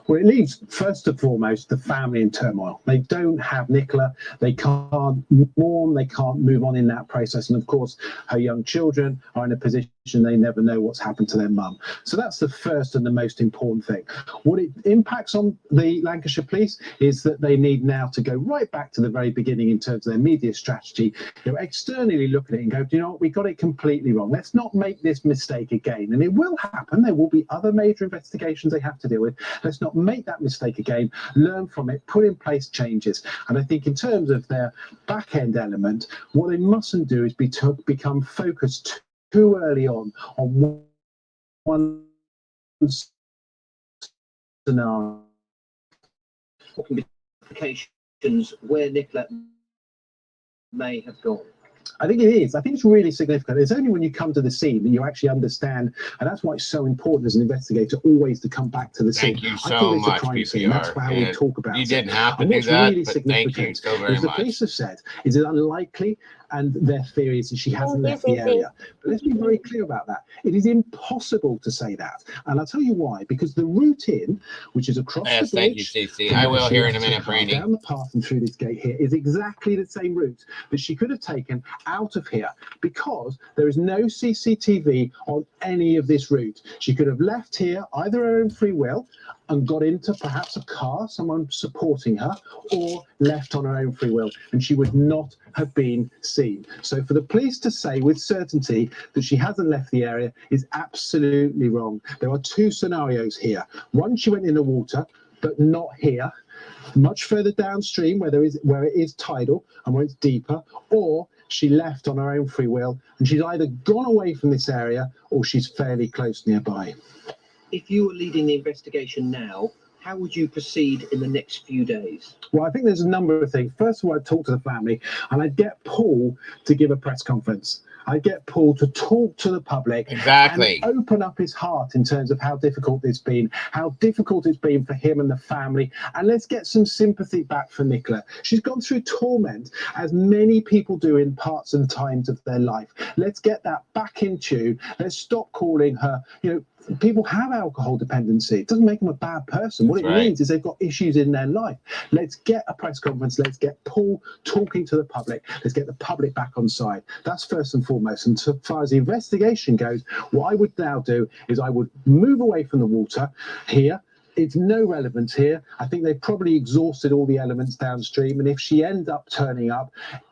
Well, it leaves, first and foremost, the family in turmoil. They don't have Nicola. They can't mourn. They can't move on in that process. And of course, her young children are in a position they never know what's happened to their mum. So that's the first and the most important thing. What it impacts on the Lancashire Police is that they need now to go right back to the very beginning in terms of their media strategy. Externally look at it and go, do you know what, we got it completely wrong. Let's not make this mistake again. And it will happen. There will be other major investigations they have to deal with. Let's not make that mistake again, learn from it, put in place changes. And I think in terms of their back end element, what they mustn't do is become focused too early on one scenario. What can be implications where Nicola may have gone? I think it is. I think it's really significant. It's only when you come to the scene that you actually understand, and that's why it's so important as an investigator always to come back to the scene. Thank you I so call this a much, crime scene. That's PPR. how we talk about You it. didn't have to And do what's that, really but thank you significant so very is the much. police have said is it unlikely, and their theory is that she hasn't left the Cece. area. But let's be very clear about that. It is impossible to say that, and I'll tell you why. Because the route in, which is across the Yes, thank you, bridge, CC. from I where will she here in a left her minute, car Brandy. down the path and through this gate here, is exactly the same route that she could have taken out of here, because there is no CCTV on any of this route. She could have left here either her own free will and got into perhaps a car, someone supporting her, or left on her own free will, and she would not have been seen. So for the police to say with certainty that she hasn't left the area is absolutely wrong. There are two scenarios here. One, she went in the water, but not here, much further downstream where it is tidal and where it's deeper, or she left on her own free will, and she's either gone away from this area or she's fairly close nearby. If you were leading the investigation now, how would you proceed in the next few days? Well, I think there's a number of things. First of all, I'd talk to the family, and I'd get Paul to give a press conference. I'd get Paul to talk to the public Exactly. and open up his heart in terms of how difficult it's been for him and the family. And let's get some sympathy back for Nicola. She's gone through torment, as many people do in parts and times of their life. Let's get that back in tune. Let's stop calling her, people have alcohol dependency. It doesn't make them a bad person. What it means is they've got issues in their life. Let's get a press conference. Let's get Paul talking to the public. Let's get the public back on side. That's first and foremost. And so far as the investigation goes, what I would now do is I would move away from the water here. It's no relevance here. I think they've probably exhausted all the elements downstream. And if she ends up turning up,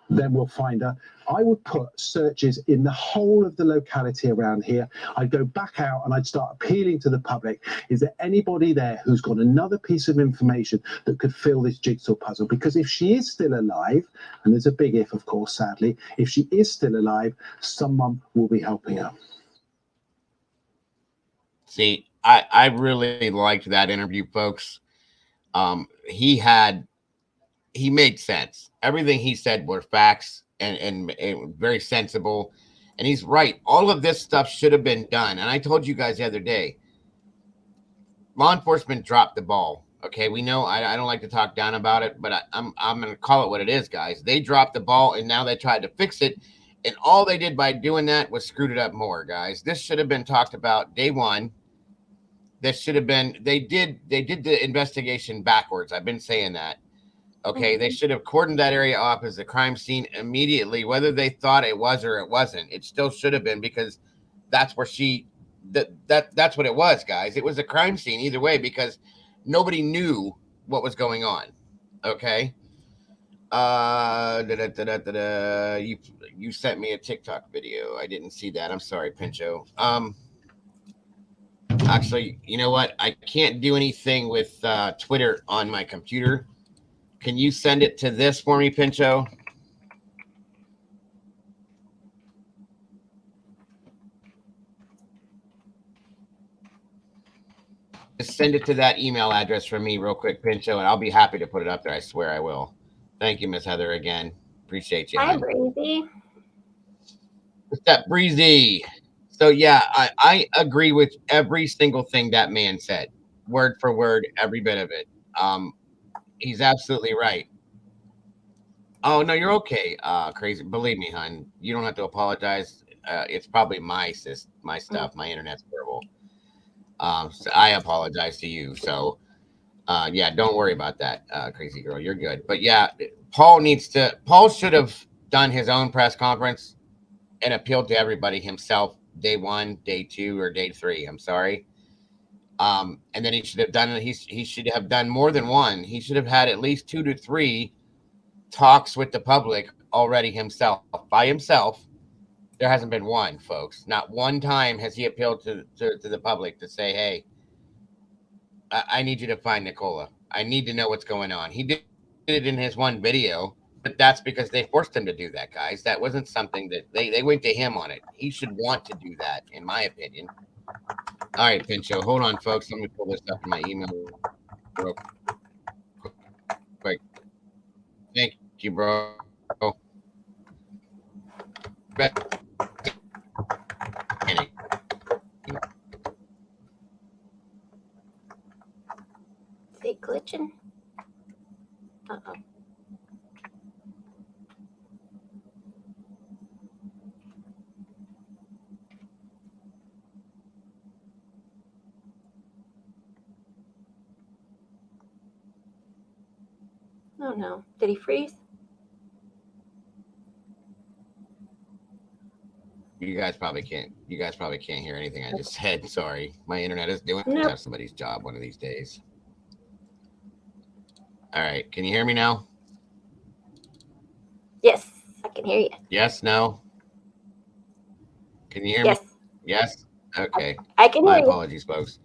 then we'll find her. I would put searches in the whole of the locality around here. I'd go back out and I'd start appealing to the public. Is there anybody there who's got another piece of information that could fill this jigsaw puzzle? Because if she is still alive, and there's a big if, of course, sadly, if she is still alive, someone will be helping her. See, I really liked that interview, folks. He made sense. Everything he said were facts and very sensible. And he's right. All of this stuff should have been done. And I told you guys the other day, law enforcement dropped the ball. Okay, we know I don't like to talk down about it, but I'm going to call it what it is, guys. They dropped the ball, and now they tried to fix it. And all they did by doing that was screwed it up more, guys. This should have been talked about day one. This should have been, they did the investigation backwards. I've been saying that. Okay, they should have cordoned that area off as a crime scene immediately, whether they thought it was or it wasn't. It still should have been, because that's where that's what it was, guys. It was a crime scene either way, because nobody knew what was going on. Okay. You sent me a TikTok video. I didn't see that. I'm sorry, Pincho. Actually, you know what? I can't do anything with Twitter on my computer. Can you send it to this for me, Pincho? Just send it to that email address for me real quick, Pincho, and I'll be happy to put it up there. I swear I will. Thank you, Miss Heather, again. Appreciate you. Hi, Breezy. What's up, Breezy? So, yeah, I agree with every single thing that man said. Word for word, every bit of it. He's absolutely right. Oh, no, you're okay. Crazy. Believe me, hon. You don't have to apologize. It's probably my stuff. My internet's horrible. So I apologize to you. So, yeah, don't worry about that, crazy girl. You're good. But yeah, Paul should have done his own press conference and appealed to everybody himself, day 1, day 2, or day 3. I'm sorry. And then he should have done it. He should have done more than one. He should have had at least 2 to 3 talks with the public already himself, by himself. There hasn't been one, folks. Not one time has he appealed to the public to say, hey, I need you to find Nicola. I need to know what's going on. He did it in his one video, but that's because they forced him to do that, guys. That wasn't something that they went to him on it. He should want to do that, in my opinion. All right, Pincho, hold on, folks. Let me pull this up in my email real quick. Thank you, bro. glitching? Uh-oh. Oh no. Did he freeze? You guys probably can't hear anything I just said. Sorry. My internet is doing Nope. have somebody's job one of these days. All right. Can you hear me now? Yes, I can hear you. Yes, no. Can you hear Yes, me? Yes. Okay. I can My hear you. apologies, folks.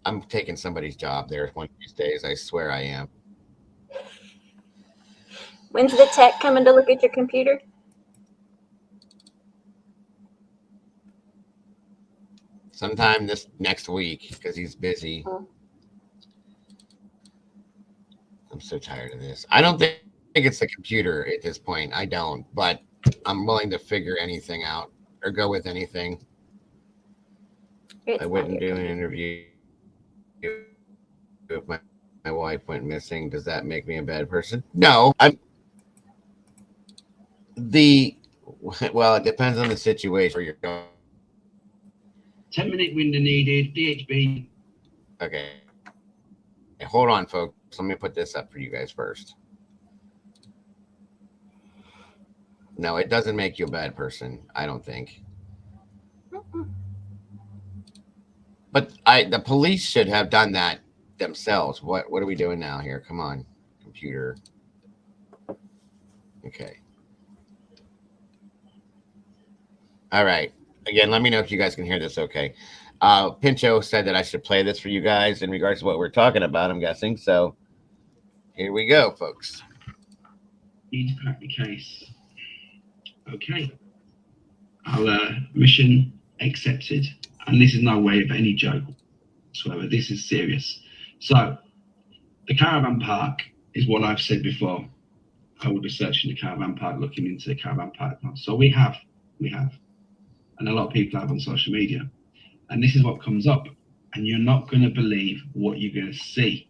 I'm taking somebody's job there one of these days. I swear I am. When's the tech coming to look at your computer? Sometime this next week because he's busy. Oh. I'm so tired of this. I don't think it's the computer at this point. I don't, but I'm willing to figure anything out or go with anything. It's I not wouldn't your do an computer. interview if my wife went missing. Does that make me a bad person? No. Well, it depends on the situation where you're going. 10-minute window needed, DHB. Okay. Hold on, folks. Let me put this up for you guys first. No, it doesn't make you a bad person, I don't think. But the police should have done that themselves. What are we doing now here? Come on, computer. Okay. All right. Again, let me know if you guys can hear this okay. Pincho said that I should play this for you guys in regards to what we're talking about, I'm guessing. So here we go, folks. Need to crack the case. Okay. Our mission accepted. And this is no way of any joke whatsoever. This is serious. So the caravan park is what I've said before. I will be searching the caravan park, looking into the caravan park. So we have. And a lot of people have on social media. And this is what comes up. And you're not going to believe what you're going to see.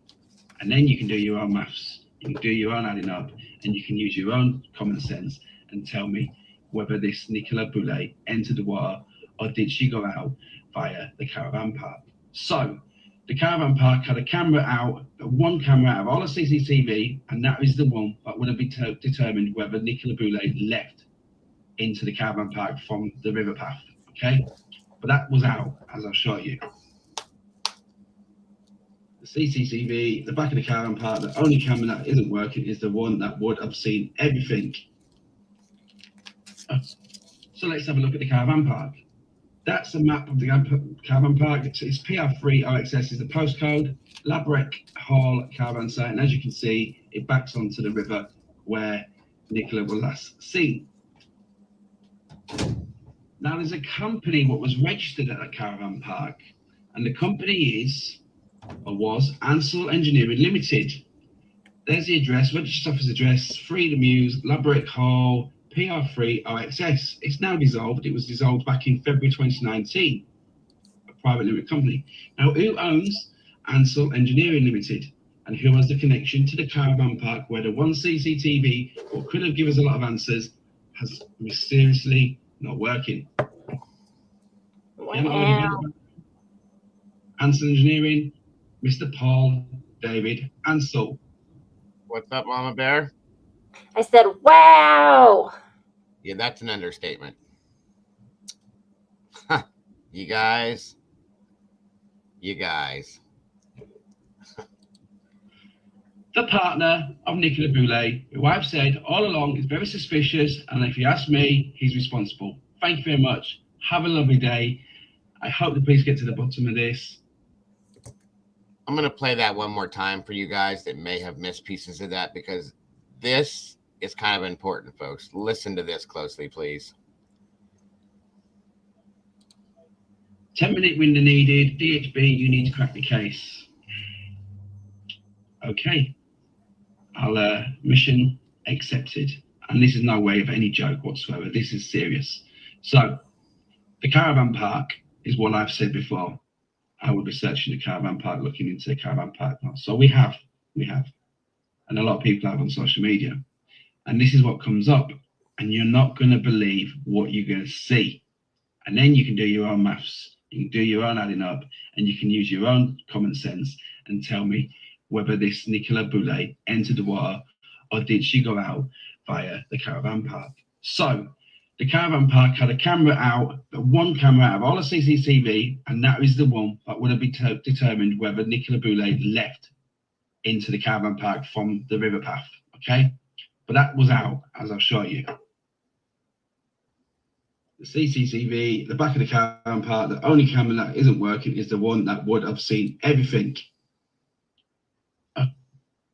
And then you can do your own maths. You can do your own adding up. And you can use your own common sense and tell me whether this Nicola Boulay entered the water or did she go out via the caravan park. So the caravan park had a camera out, one camera out of all the CCTV, and that is the one that would have been determined whether Nicola Boulay left into the caravan park from the river path, okay? But that was out, as I'll show you. The CCTV, the back of the caravan park, the only camera that isn't working is the one that would have seen everything. So let's have a look at the caravan park. That's a map of the caravan park. It's PR3 OXS is the postcode. Labrec Hall caravan site, and as you can see, it backs onto the river where Nicola was last seen. Now there's a company what was registered at a caravan park, and the company is, or was, Ansell Engineering Limited. There's the address, registered office address, Freedom Mews, Labrec Hall, PR3 OXS. It's now dissolved. It was dissolved back in February 2019, a private limited company. Now, who owns Ansell Engineering Limited? And who has the connection to the caravan park where the one CCTV, what could have given us a lot of answers, has mysteriously not working? Wow. Ansell Engineering, Mr. Paul David Ansell. What's up, Mama Bear? I said, wow. Yeah, that's an understatement. Huh. You guys. The partner of Nicola Boulay, who I've said all along is very suspicious, and if you ask me, he's responsible. Thank you very much. Have a lovely day. I hope the police get to the bottom of this. I'm going to play that one more time for you guys that may have missed pieces of that, because this is kind of important, folks. Listen to this closely, please. 10-minute window needed. DHB, you need to crack the case. Okay. Our mission accepted. And this is no way of any joke whatsoever. This is serious. So the caravan park is what I've said before. I will be searching the caravan park, looking into the caravan park now. So we have. We have. And a lot of people have on social media. And this is what comes up. And you're not going to believe what you're going to see. And then you can do your own maths. You can do your own adding up. And you can use your own common sense and tell me whether this Nicola Boulay entered the water or did she go out via the caravan park. So the caravan park had a camera out, one camera out of all the CCTV, and that is the one that would have determined whether Nicola Boulay left into the caravan park from the river path, okay? But that was out, as I'll show you. The CCTV, the back of the caravan park, the only camera that isn't working is the one that would have seen everything.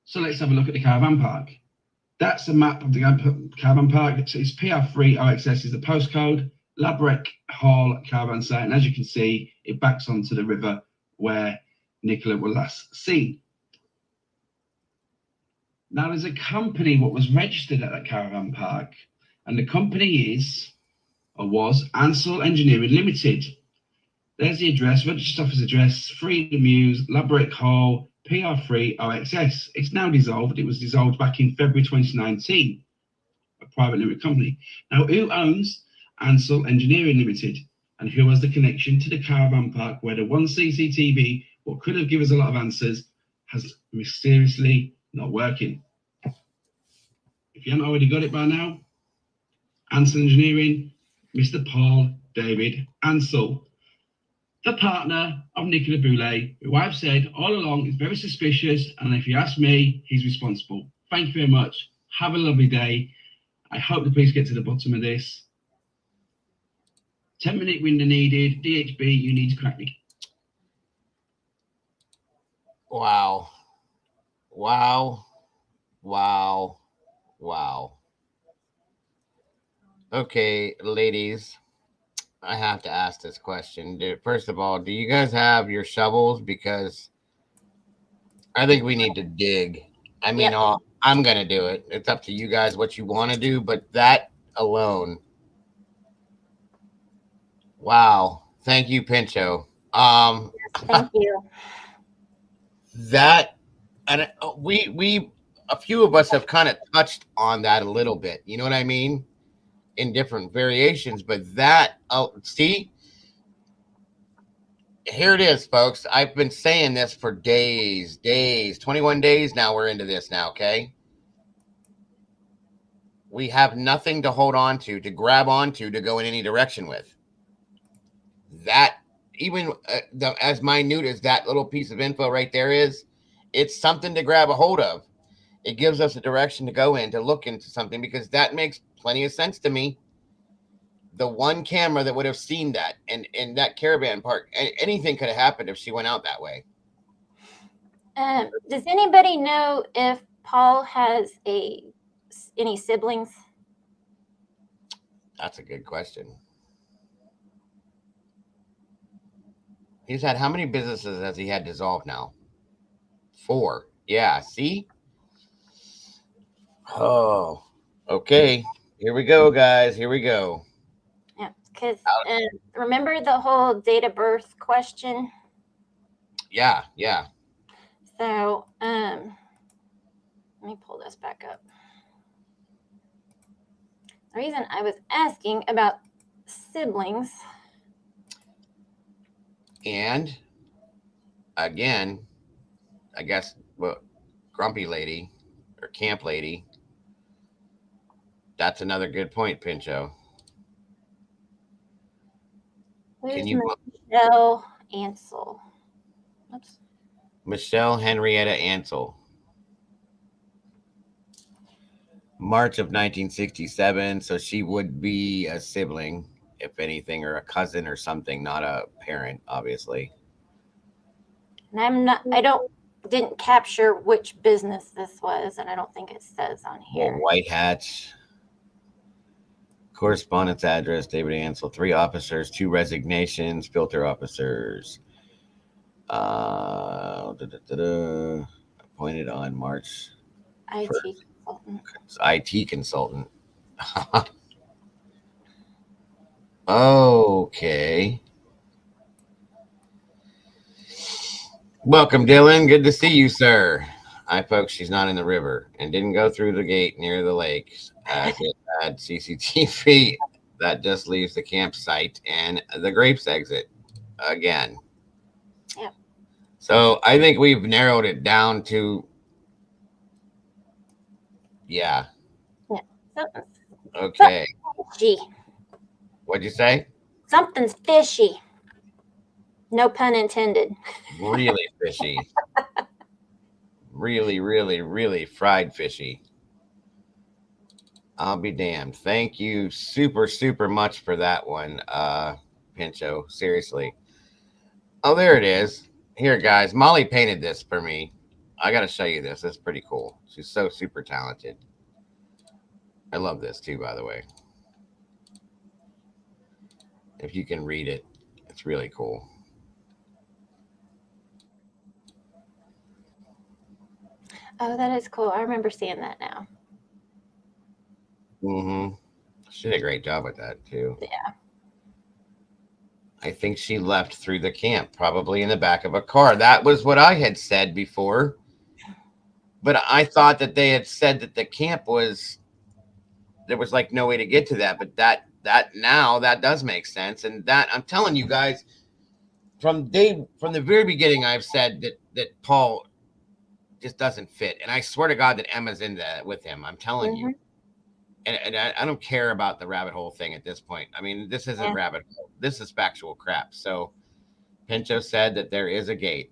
So let's have a look at the caravan park. That's a map of the caravan park. It's PR3 OXS is the postcode. Labrec Hall caravan site, and as you can see, it backs onto the river where Nicola was last seen. Now there's a company what was registered at that caravan park, and the company is, or was, Ansell Engineering Limited. There's the address, registered office address, Freedom Mews, Labrec Hall, PR3 OXS. It's now dissolved. It was dissolved back in February 2019, a private limited company. Now, who owns Ansell Engineering Limited, and who has the connection to the caravan park where the one CCTV, what could have given us a lot of answers, has mysteriously not working? If you haven't already got it by now, Ansell Engineering, Mr. Paul David Ansell, the partner of Nicola Boulay, who I've said all along is very suspicious, and if you ask me, he's responsible. Thank you very much. Have a lovely day. I hope the police get to the bottom of this. 10-minute window needed. DHB, you need to crack me. Wow. Wow. Wow. Wow. Okay, ladies, I have to ask this question. First of all, do you guys have your shovels? Because I think we need to dig. I mean, Yep. I'm going to do it. It's up to you guys what you want to do, but that alone. Wow. Thank you, Pincho. Thank you. That, and we a few of us have kind of touched on that a little bit. You know what I mean? In different variations, but that, see, here it is, folks. I've been saying this for days, 21 days now. We're into this now, okay? We have nothing to hold on to grab onto, to go in any direction with. That, even as minute as that little piece of info right there is, it's something to grab a hold of. It gives us a direction to go in, to look into something, because that makes plenty of sense to me. The one camera that would have seen that, and in that caravan park, anything could have happened if she went out that way. Does anybody know if Paul has any siblings? That's a good question. He's had, how many businesses has he had dissolved now? 4. Yeah, see? Oh, okay. Here we go, guys. Here we go. Yeah, because remember the whole date of birth question? Yeah. So, let me pull this back up. The reason I was asking about siblings. And again, I guess, well, grumpy lady or camp lady. That's another good point, Pincho. Where's Can you, Michelle Ansell? Oops. Michelle Henrietta Ansell. March of 1967. So she would be a sibling, if anything, or a cousin or something, not a parent, obviously. And didn't capture which business this was, and I don't think it says on here. Well, White Hatch. Correspondence address, David Ansell. 3 officers, 2 resignations, filter officers. Appointed on March. IT 1st. consultant. IT consultant. Okay. Welcome, Dylan. Good to see you, sir. folks, she's not in the river and didn't go through the gate near the lake as it had CCTV that just leaves the campsite and the grapes exit again. Yeah. So I think we've narrowed it down to, yeah. Something's Okay. fishy. What'd you say? Something's fishy. No pun intended. Really fishy. Really, really, really fried fishy. I'll be damned. Thank you super, super much for that one, Pincho. Seriously. Oh, there it is. Here, guys. Molly painted this for me. I got to show you this. It's pretty cool. She's so super talented. I love this too, by the way. If you can read it, it's really cool. Oh, that is cool. I remember seeing that now. Mm-hmm. She did a great job with that too. Yeah. I think she left through the camp, probably in the back of a car. That was what I had said before. But I thought that they had said that the camp was, there was like no way to get to that. But that now that does make sense. And that, I'm telling you guys, from the very beginning, I've said that Paul just doesn't fit. And I swear to God that Emma's in that with him. I'm telling you. And I don't care about the rabbit hole thing at this point. I mean, this isn't rabbit hole. This is factual crap. So Pincho said that there is a gate.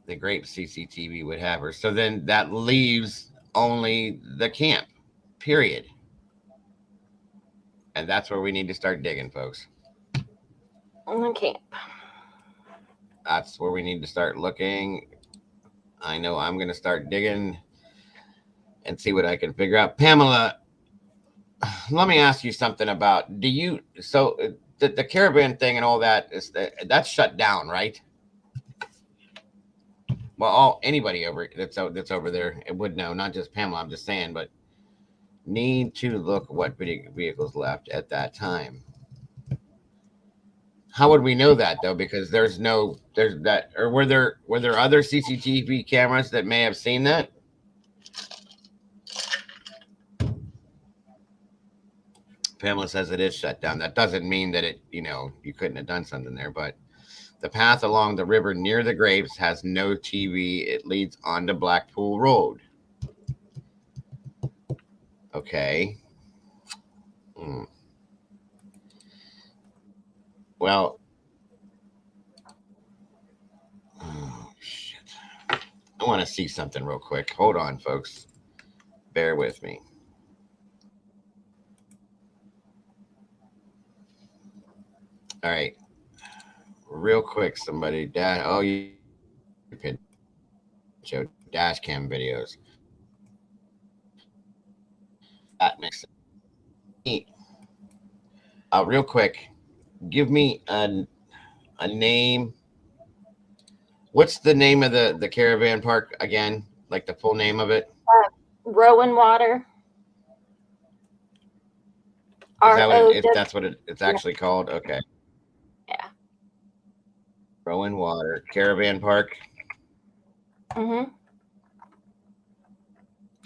The grape CCTV would have her. So then that leaves only the camp, period. And that's where we need to start digging, folks. On camp. That's where we need to start looking. I know I'm going to start digging and see what I can figure out. Pamela, let me ask you something about, so the caravan thing and all that, that's shut down, right? Well, anybody that's over there, it would know, not just Pamela, I'm just saying, but need to look what vehicles left at that time. How would we know that though? Because there's that, or were there other CCTV cameras that may have seen that? Pamela says it is shut down. That doesn't mean that you couldn't have done something there, but the path along the river near the grapes has no TV. It leads onto Blackpool Road. Okay. Well, oh, shit. I want to see something real quick. Hold on, folks. Bear with me. All right. Real quick, somebody. You can show dash cam videos. That makes sense. Real quick, give me a name. What's the name of the caravan park again? Like the full name of it? Rowan Water. If that's what it's actually called? Okay. Yeah. Rowan Water Caravan Park. Mm-hmm.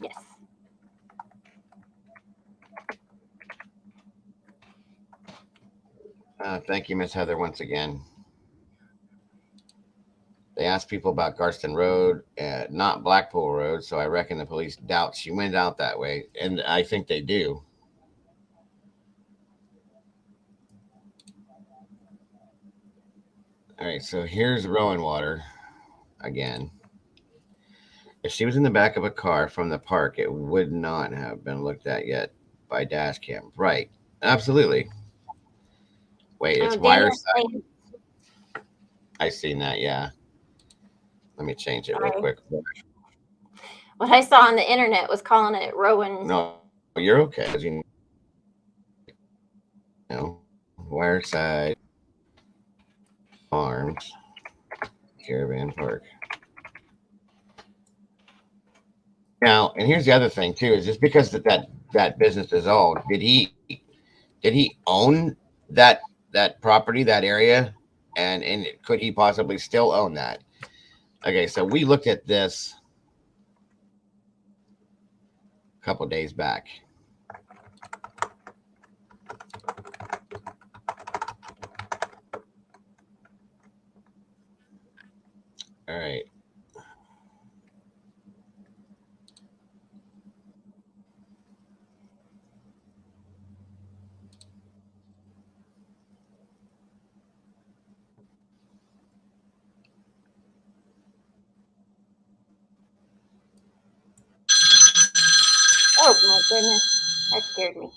Yes. Thank you, Miss Heather, once again. They asked people about Garston Road, not Blackpool Road, so I reckon the police doubt she went out that way, and I think they do. All right, so here's Rowan Water again. If she was in the back of a car from the park, it would not have been looked at yet by dash cam. Right, absolutely. Wait, it's Wireside. I seen that, yeah. Let me change it real quick. What I saw on the internet was calling it Rowan. No, you're okay. Wireside Farms Caravan Park. Now, and here's the other thing too: is just because that business is old, did he own that property, that area And could he possibly still own that? Okay, so we looked at this a couple days back. All right. Oh my goodness, that scared me.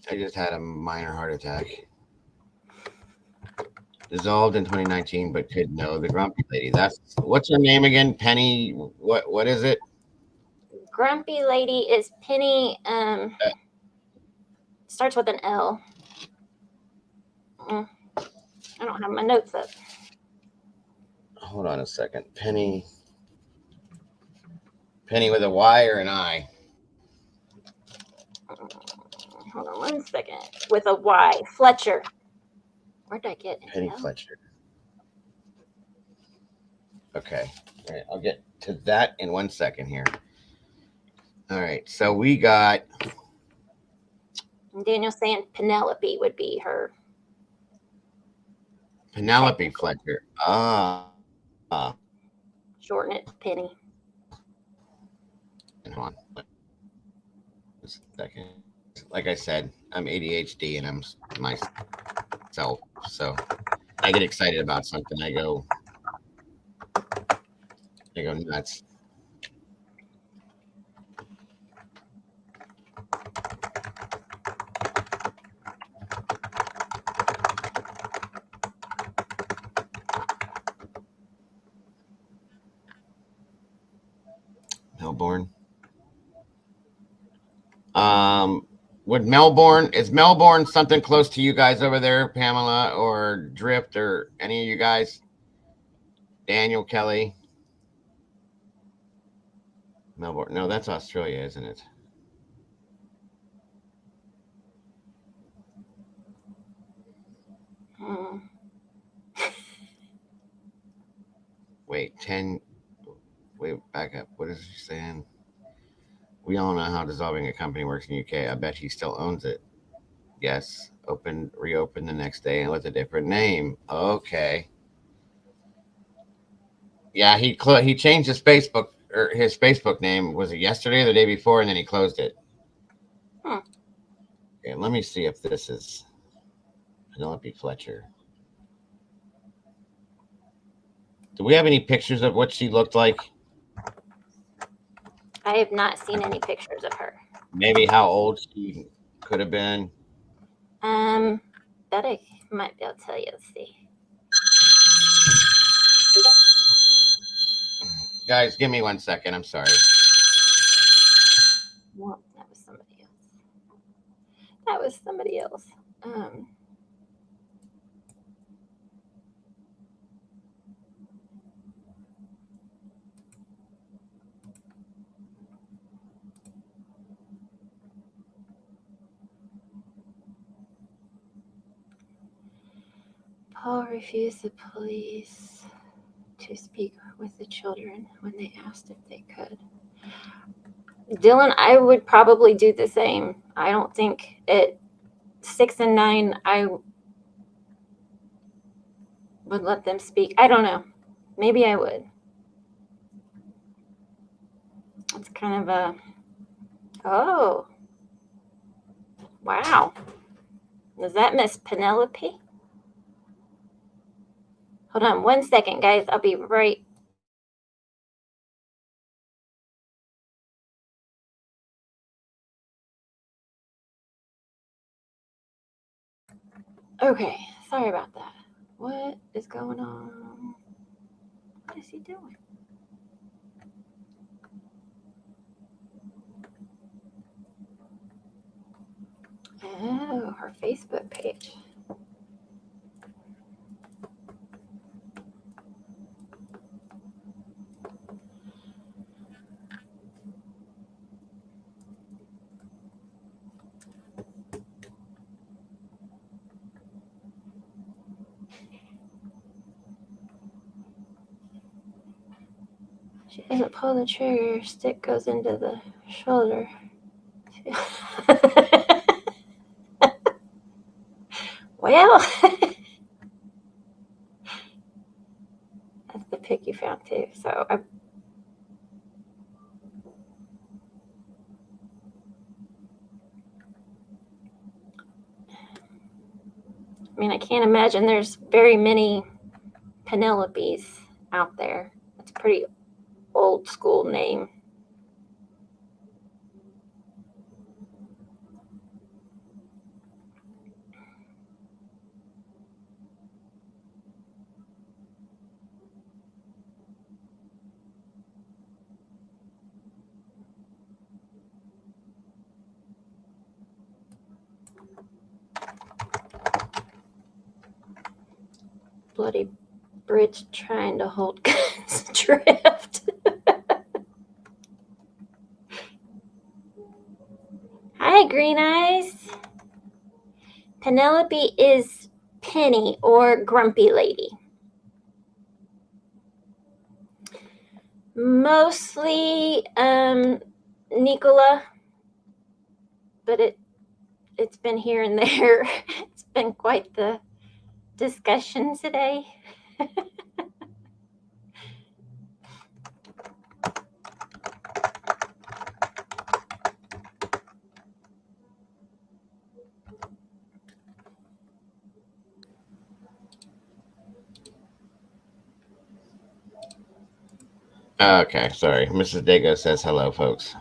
I just had a minor heart attack. Dissolved in 2019, but could know the grumpy lady. That's what's her name again? Penny. What is it? Grumpy lady is Penny. Starts with an L. I don't have my notes up. Hold on a second. Penny with a Y or an I? Hold on 1 second. With a Y. Fletcher. Where did I get an Penny L? Fletcher. Okay. All right. I'll get to that in 1 second here. All right. So we got Daniel's saying Penelope would be her. Penelope Fletcher. Shorten it to Penny. Hold on. A second. Like I said, I'm ADHD and I'm myself. So I get excited about something. I go nuts. Melbourne. Is Melbourne something close to you guys over there, Pamela or Drift or any of you guys? Daniel, Kelly. Melbourne. No, that's Australia, isn't it? Wait, 10. Wait, back up. What is he saying? We all know how dissolving a company works in the UK. I bet he still owns it. Yes. Reopened the next day and with a different name. Okay. Yeah, he changed his Facebook name. Was it yesterday or the day before? And then he closed it. Okay, let me see if this is Penelope Fletcher. Do we have any pictures of what she looked like? I have not seen any pictures of her. Maybe how old she could have been. That I might be able to tell you. Let's see. Guys, give me 1 second. I'm sorry. Well, that was somebody else. Paul refused the police to speak with the children when they asked if they could. Dylan, I would probably do the same. I don't think at 6 and 9 I would let them speak. I don't know. Maybe I would. It's kind of a, oh, wow. Is that Miss Penelope? Hold on 1 second, guys. I'll be right. Okay, sorry about that. What is going on? What is he doing? Oh, her Facebook page. She doesn't pull the trigger. Stick goes into the shoulder. Well, that's the pic you found too. So I mean, I can't imagine there's very many Penelopes out there. That's a pretty old school name. Bloody bridge trying to hold guns adrift. Hi, Green Eyes. Penelope is Penny or Grumpy Lady. Mostly Nicola, but it's been here and there. It's been quite the discussion today. Okay, sorry. Mrs. Dago says hello, folks.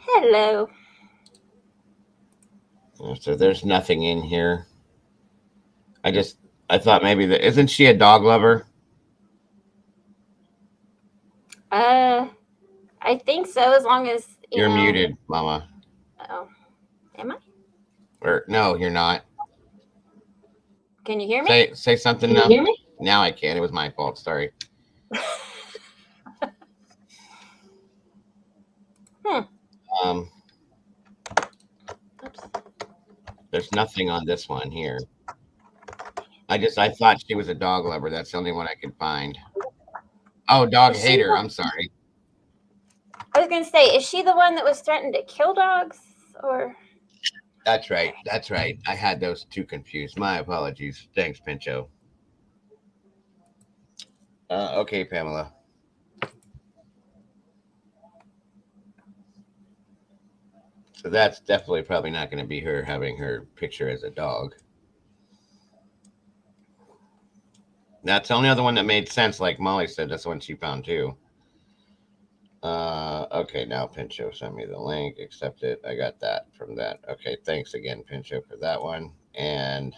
Hello. So there's nothing in here. I thought maybe that isn't she a dog lover? I think so, as long as You're know. muted, Mama. Oh, am I? Or no, you're not. Can you hear me? Say something Can now. you hear me? Now I can. It was my fault. Sorry. Oops. There's nothing on this one here. I thought she was a dog lover. That's the only one I could find. Oh, dog hater. I'm sorry. I was gonna say, is she the one that was threatening to kill dogs, or? That's right. That's right. I had those two confused. My apologies. Thanks, Pincho. Okay, Pamela. So that's definitely probably not going to be her having her picture as a dog. That's the only other one that made sense. Like Molly said, that's the one she found too. Okay, now Pincho sent me the link. Accept it. I got that from that. Okay, thanks again, Pincho, for that one. And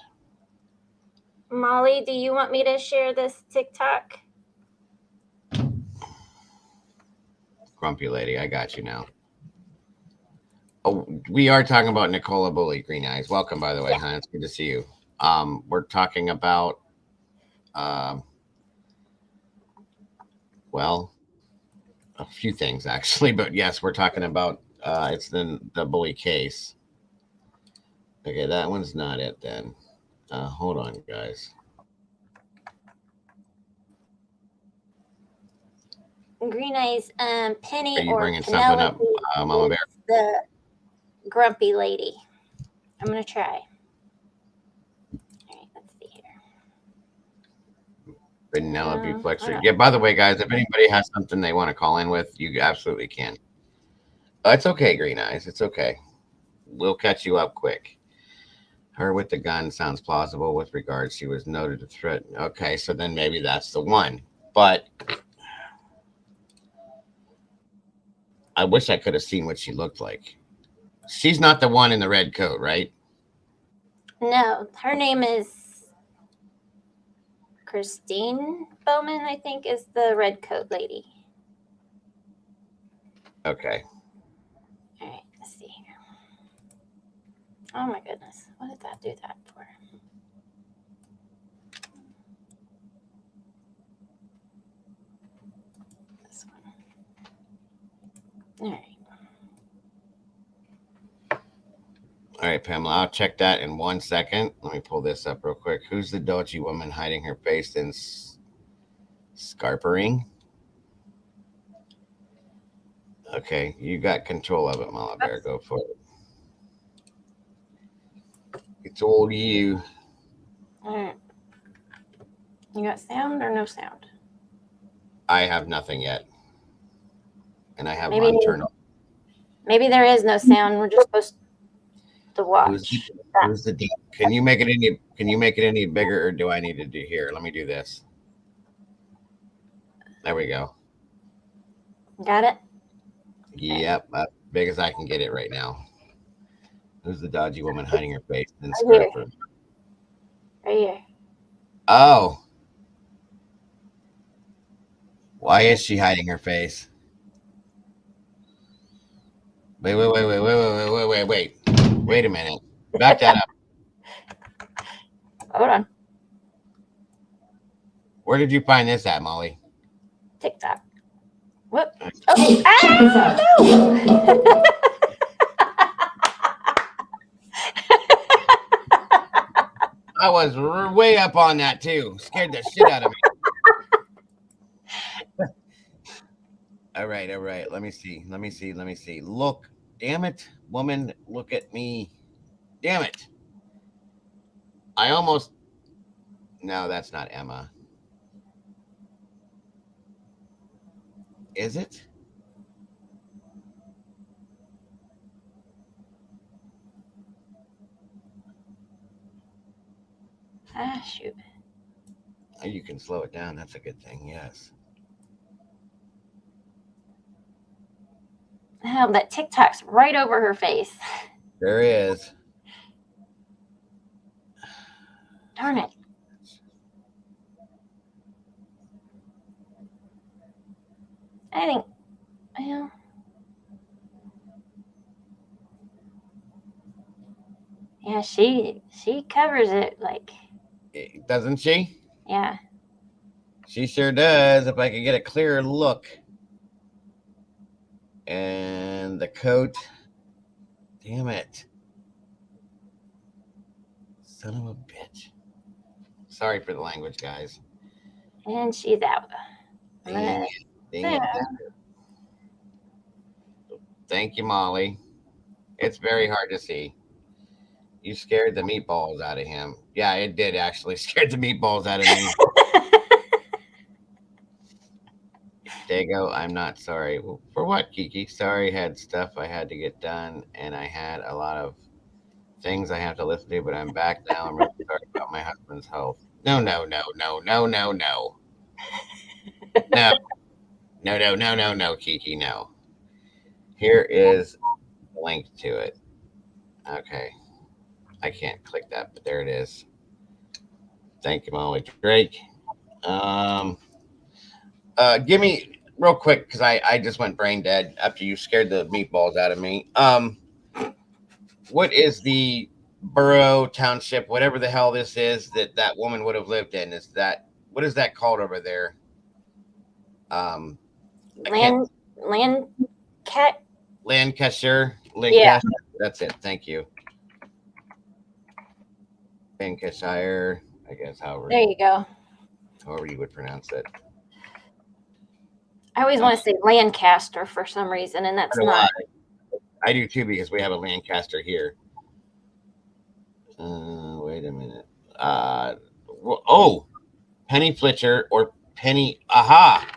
Molly, do you want me to share this TikTok? Grumpy Lady, I got you now. Oh, we are talking about Nicola Bully, Green Eyes. Welcome, by the way, hon. It's good to see you. We're talking about, well, a few things actually, but yes, we're talking about it's the bully case. Okay, that one's not it then. Hold on, guys. Green Eyes, Penny Are you or bringing something up, Penelope Mama Bear? the Grumpy Lady. I'm gonna try. All right, let's see here. Penelope Flexer. Yeah, by the way, guys, if anybody has something they want to call in with, you absolutely can. It's okay, Green Eyes. It's okay. We'll catch you up quick. Her with the gun sounds plausible with regards. She was noted to threaten. Okay, so then maybe that's the one. But I wish I could have seen what she looked like. She's not the one in the red coat, right? No, her name is Christine Bowman, I think, is the red coat lady. Okay. All right, let's see here. Oh my goodness, what did that do that for? This one. All right. All right, Pamela, I'll check that in 1 second. Let me pull this up real quick. Who's the dodgy woman hiding her face in scarpering? Okay, you got control of it, Mama Bear. Go for it. It's all you. All right. You got sound or no sound? I have nothing yet. And I have Maybe on turn. maybe there is no sound. We're just supposed to Who's watch. who's the D? Can you make it any bigger, or do I need to do here? Let me do this. There we go. Got it? Yep, big as I can get it right now. Who's the dodgy woman hiding her face in Right skirt? here. Right here. Oh, why is she hiding her face? Wait a minute. Back that up. Hold on. Where did you find this at, Molly? TikTok. Whoop. Oh. Ah, no. I was way up on that too. Scared the shit out of me. All right. Let me see. Look, damn it, woman, look at me. Damn it. I almost. No, that's not Emma. Is it? Ah, shoot. Oh, you can slow it down. That's a good thing. Yes. Hell, that TikTok's right over her face. There is. Darn it. I think, well, yeah, she covers it like, Doesn't she? yeah. She sure does. If I could get a clearer look. And the coat. Damn it. Son of a bitch. Sorry for the language, guys. And she's out. Dang it. Thank you, Molly. It's very hard to see. You scared the meatballs out of him. Yeah, it did actually scare the meatballs out of me. Dago, I'm not sorry. For what, Kiki? Sorry, had stuff I had to get done, and I had a lot of things I have to listen to, but I'm back now. I'm really sorry about my husband's health. No. No. No, Kiki, no. Here is the link to it. Okay. I can't click that, but there it is. Thank you, Molly Drake. Give me real quick because I just went brain dead after you scared the meatballs out of me. What is the borough, township, whatever the hell this is that woman would have lived in? What is that called over there? Land cat. Lancashire. Yeah. That's it. Thank you. Lancashire, I guess, There you go. however you would pronounce it. I always want to say Lancaster for some reason, and that's not. I do too because we have a Lancaster here. Wait a minute. Penny Fletcher or Penny. Aha.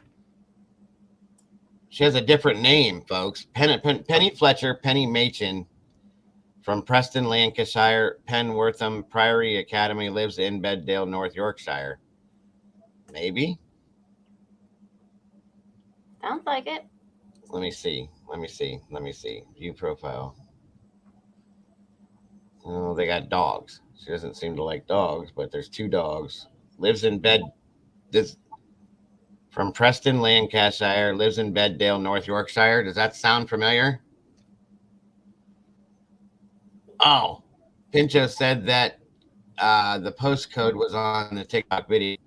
She has a different name, folks. Penny Fletcher, Penny Machin from Preston, Lancashire, Penwortham Priory Academy, lives in Beddale, North Yorkshire. Maybe. Sounds like it. Let me see. View profile. Oh, they got dogs. She doesn't seem to like dogs, but there's 2 dogs. Lives in from Preston, Lancashire, lives in Beddale, North Yorkshire. Does that sound familiar? Oh, Pincho said that the postcode was on the TikTok video.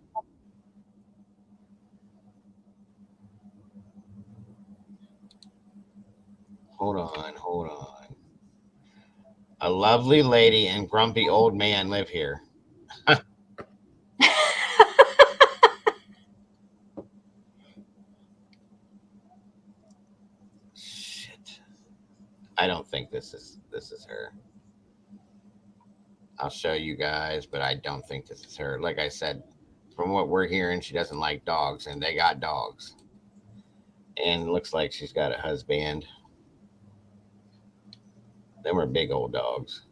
Hold on. A lovely lady and grumpy old man live here. I don't think this is her. I'll show you guys, but I don't think this is her. Like I said, from what we're hearing, she doesn't like dogs, and they got dogs. And it looks like she's got a husband. Them are big old dogs.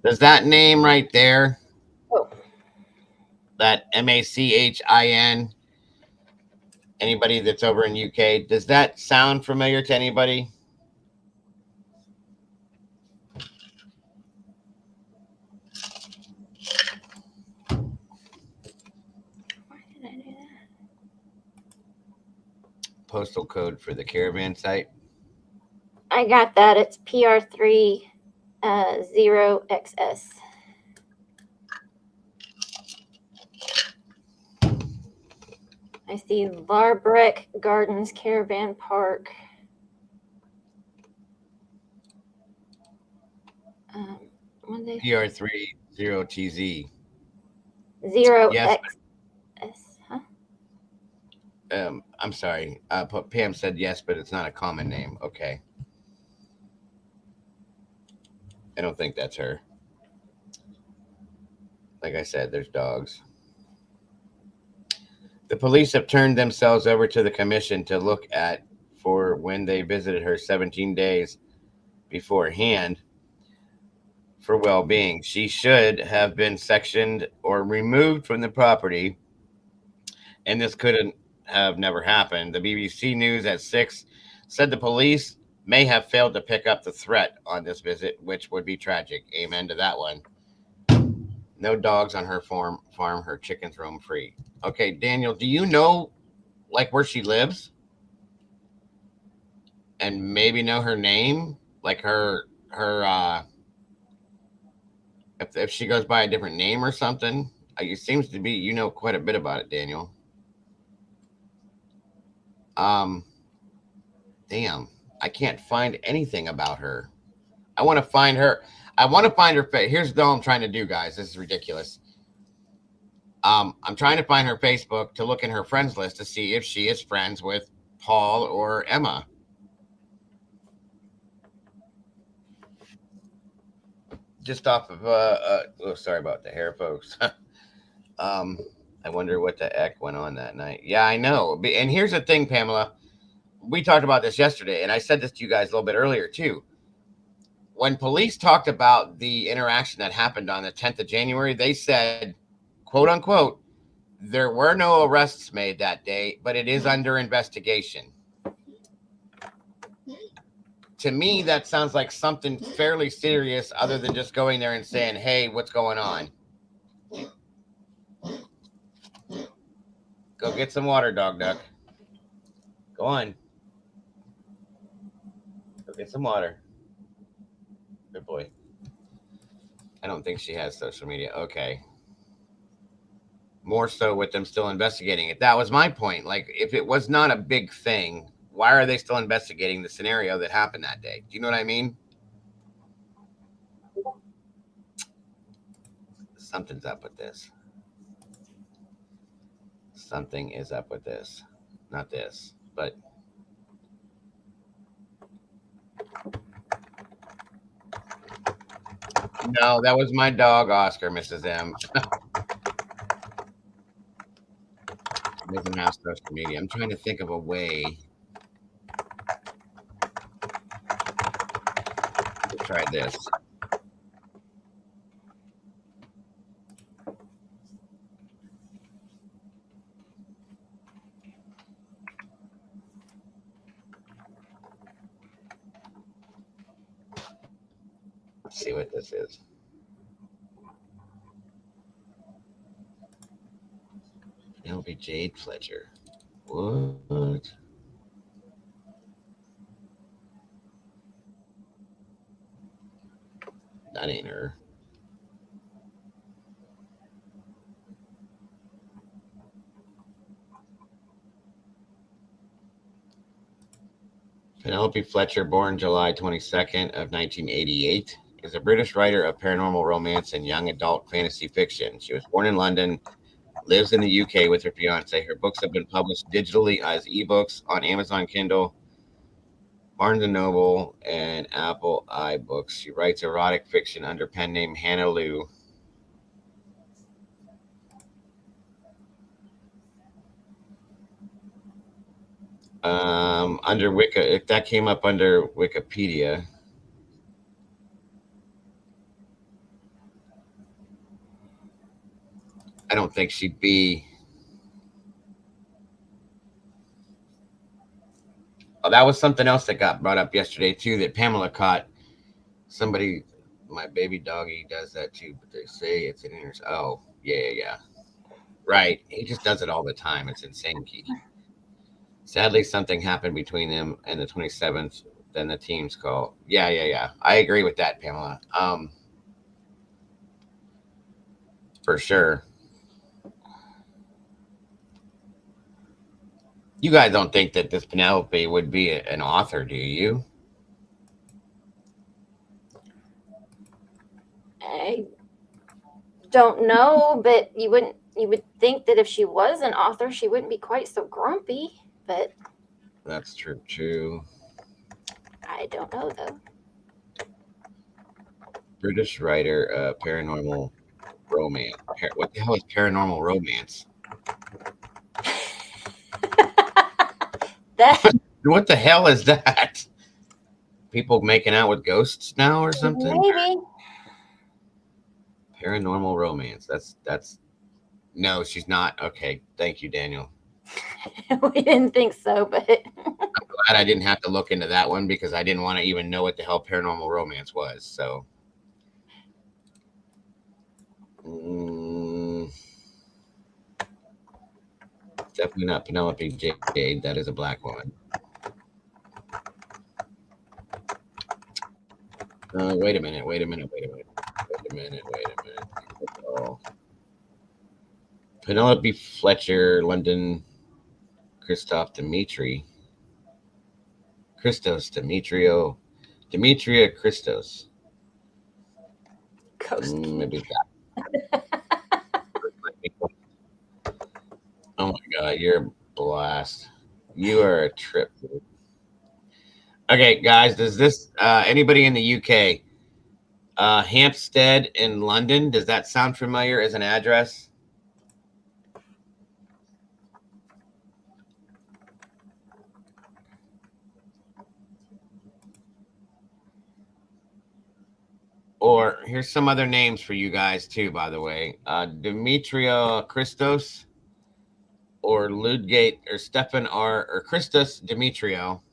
Does that name right there, Oh, that Machin, anybody that's over in UK, does that sound familiar to anybody? why did I do that? Postal code for the caravan site. I got that. It's PR3 0XS. I see Larbreck Gardens Caravan Park. What they PR3 0TZ. 0XS. Yes. Huh? I'm sorry. Pam said yes, but it's not a common name. Okay. I don't think that's her. Like I said, there's dogs. The police have turned themselves over to the commission to look at for when they visited her 17 days beforehand for well-being. She should have been sectioned or removed from the property, and this couldn't have never happened. The BBC News at 6 said the police may have failed to pick up the threat on this visit, which would be tragic. Amen to that one. No dogs on her farm. Her chickens roam free. Okay, Daniel, do you know like where she lives? And maybe know her name? Like her if she goes by a different name or something? It seems to be you know quite a bit about it, Daniel. Damn, I can't find anything about her. I want to find her. I want to find her face. Here's all I'm trying to do, guys. This is ridiculous. I'm trying to find her Facebook to look in her friends list to see if she is friends with Paul or Emma. Just off of oh, sorry about the hair, folks. I wonder what the heck went on that night. Yeah, I know. And here's the thing, Pamela. We talked about this yesterday, and I said this to you guys a little bit earlier too. When police talked about the interaction that happened on the 10th of January, they said, quote unquote, there were no arrests made that day, but it is under investigation. To me, that sounds like something fairly serious other than just going there and saying, hey, what's going on? Go get some water, dog duck. Go on. Go get some water. Good boy. I don't think she has social media. Okay. More so with them still investigating it. That was my point. Like, if it was not a big thing, why are they still investigating the scenario that happened that day? Do you know what I mean? Something's up with this. Something is up with this. Not this, but no, that was my dog, Oscar, Mrs. M. Doesn't have social media. I'm trying to think of a way to try this. Let's see what this is. It'll be Jade Fletcher. What? That ain't her. Penelope Fletcher, born July 22nd of 1988, is a British writer of paranormal romance and young adult fantasy fiction. She was born in London, lives in the UK with her fiance. Her books have been published digitally as ebooks on Amazon Kindle. Barnes and Noble and Apple iBooks. She writes erotic fiction under pen name Hannah Lou. Under Wiki, if that came up under Wikipedia. I don't think she'd be. Oh, that was something else that got brought up yesterday too. That Pamela caught somebody. My baby doggy does that too, but they say it's an inner. Oh, yeah. Right. He just does it all the time. It's insane, Keith. Sadly, something happened between them and the 27th. Then the team's call. Yeah. I agree with that, Pamela. For sure. You guys don't think that this Penelope would be an author, do you? I don't know, but you would think that if she was an author, she wouldn't be quite so grumpy, but That's true too. I don't know though. British writer, paranormal romance. What the hell is paranormal romance? That What the hell is that? People making out with ghosts now or something? maybe. Paranormal romance. That's no, she's not. Okay, thank you, Daniel. We didn't think so, but Glad I didn't have to look into that one because I didn't want to even know what the hell paranormal romance was. So, definitely not Penelope Jade. That is a black woman. Wait a minute. Oh. Penelope Fletcher, London, Christoph Dimitri. Demetria Christos. ghost. Maybe that. Oh my God, you're a blast. You are a trip. Dude. Okay, guys, does this anybody in the UK? Hampstead in London, does that sound familiar as an address? Or here's some other names for you guys too, by the way. Demetria Christos or Ludgate or Stefan R. or Christos Demetrio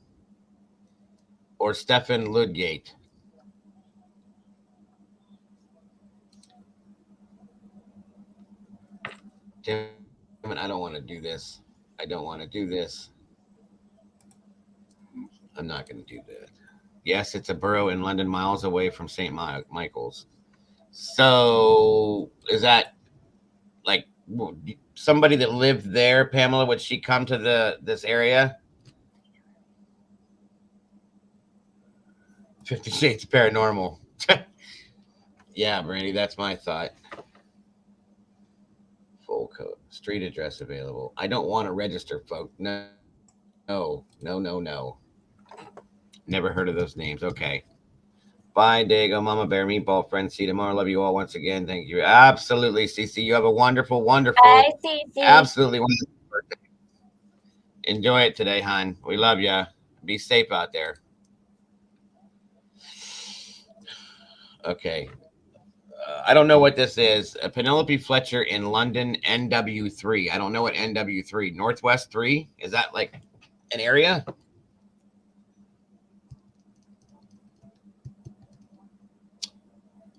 or Stefan Ludgate. Damn it, I don't want to do this. I'm not going to do that. Yes, it's a borough in London, miles away from St. Michael's. So is that like somebody that lived there, Pamela? Would she come to this area? 50 Shades Paranormal. Yeah, Brandy, that's my thought. Full code, street address available. I don't want to register, folks. No. Never heard of those names. Okay. Bye, Dago, Mama Bear, Meatball, friend. See you tomorrow. Love you all once again. Thank you. Absolutely, Cece. You have a wonderful, Bye, Cece. absolutely wonderful birthday. Enjoy it today, hon. We love you. Be safe out there. Okay. I don't know what this is. Penelope Fletcher in London, NW3. I don't know what NW3. Northwest 3? Is that like an area?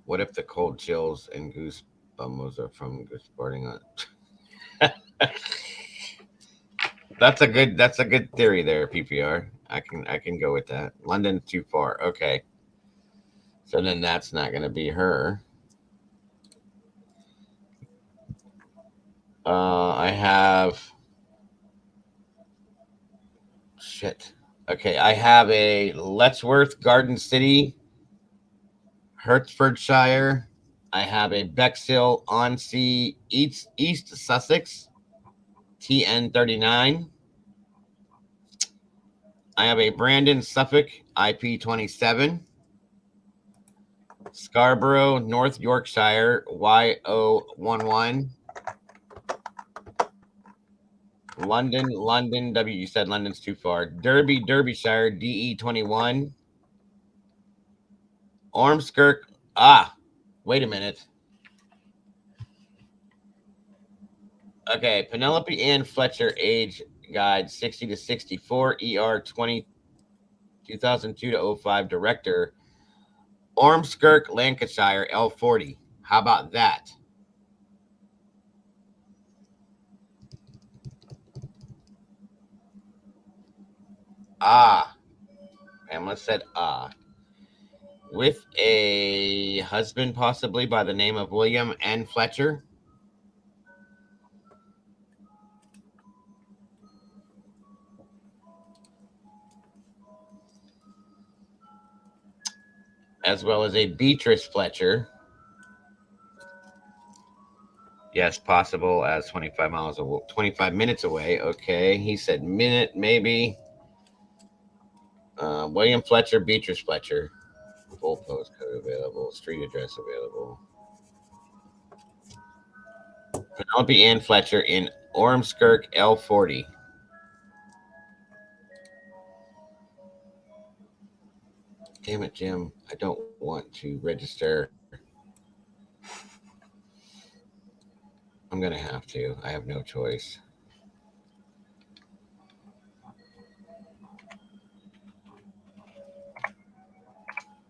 What if the cold chills and goosebumps are from goosebumps on? That's a good theory there, PPR. I can go with that. London's too far. Okay. So then that's not going to be her. I have shit. Okay, I have a Letchworth, Garden City, Hertfordshire. I have a Bexhill-on-Sea, East Sussex, TN39. I have a Brandon, Suffolk, IP 27. Scarborough, North Yorkshire, YO11. London, W. You said London's too far. Derby, Derbyshire, DE21. Ormskirk. Wait a minute. Okay, Penelope Ann Fletcher, age guide 60 to 64, ER 2002 to 05, director. Ormskirk, Lancashire, L40. How about that? Pamela said with a husband possibly by the name of William N. Fletcher. As well as a Beatrice Fletcher. Yes, possible as 25 miles away, 25 minutes away. Okay, he said minute, maybe. William Fletcher, Beatrice Fletcher. Full postcode available. Street address available. Penelope Ann Fletcher in Ormskirk, L40. Damn it, Jim. I don't want to register. I'm going to have to. I have no choice.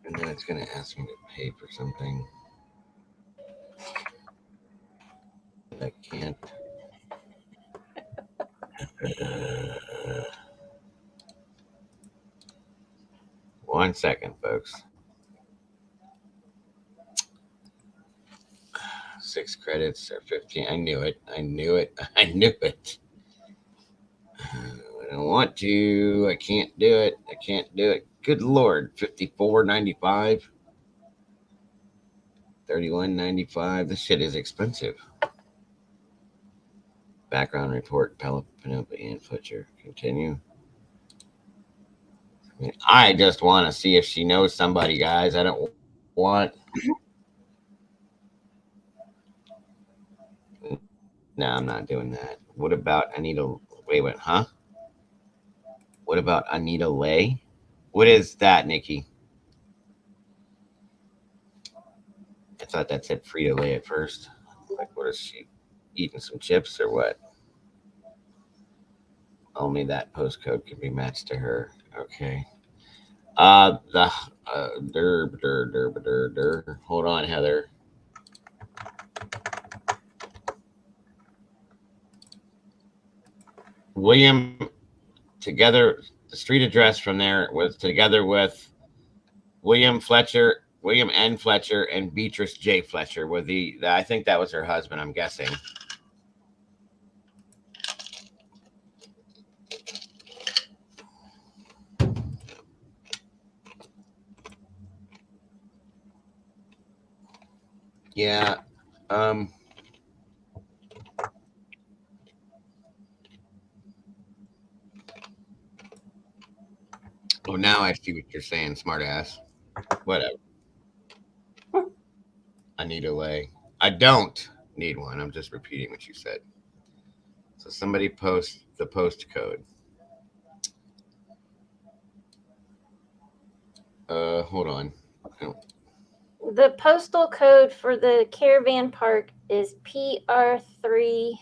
And then it's going to ask me to pay for something. I can't. One second, folks. 6 credits or 15. I knew it. I knew it. I knew it. I don't want to. I can't do it. I can't do it. Good Lord. $54.95. $31.95. This shit is expensive. Background report. Penelope Ann Fletcher. Continue. I just want to see if she knows somebody, guys. I don't want. No, I'm not doing that. What about Anita? Wait, huh? What about Anita Lay? What is that, Nikki? I thought that said Frito Lay at first. Like, what is she eating? Some chips or what? Only that postcode can be matched to her. Okay. Hold on, Heather. William, together, the street address from there was together with William N. Fletcher, and Beatrice J. Fletcher were I think that was her husband, I'm guessing. Yeah. Oh, now I see what you're saying, smartass. Whatever. I need a lay. I don't need one. I'm just repeating what you said. So somebody post the post code. Hold on. The postal code for the caravan park is PR3.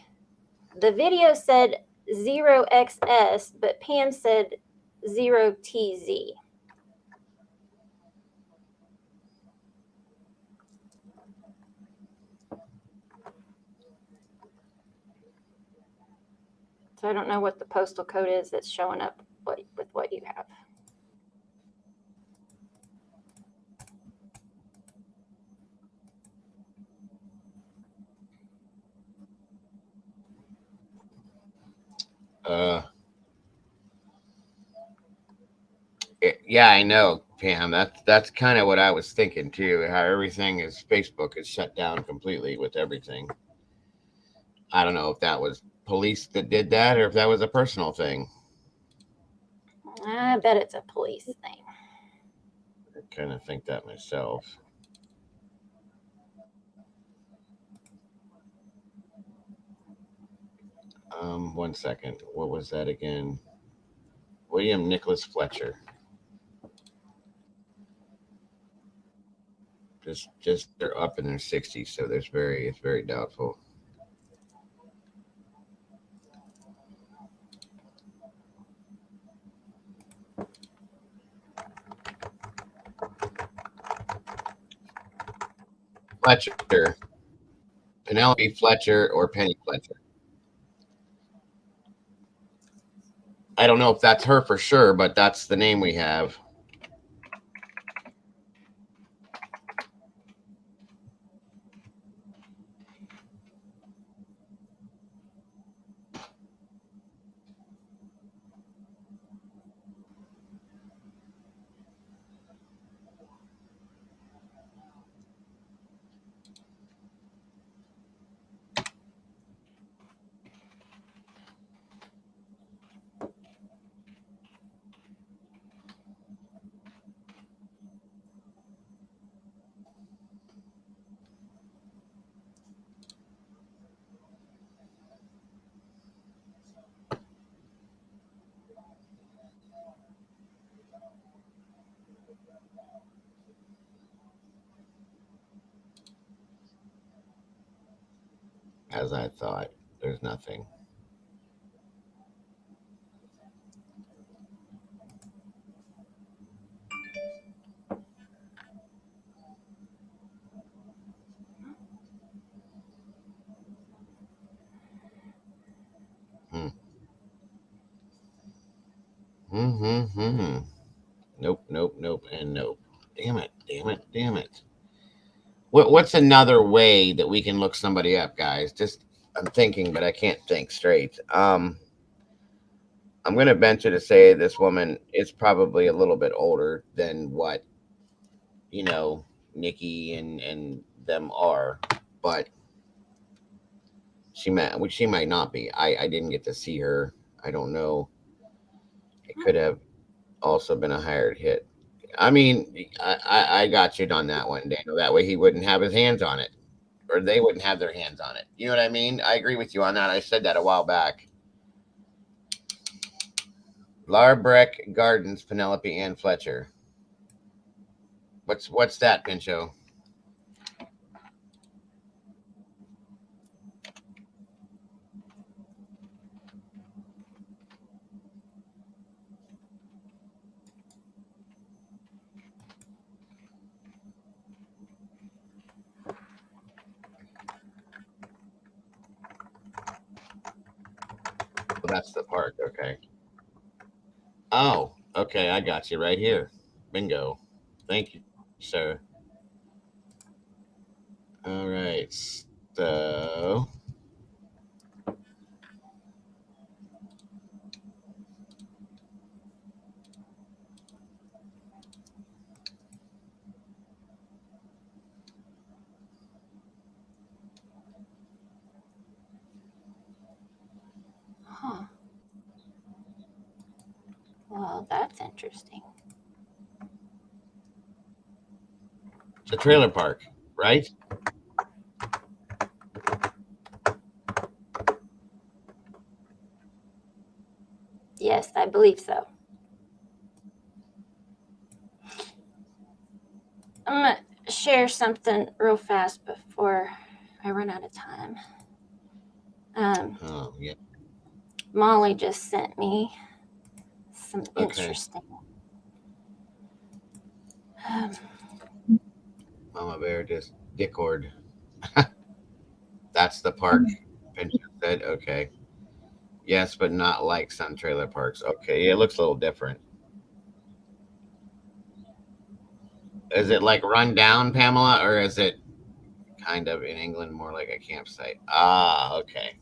The video said 0XS, but Pam said 0TZ. So I don't know what the postal code is that's showing up with what you have. Yeah, I know, Pam. That's kind of what I was thinking too. How everything is Facebook is shut down completely with everything. I don't know if that was police that did that or if that was a personal thing. I bet it's a police thing. I kind of think that myself. One second. What was that again? William Nicholas Fletcher. Just they're up in their 60s, so it's very doubtful. Fletcher, Penelope Fletcher or Penny Fletcher. I don't know if that's her for sure, but that's the name we have. As I thought, there's nothing. Nope, and nope. Damn it. What's another way that we can look somebody up, guys? Just I'm thinking, but I can't think straight. I'm gonna venture to say this woman is probably a little bit older than what Nikki and them are, but she might not be. I didn't get to see her. I don't know. It could have also been a hired hit. I mean, I got you on that one, Daniel. That way he wouldn't have his hands on it, or they wouldn't have their hands on it. You know what I mean? I agree with you on that. I said that a while back. Larbreck Gardens, Penelope Ann Fletcher. What's that, Pincho? Well, that's the park. Okay. Oh, okay. I got you right here. Bingo. Thank you, sir. All right. So, Huh. Well, that's interesting. the trailer park, right? Yes, I believe so. I'm going to share something real fast before I run out of time. Oh, yeah. Molly just sent me some Okay. interesting. Mama Bear just Dickord. That's the park. Pincho said, okay. Yes, but not like some trailer parks. Okay, it looks a little different. Is it like run down, Pamela, or is it kind of in England more like a campsite? Ah, okay.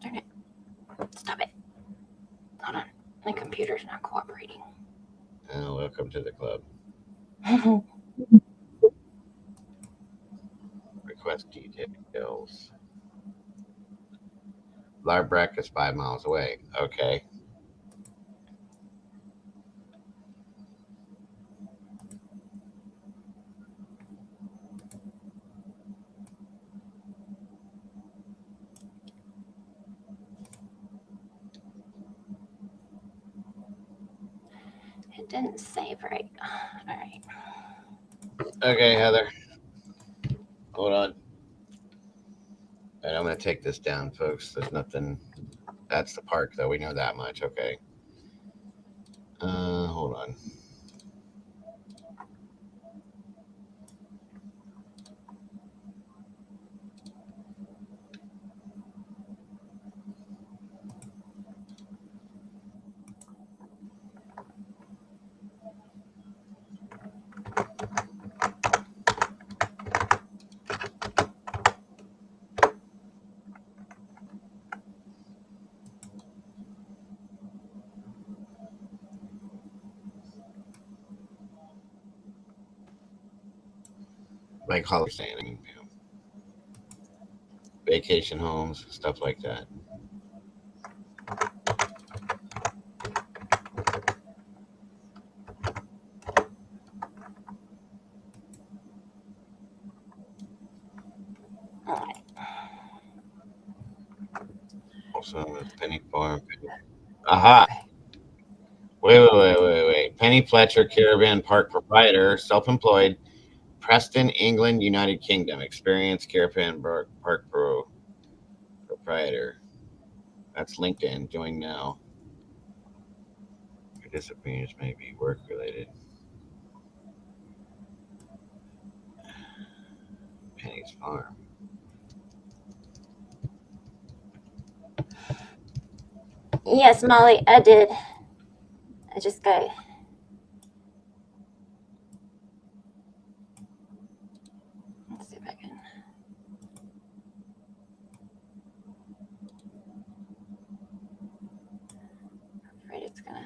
Darn it. Stop it. Hold on. My computer's not cooperating. Oh, welcome to the club. Request details. Larbreck is 5 miles away. Okay. didn't save right. All right. Okay, Heather. Hold on. And I'm going to take this down, folks. There's nothing. That's the park, though. We know that much. Okay. Hold on. Like Holly saying, vacation homes, stuff like that. All right. Also, Penny Farm. Aha. Wait. Penny Fletcher, Caravan Park proprietor, self-employed, Preston, England, United Kingdom. Experienced Caravan Park proprietor. That's LinkedIn. Join now. Participants may be work-related. Penny's Farm. Yes, Molly, I did. I just got. Let's see if I can. I'm afraid it's gonna.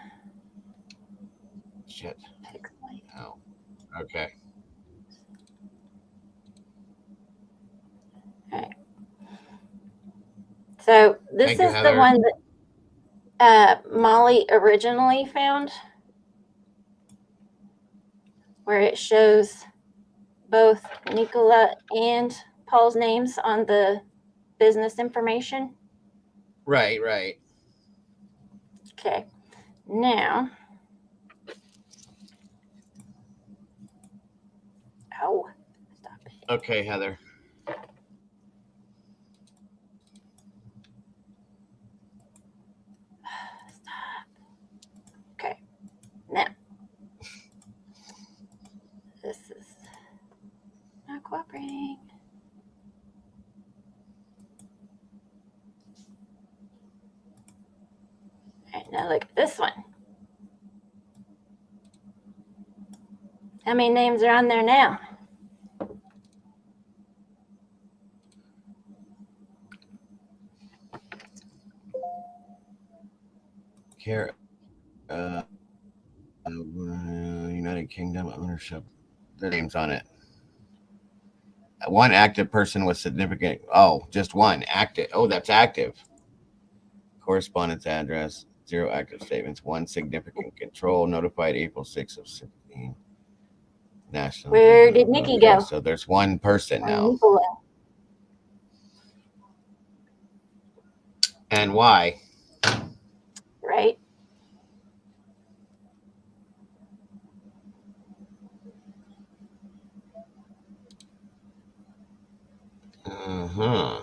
Shit. Pixelate. Oh. Okay. All right. So this Thank you, is the Heather. one that Molly originally found, where it shows both Nicola and Paul's names on the business information. Right. Okay. Now. Oh, stop it. Okay, Heather. Stop. Okay. Now. This is not cooperating. All right, now look at this one. How many names are on there now? United Kingdom ownership. The names on it. One active person with significant. Oh, just one active. Oh, that's active. Correspondence address. 0 active statements. 1 significant control. Notified April 6th of 16. National. Where did Nikki go? So there's one person now. Nicola. And why? Right? Uh-huh.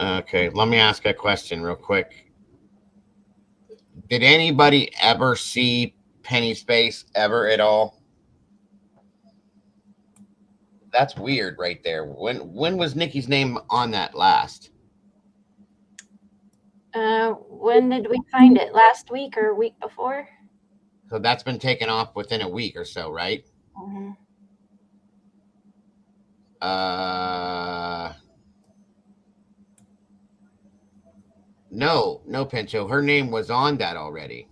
Okay, let me ask a question real quick. Did anybody ever see Penny's face ever at all? That's weird right there. When was Nikki's name on that last? When did we find it? Last week or week before? So that's been taken off within a week or so, right? Mm-hmm. No, Pincho. Her name was on that already.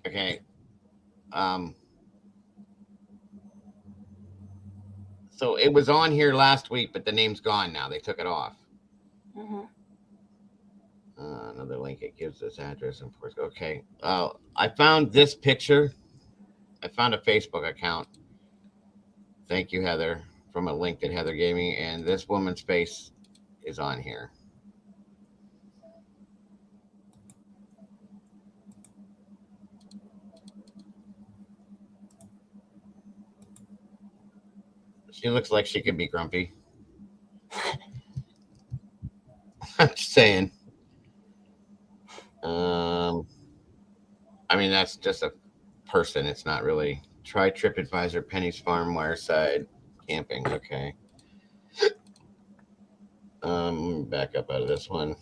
Okay. So it was on here last week, but the name's gone now. They took it off. Mm-hmm. Another link. It gives this address and force. Okay. I found this picture. I found a Facebook account. Thank you, Heather, from a link that Heather gave me, and this woman's face is on here. She looks like she could be grumpy. I'm just saying. I mean, that's just a person. It's not really. Try TripAdvisor, Penny's Farm, Wireside, camping. Okay. Back up out of this one.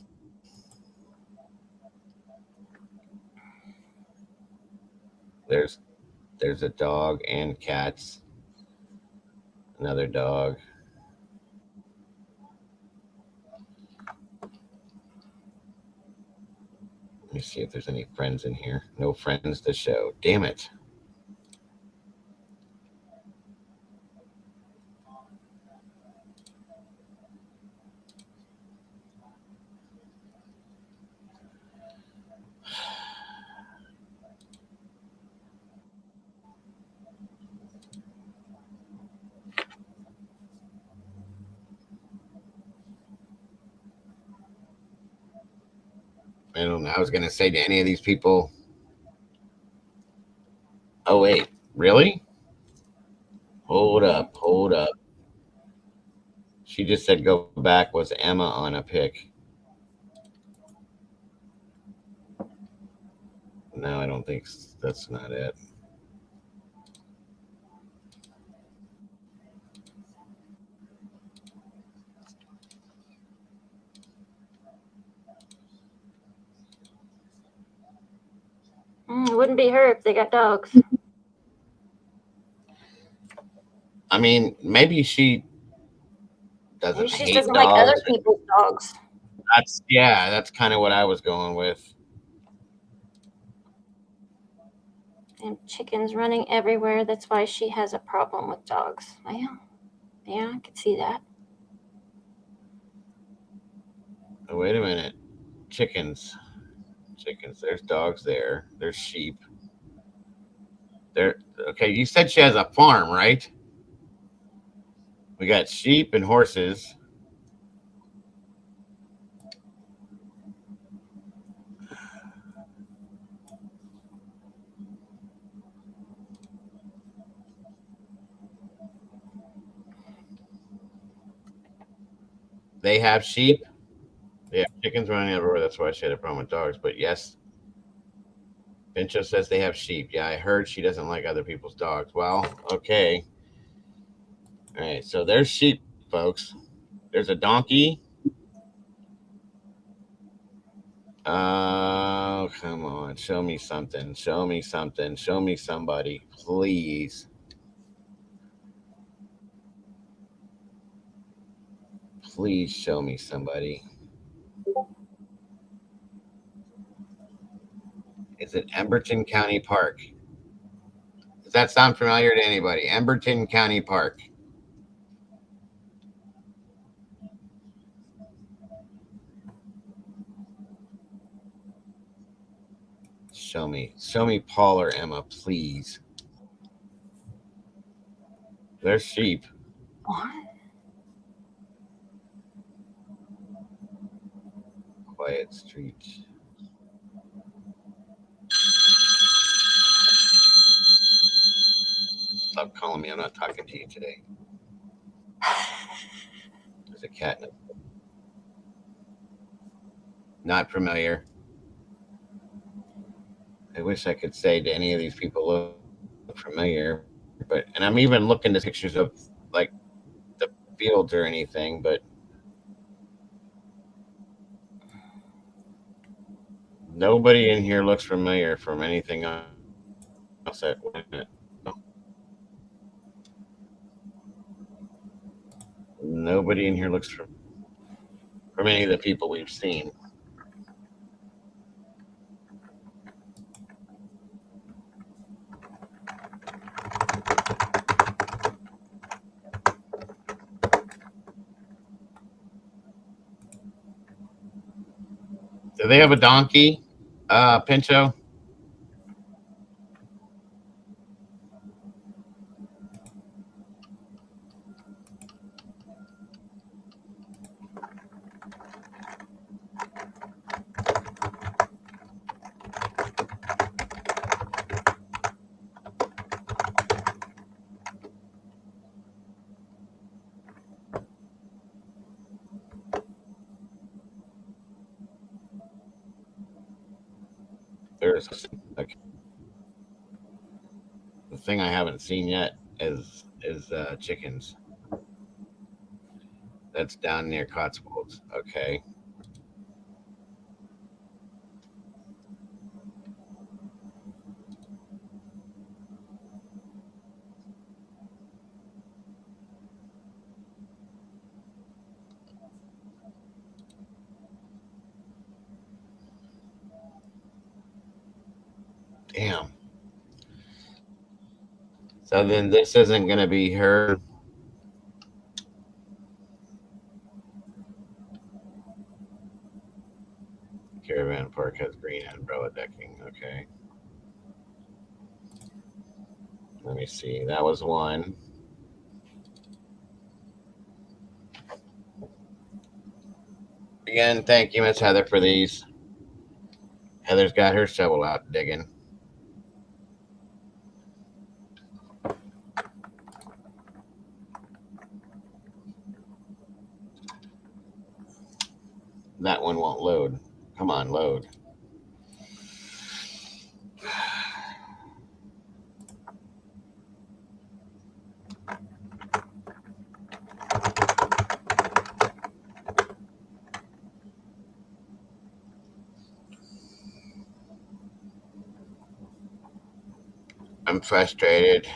There's a dog and cats. Another dog. Let me see if there's any friends in here. No friends to show. Damn it. I don't know. I was going to say to any of these people. Oh, wait. Really? Hold up. Hold up. She just said go back. Was Emma on a pic? No, I don't think that's not it. It wouldn't be her if they got dogs. I mean, maybe she doesn't Maybe she hate doesn't dogs. like other people's dogs. That's kind of what I was going with. And chickens running everywhere. That's why she has a problem with dogs. Yeah, I could see that. Oh, wait a minute. Chickens. There's dogs there. There's sheep. There. Okay, you said she has a farm, right? We got sheep and horses. They have sheep. They have chickens running everywhere. That's why she had a problem with dogs. But yes, Pincho says they have sheep. Yeah, I heard she doesn't like other people's dogs. Well, okay. All right, so there's sheep, folks. There's a donkey. Oh, come on. Show me something. Show me something. Show me somebody, please. Please show me somebody. Is it Emberton County Park? Does that sound familiar to anybody? Emberton County Park. Show me Paul or Emma, please. There's sheep. What? Quiet streets. Stop calling me. I'm not talking to you today. There's a cat in it. Not familiar. I wish I could say to any of these people look familiar, and I'm even looking at pictures of like the fields or anything, but nobody in here looks familiar from anything else. Nobody in here looks from any of the people we've seen. Do they have a donkey, Pincho? There's okay. The thing I haven't seen yet is chickens. That's down near Cotswolds. Okay. Damn. So then this isn't going to be her. Caravan Park has green umbrella decking. Okay. Let me see. That was one. Again, thank you, Miss Heather, for these. Heather's got her shovel out digging. That one won't load. Come on, load. I'm frustrated.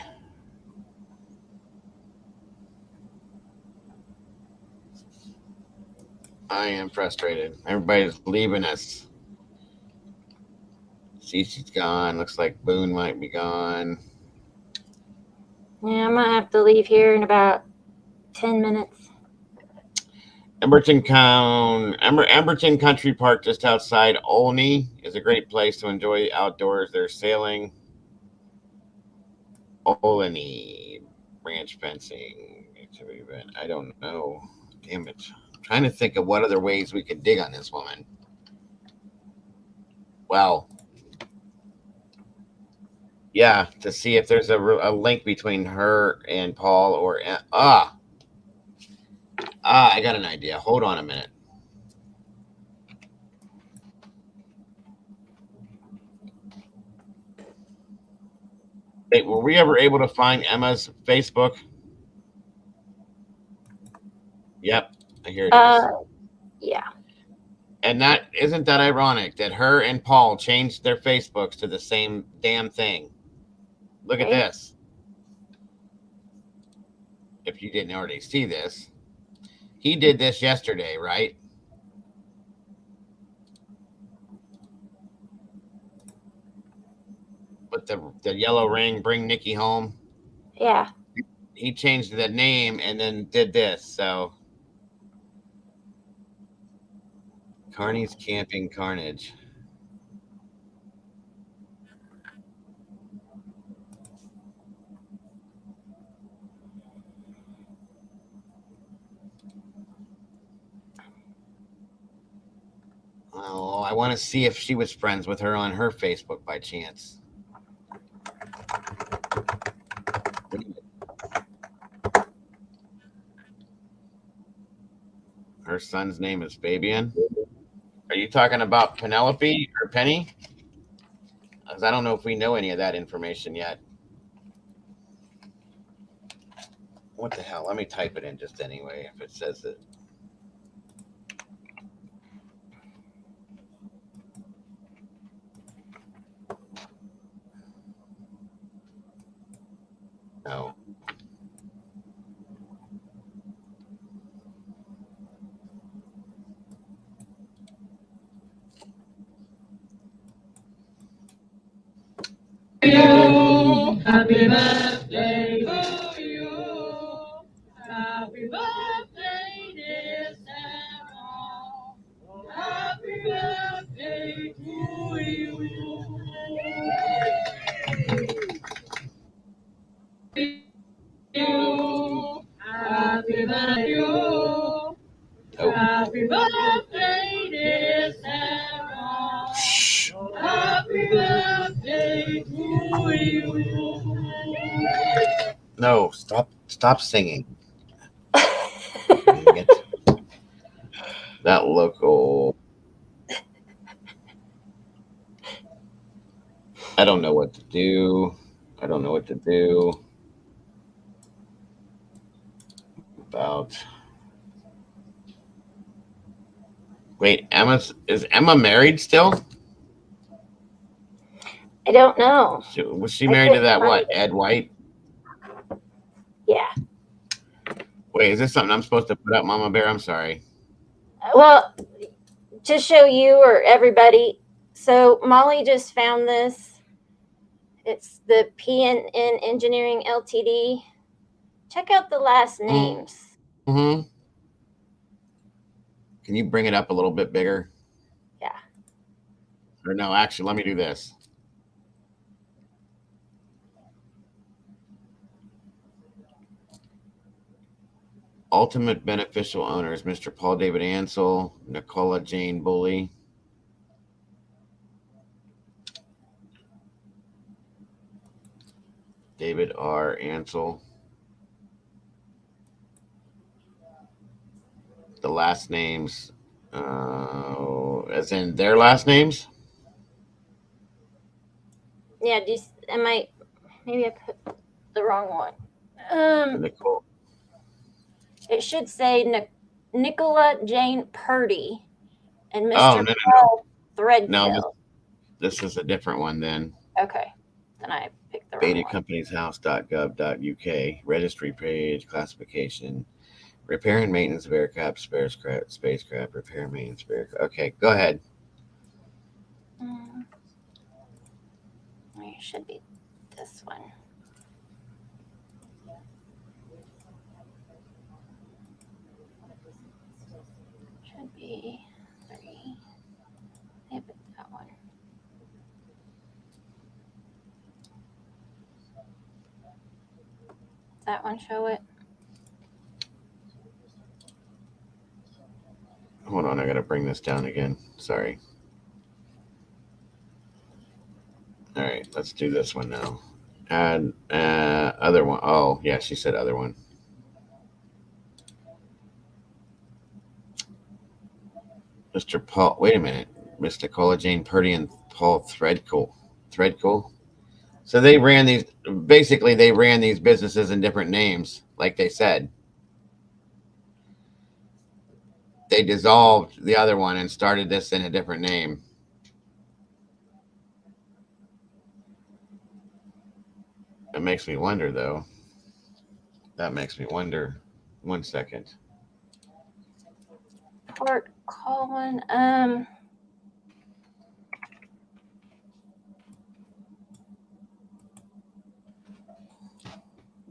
I am frustrated. Everybody's leaving us. Cece's gone. Looks like Boone might be gone. Yeah, I'm gonna have to leave here in about 10 minutes. Emberton Country Park, just outside Olney, is a great place to enjoy outdoors. There's sailing. Olney branch fencing activity event. I don't know. Damn it. I'm trying to think of what other ways we could dig on this woman. Well, yeah, to see if there's a link between her and Paul or I got an idea. Hold on a minute. Hey, were we ever able to find Emma's Facebook? Yep, here it is. Yeah. And isn't that ironic that her and Paul changed their Facebooks to the same damn thing? Look at this. If you didn't already see this, he did this yesterday, right? With the yellow ring, bring Nikki home. Yeah. He changed the name and then did this. So Carney's Camping Carnage. Oh, I want to see if she was friends with her on her Facebook by chance. Her son's name is Fabian. Are you talking about Penelope or Penny? Because I don't know if we know any of that information yet. What the hell? Let me type it in just anyway if it says it. No. Happy birthday to you. Happy birthday, dear Sarah. Happy birthday to you. Happy birthday to you. Happy birthday, dear Sarah. Happy birthday to you. No, stop singing. That local. I don't know what to do. I don't know what to do about. Wait, is Emma married still? I don't know. Was she I married to couldn't that find what? it. Ed White? Yeah. Wait, is this something I'm supposed to put up, Mama Bear? I'm sorry. Well, to show you or everybody, so Molly just found this. It's the PNN Engineering Ltd. Check out the last names. Mm-hmm. Can you bring it up a little bit bigger? Yeah. Or no, actually, let me do this. Ultimate beneficial owners, Mr. Paul David Ansel, Nicola Jane Bully. David R. Ansel. The last names, as in their last names? Yeah, maybe I put the wrong one. Nicole. It should say Nicola Jane Purdy and Mr. Oh, no. Paul Threadkill. No, this is a different one then. Okay, then I picked the wrong one. BetaCompaniesHouse.gov.uk, registry page, classification, repair and maintenance of aircraft, spacecraft, repair and maintenance of aircraft. Okay, go ahead. It should be this one. Should be 3. Yep, that one. Does that one show it? Hold on, I gotta bring this down again. Sorry. All right, let's do this one now. Add other one. Oh, yeah, she said other one. Mr. Paul. Wait a minute. Miss Nicola Jane Purdy and Paul Threadkill. So they ran these. Basically, they ran these businesses in different names, like they said. They dissolved the other one and started this in a different name. It makes me wonder, though. That makes me wonder. 1 second. Port Colwyn.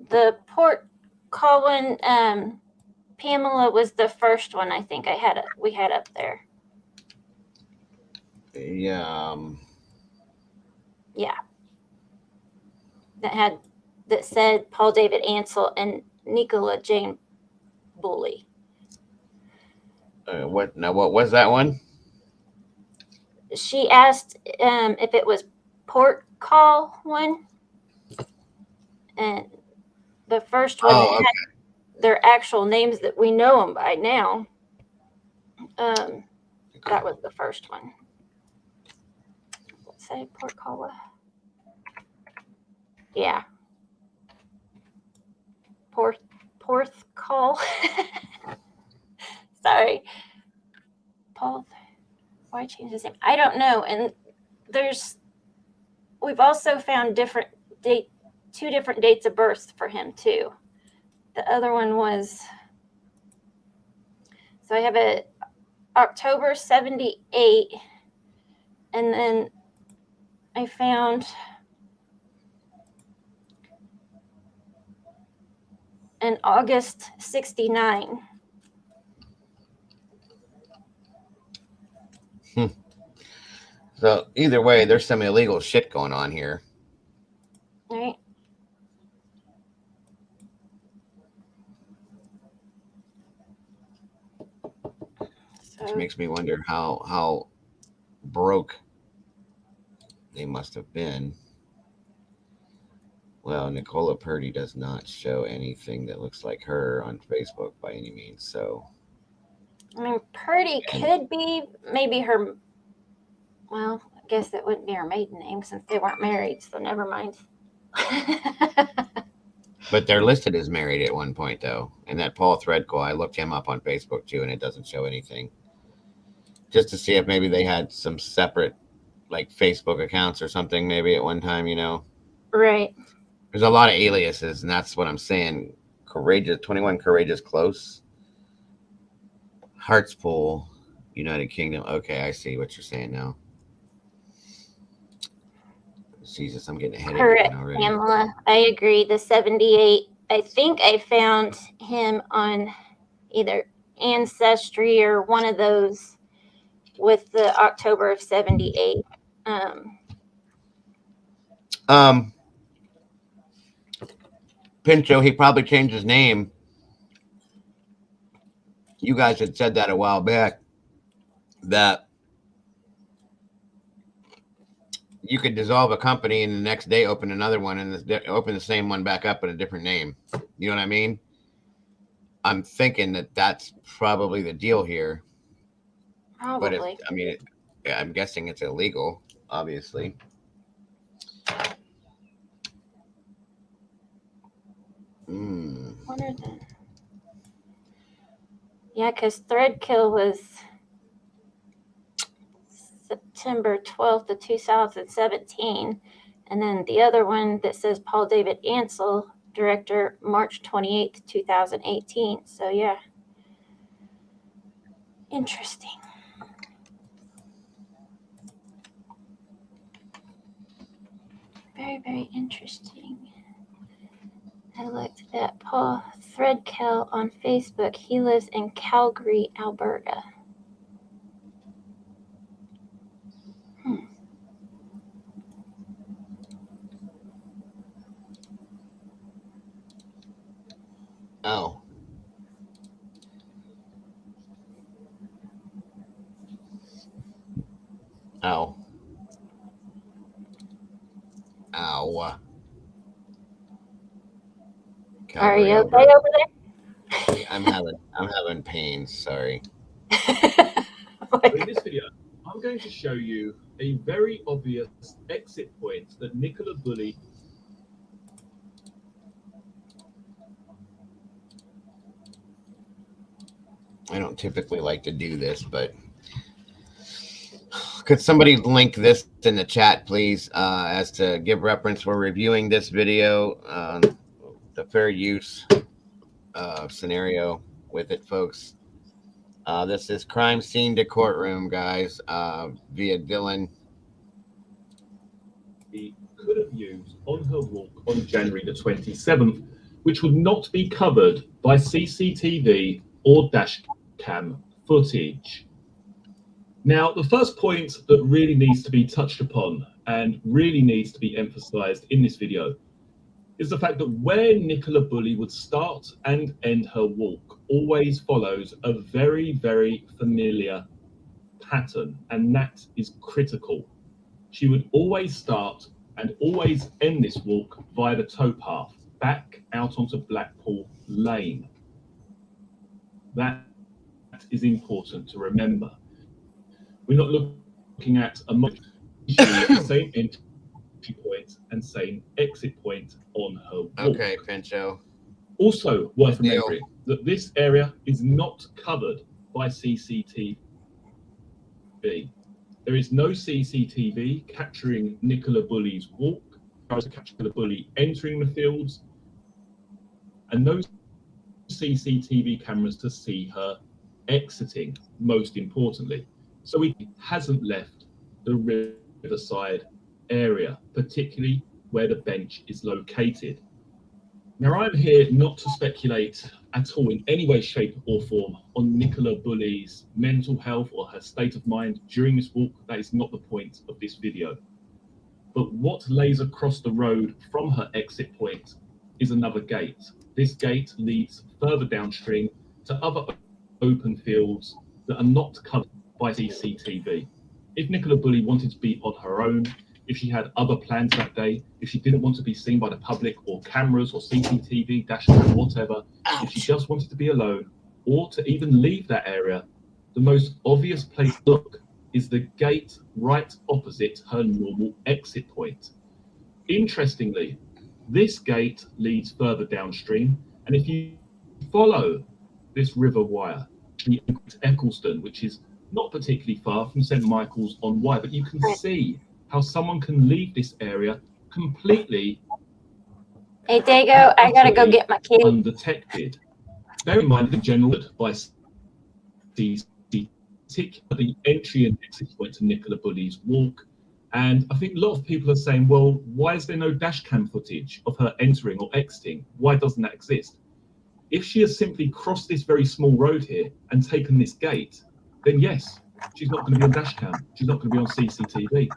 The Port Colwyn Pamela was the first one I think we had up there. Yeah. Yeah. That said Paul David Ansel and Nicola Jane Bully. What was that one? She asked if it was Port Colwyn, and the first one Oh, okay. had their actual names that we know them by now. That was the first one. Let's say Port Colwyn. Yeah. Porthcawl. Sorry. Paul. Why change his name? I don't know. And we've also found two different dates of birth for him too. The other one was, so I have a October 78, and then I found an August 69. So either way, there's some illegal shit going on here. Right. Which makes me wonder how broke they must have been. Well, Nicola Purdy does not show anything that looks like her on Facebook by any means. So, I mean, Purdy could be maybe her. Well, guess that wouldn't be her maiden name since they weren't married, so never mind. But they're listed as married at one point, though. And that Paul Threadco, I looked him up on Facebook, too, and it doesn't show anything. Just to see if maybe they had some separate, like, Facebook accounts or something, maybe at one time, you know? Right. There's a lot of aliases, and that's what I'm saying. Courageous, 21 Courageous Close. Hartspool, United Kingdom. Okay, I see what you're saying now. Jesus, I'm getting a headache Correct, already. Pamela. I agree. The 78. I think I found him on either Ancestry or one of those with the October of 78. Pincho, he probably changed his name. You guys had said that a while back, that you could dissolve a company and the next day open another one and open the same one back up with a different name. You know what I mean? I'm thinking that that's probably the deal here. Probably. But I'm guessing it's illegal, obviously. What are the... Yeah, because Threadkill was September 12th of 2017. And then the other one that says Paul David Ansel, director, March 28th, 2018. So, yeah. Interesting. Very, very interesting. I looked at Paul Threadkill on Facebook. He lives in Calgary, Alberta. Oh. Ow. Ow. Are you okay Alberta. over there? I'm having pains. Sorry. In this video, I'm going to show you a very obvious exit point that Nicola Bulley. I don't typically like to do this, but could somebody link this in the chat, please, as to give reference? We're reviewing this video, the fair use scenario with it, folks. This is Crime Scene to Courtroom, guys, via Dylan. He could have used on her walk on January the 27th, which would not be covered by CCTV or dash cam footage. Now, the first point that really needs to be touched upon and really needs to be emphasized in this video is the fact that where Nicola Bulley would start and end her walk always follows a very, very familiar pattern, and that is critical. She would always start and always end this walk via the towpath, back out onto Blackpool Lane. That is important to remember. We're not looking at the same entry point and same exit point on her walk. Okay, Pincho. Also worth remembering that this area is not covered by CCTV. There is no CCTV capturing Nicola Bulley's walk, capturing Nicola Bulley entering the fields, and no CCTV cameras to see her exiting, most importantly. So he hasn't left the riverside area, particularly where the bench is located. Now, I'm here not to speculate at all in any way, shape or form on Nicola Bulley's mental health or her state of mind during this walk. That is not the point of this video. But what lays across the road from her exit point is another gate. This gate leads further downstream to other open fields that are not covered by CCTV. If Nicola Bulley wanted to be on her own, if she had other plans that day, if she didn't want to be seen by the public or cameras or CCTV, dashcam, whatever, if she just wanted to be alone or to even leave that area, the most obvious place to look is the gate right opposite her normal exit point. Interestingly, this gate leads further downstream, and if you follow this river wire to Eccleston, which is not particularly far from St Michael's on Wye, but you can see how someone can leave this area completely Hey, Dago, I gotta go utterly get my kid. undetected. Bear in mind the general by particularly the entry and exit point to Nicola Bully's walk. And I think a lot of people are saying, well, why is there no dash cam footage of her entering or exiting? Why doesn't that exist? If she has simply crossed this very small road here and taken this gate, then yes, she's not going to be on dash cam. She's not going to be on CCTV.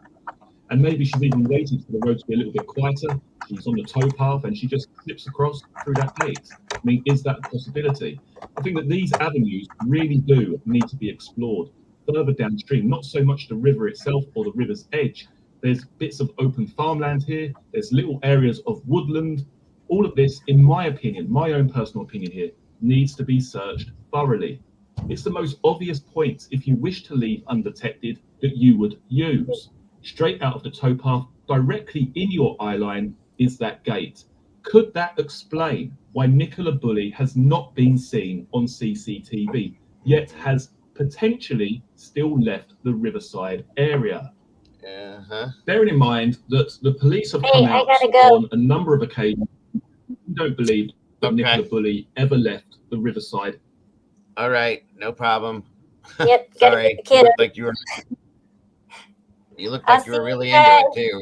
And maybe she's even waited for the road to be a little bit quieter. She's on the towpath and she just slips across through that gate. I mean, is that a possibility? I think that these avenues really do need to be explored further downstream, not so much the river itself or the river's edge. There's bits of open farmland here. There's little areas of woodland. All of this, in my opinion, my own personal opinion here, needs to be searched thoroughly. It's the most obvious point, if you wish to leave undetected, that you would use. Straight out of the towpath, directly in your eye line, is that gate. Could that explain why Nicola Bully has not been seen on CCTV, yet has potentially still left the Riverside area? Bearing in mind that the police have come out on a number of occasions, I don't believe that Nicola Bully ever left the Riverside. All right, no problem. Yep, Sorry, you look like you were. You look like you were really into it too.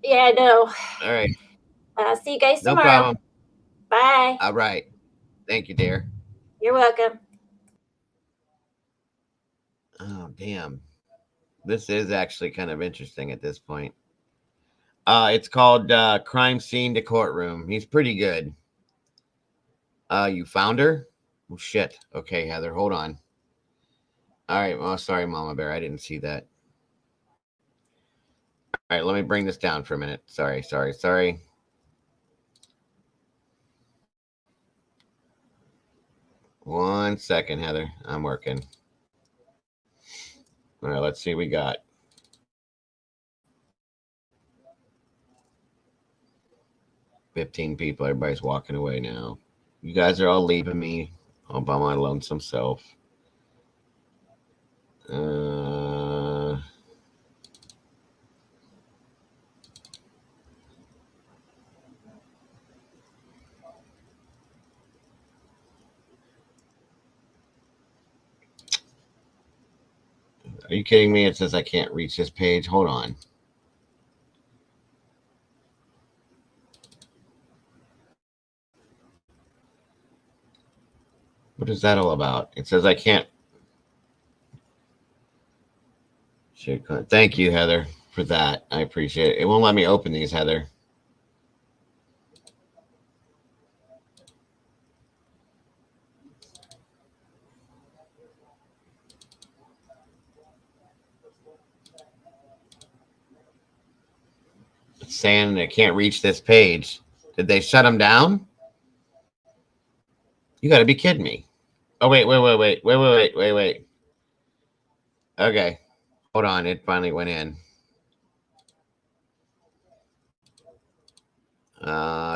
Yeah, I know. All right. I'll see you guys No tomorrow. problem. Bye. All right. Thank you, dear. You're welcome. Oh, damn. This is actually kind of interesting at this point. It's called Crime Scene to Courtroom. He's pretty good. You found her? Oh, shit. Okay, Heather, hold on. All right. Oh, sorry, Mama Bear. I didn't see that. All right, let me bring this down for a minute. Sorry. 1 second, Heather. I'm working. All right, let's see what we got. $15 people. Everybody's walking away now. You guys are all leaving me all by my lonesome self. Are you kidding me? It says I can't reach this page. Hold on. What is that all about? It says I can't. Thank you, Heather, for that. I appreciate it. It won't let me open these, Heather. It's saying I can't reach this page. Did they shut them down? You got to be kidding me. Oh, wait. Okay. Hold on. It finally went in.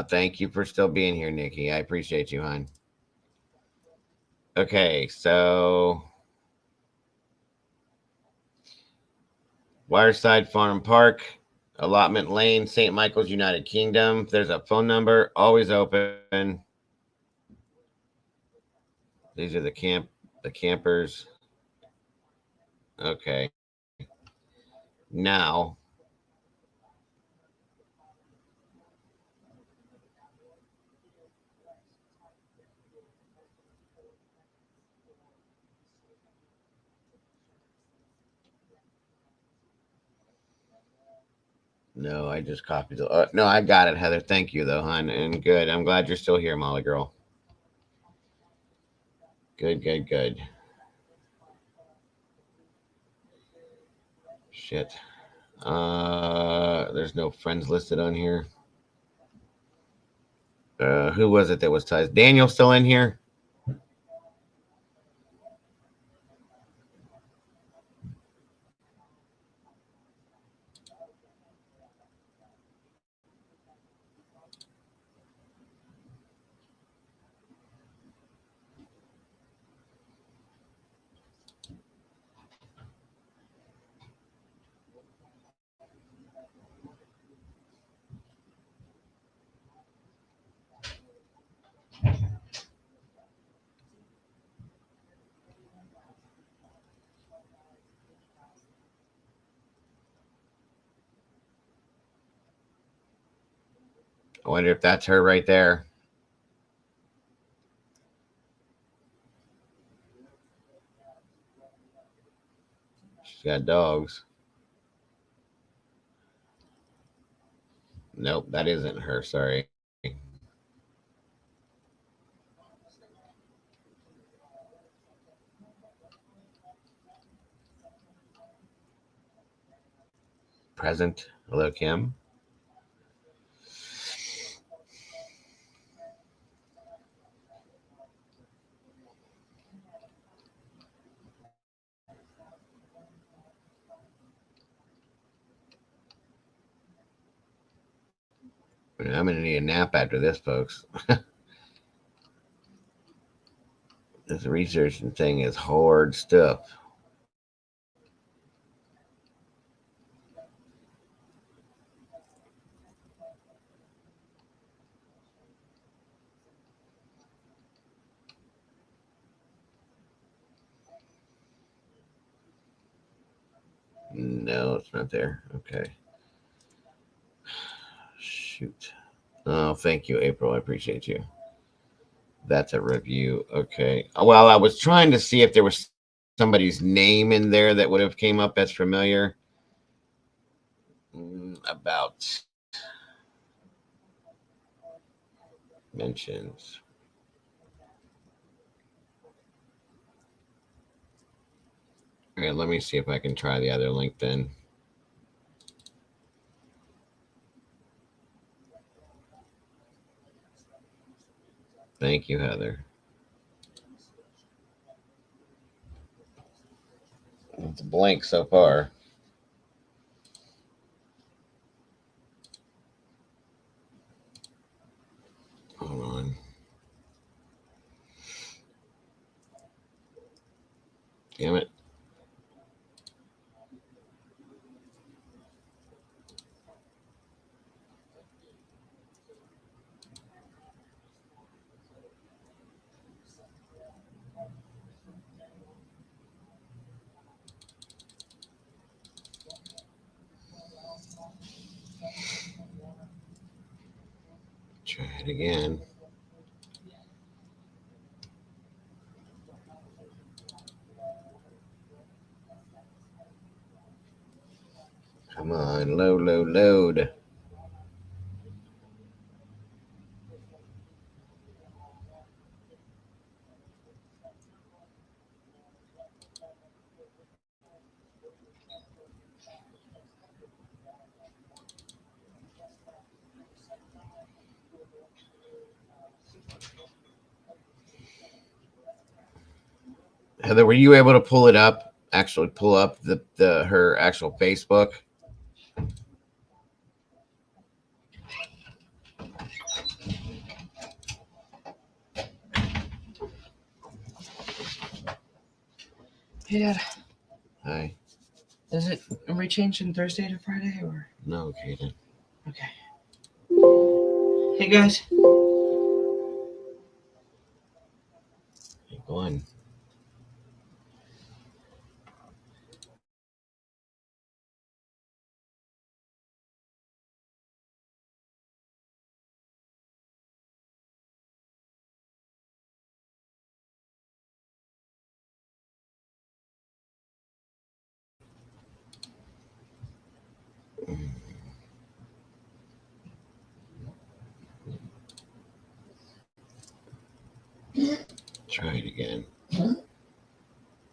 Thank you for still being here, Nikki. I appreciate you, hon. Okay, so Wireside Farm Park, Allotment Lane, St. Michael's, United Kingdom. There's a phone number, always open. These are the campers. Okay. Now, no, I just copied the. No, I got it, Heather. Thank you, though, hon. And good. I'm glad you're still here, Molly girl. Good. Shit. There's no friends listed on here. Who was it that was tied? Daniel still in here? I wonder if that's her right there. She's got dogs. Nope, that isn't her. Sorry. Present. Hello, Kim. I'm going to need a nap after this, folks. This researching thing is hard stuff. No, it's not there. Okay. Shoot. Oh, thank you, April. I appreciate you. That's a review. Okay. Well, I was trying to see if there was somebody's name in there that would have came up as familiar. About mentions. Okay, let me see if I can try the other link then. Thank you, Heather. It's blank so far. Hold on. Damn it. Try it again. Come on, load. Heather, were you able to pull it up? Actually, pull up the her actual Facebook? Hey, Dad. Hi. Is it, are we changing Thursday to Friday or? No, Kaden. Okay. Hey, guys. Keep going. Try it again.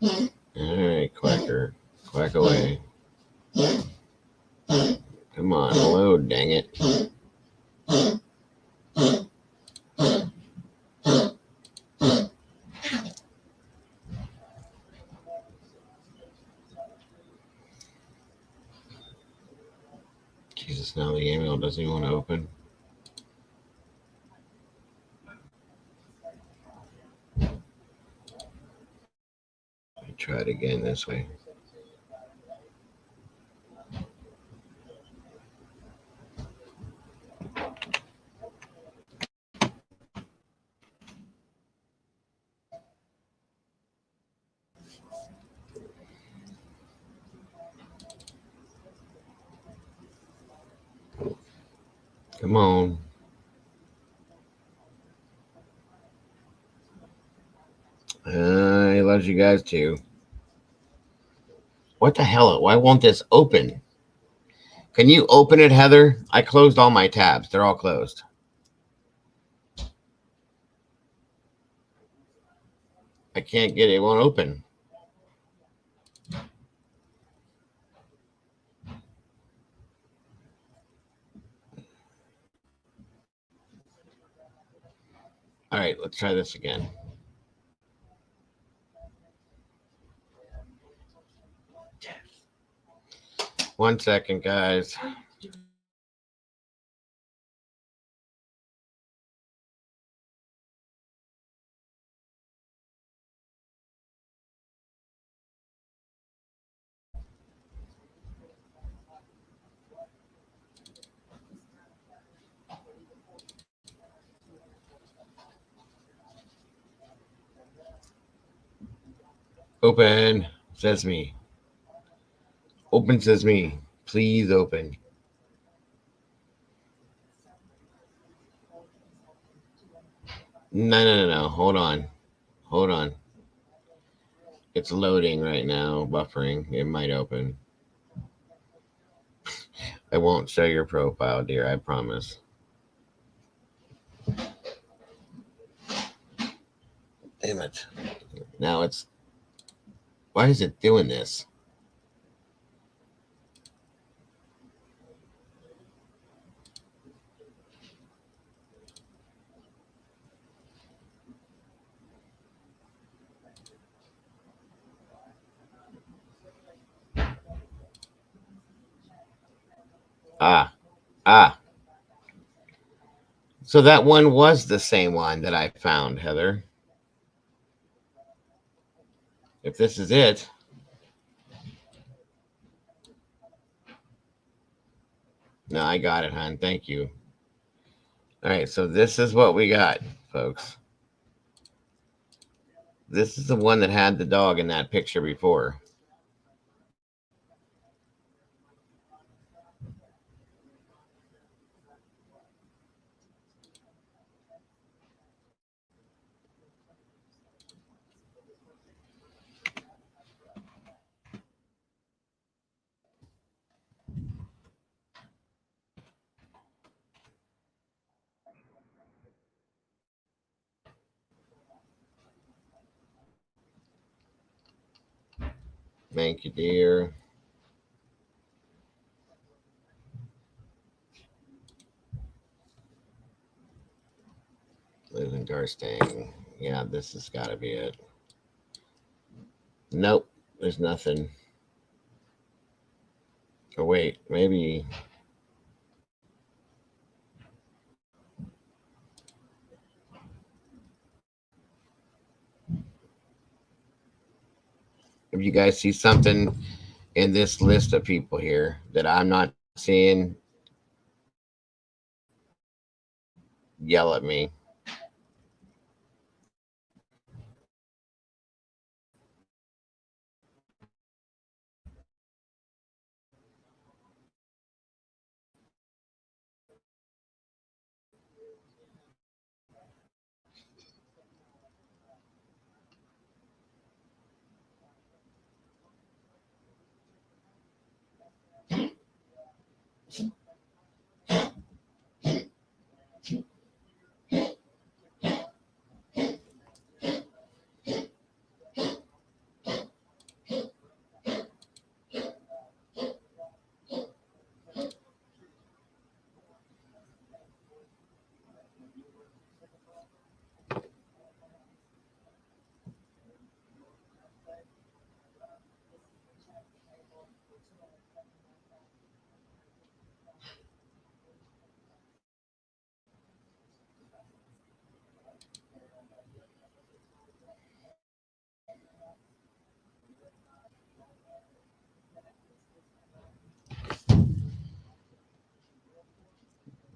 All right, Quacker. Quack away. Come on, load, dang it. Jesus, now the email doesn't even want to open. Try it again this way. Come on. He loves you guys too. What the hell? Why won't this open? Can you open it, Heather? I closed all my tabs. They're all closed. I can't get it. It won't open. All right, let's try this again. One second, guys. Open, says me. Open, says me. Please open. No. Hold on. Hold on. It's loading right now, buffering. It might open. I won't show your profile, dear. I promise. Damn it. Now it's... Why is it doing this? Ah. So that one was the same one that I found, Heather. If this is it. No, I got it, hon. Thank you. All right, so this is what we got, folks. This is the one that had the dog in that picture before. Thank you, dear. Living Garstang. Yeah, this has got to be it. Nope, there's nothing. Oh, wait, maybe... If you guys see something in this list of people here that I'm not seeing, yell at me.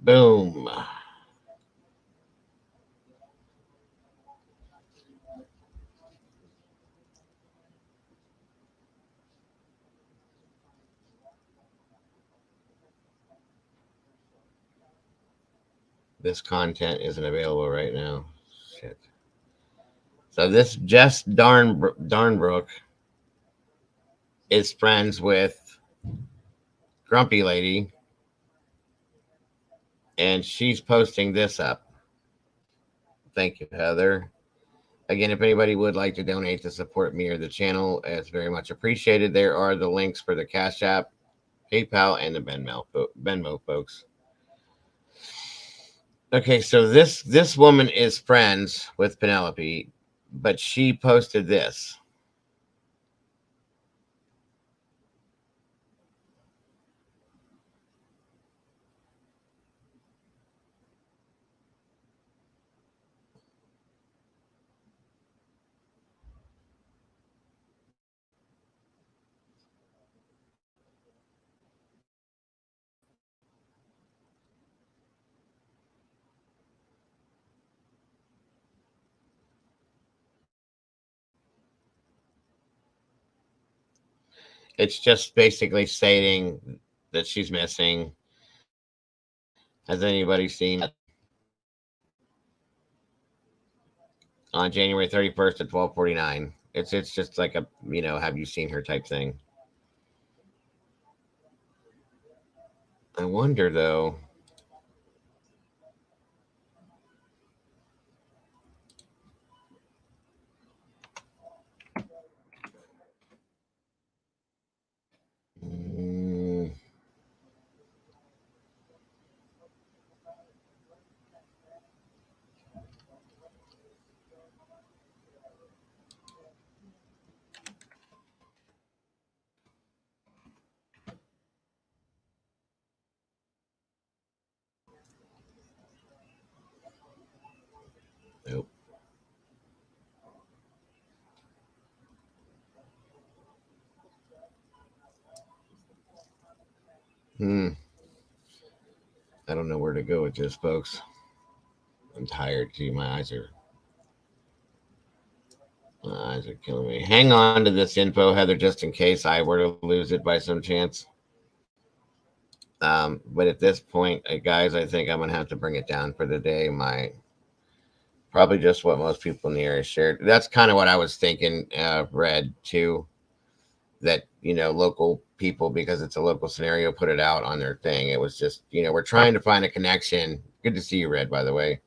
Boom. This content isn't available right now. Shit. So this Jess Darnbrook is friends with Grumpy Lady, and she's posting this up. Thank you, Heather. Again, if anybody would like to donate to support me or the channel, it's very much appreciated. There are the links for the Cash App, PayPal, and the Venmo, folks. Okay, so this woman is friends with Penelope, but she posted this. It's just basically stating that she's missing. Has anybody seen it? On January 31st at 12:49? It's just like a, have you seen her type thing. I wonder though. Nope. I don't know where to go with this, folks. I'm tired. Gee, my eyes are killing me. Hang on to this info, Heather, just in case I were to lose it by some chance. But at this point, guys, I think I'm gonna have to bring it down for the day. Probably just what most people in the area shared. That's kind of what I was thinking. Read too, that local people, because it's a local scenario, put it out on their thing. It was just we're trying to find a connection. Good to see you, Red, by the way.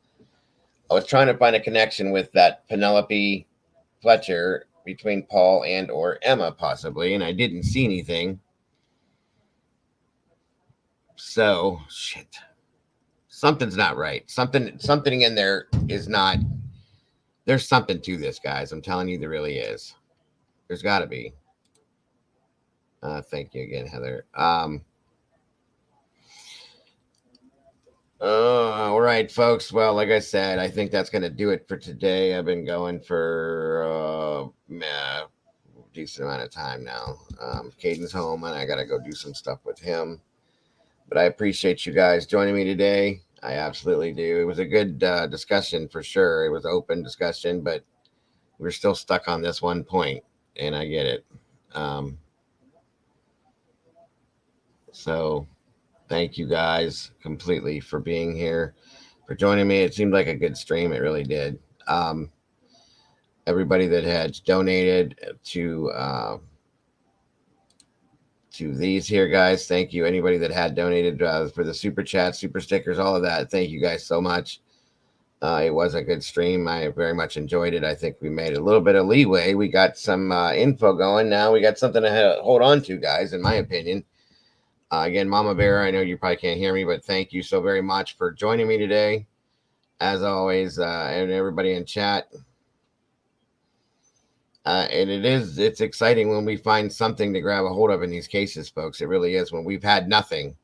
I was trying to find a connection with that Penelope Fletcher between Paul and or Emma possibly, and I didn't see anything. So shit, something's not right. Something in there is not. There's something to this, guys. I'm telling you, there really is. There's got to be. Thank you again, Heather. All right, folks. Well, like I said, I think that's going to do it for today. I've been going for a decent amount of time now. Caden's home, and I got to go do some stuff with him. But I appreciate you guys joining me today. I absolutely do. It was a good discussion for sure. It was an open discussion, but we're still stuck on this one point, and I get it. So thank you guys completely for being here, for joining me. It seemed like a good stream. It really did. Everybody that had donated to these here, guys, thank you. Anybody that had donated for the super chat, super stickers, all of that, thank you guys so much. It was a good stream. I very much enjoyed it. I think we made a little bit of leeway. We got some info going. Now we got something to hold on to, guys, in my opinion. Again, Mama Bear, I know you probably can't hear me, but thank you so very much for joining me today. As always, and everybody in chat. And it's exciting when we find something to grab a hold of in these cases, folks. It really is. When we've had nothing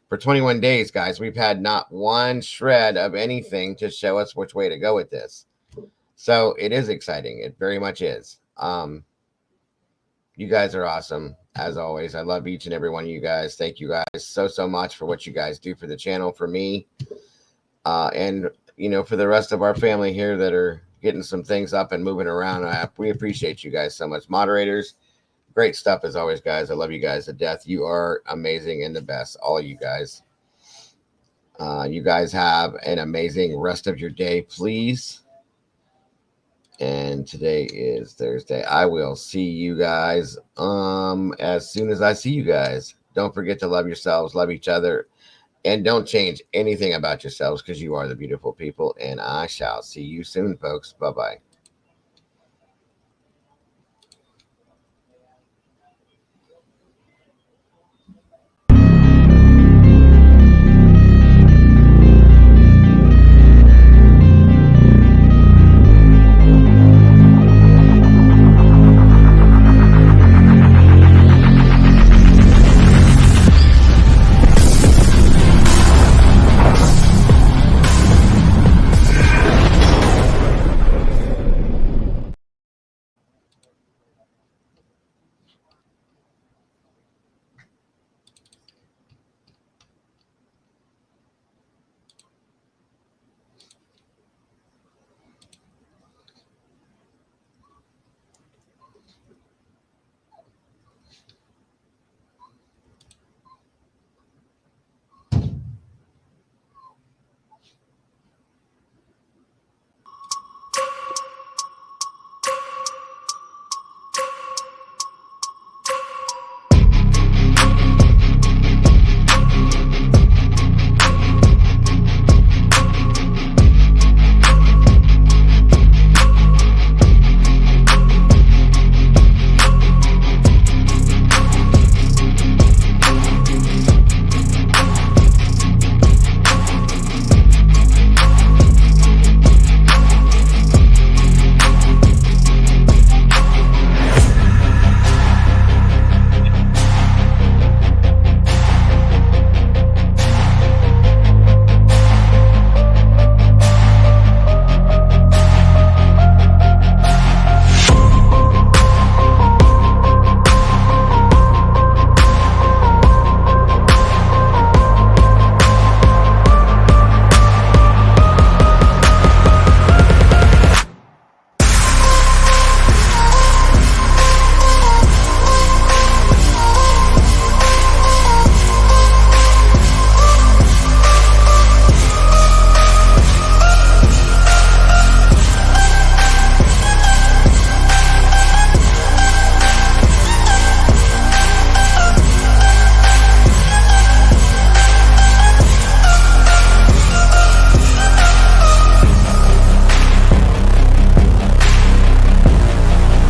for 21 days, guys, we've had not one shred of anything to show us which way to go with this. So it is exciting. It very much is. You guys are awesome, as always. I love each and every one of you guys. Thank you guys so much for what you guys do for the channel, for me, and for the rest of our family here that are getting some things up and moving around. We appreciate you guys so much. Moderators, great stuff as always, guys. I love you guys to death. You are amazing and the best, all of you guys. You guys have an amazing rest of your day, please. And today is Thursday. I will see you guys as soon as I see you guys. Don't forget to love yourselves, love each other, and don't change anything about yourselves because you are the beautiful people. And I shall see you soon, folks. Bye-bye.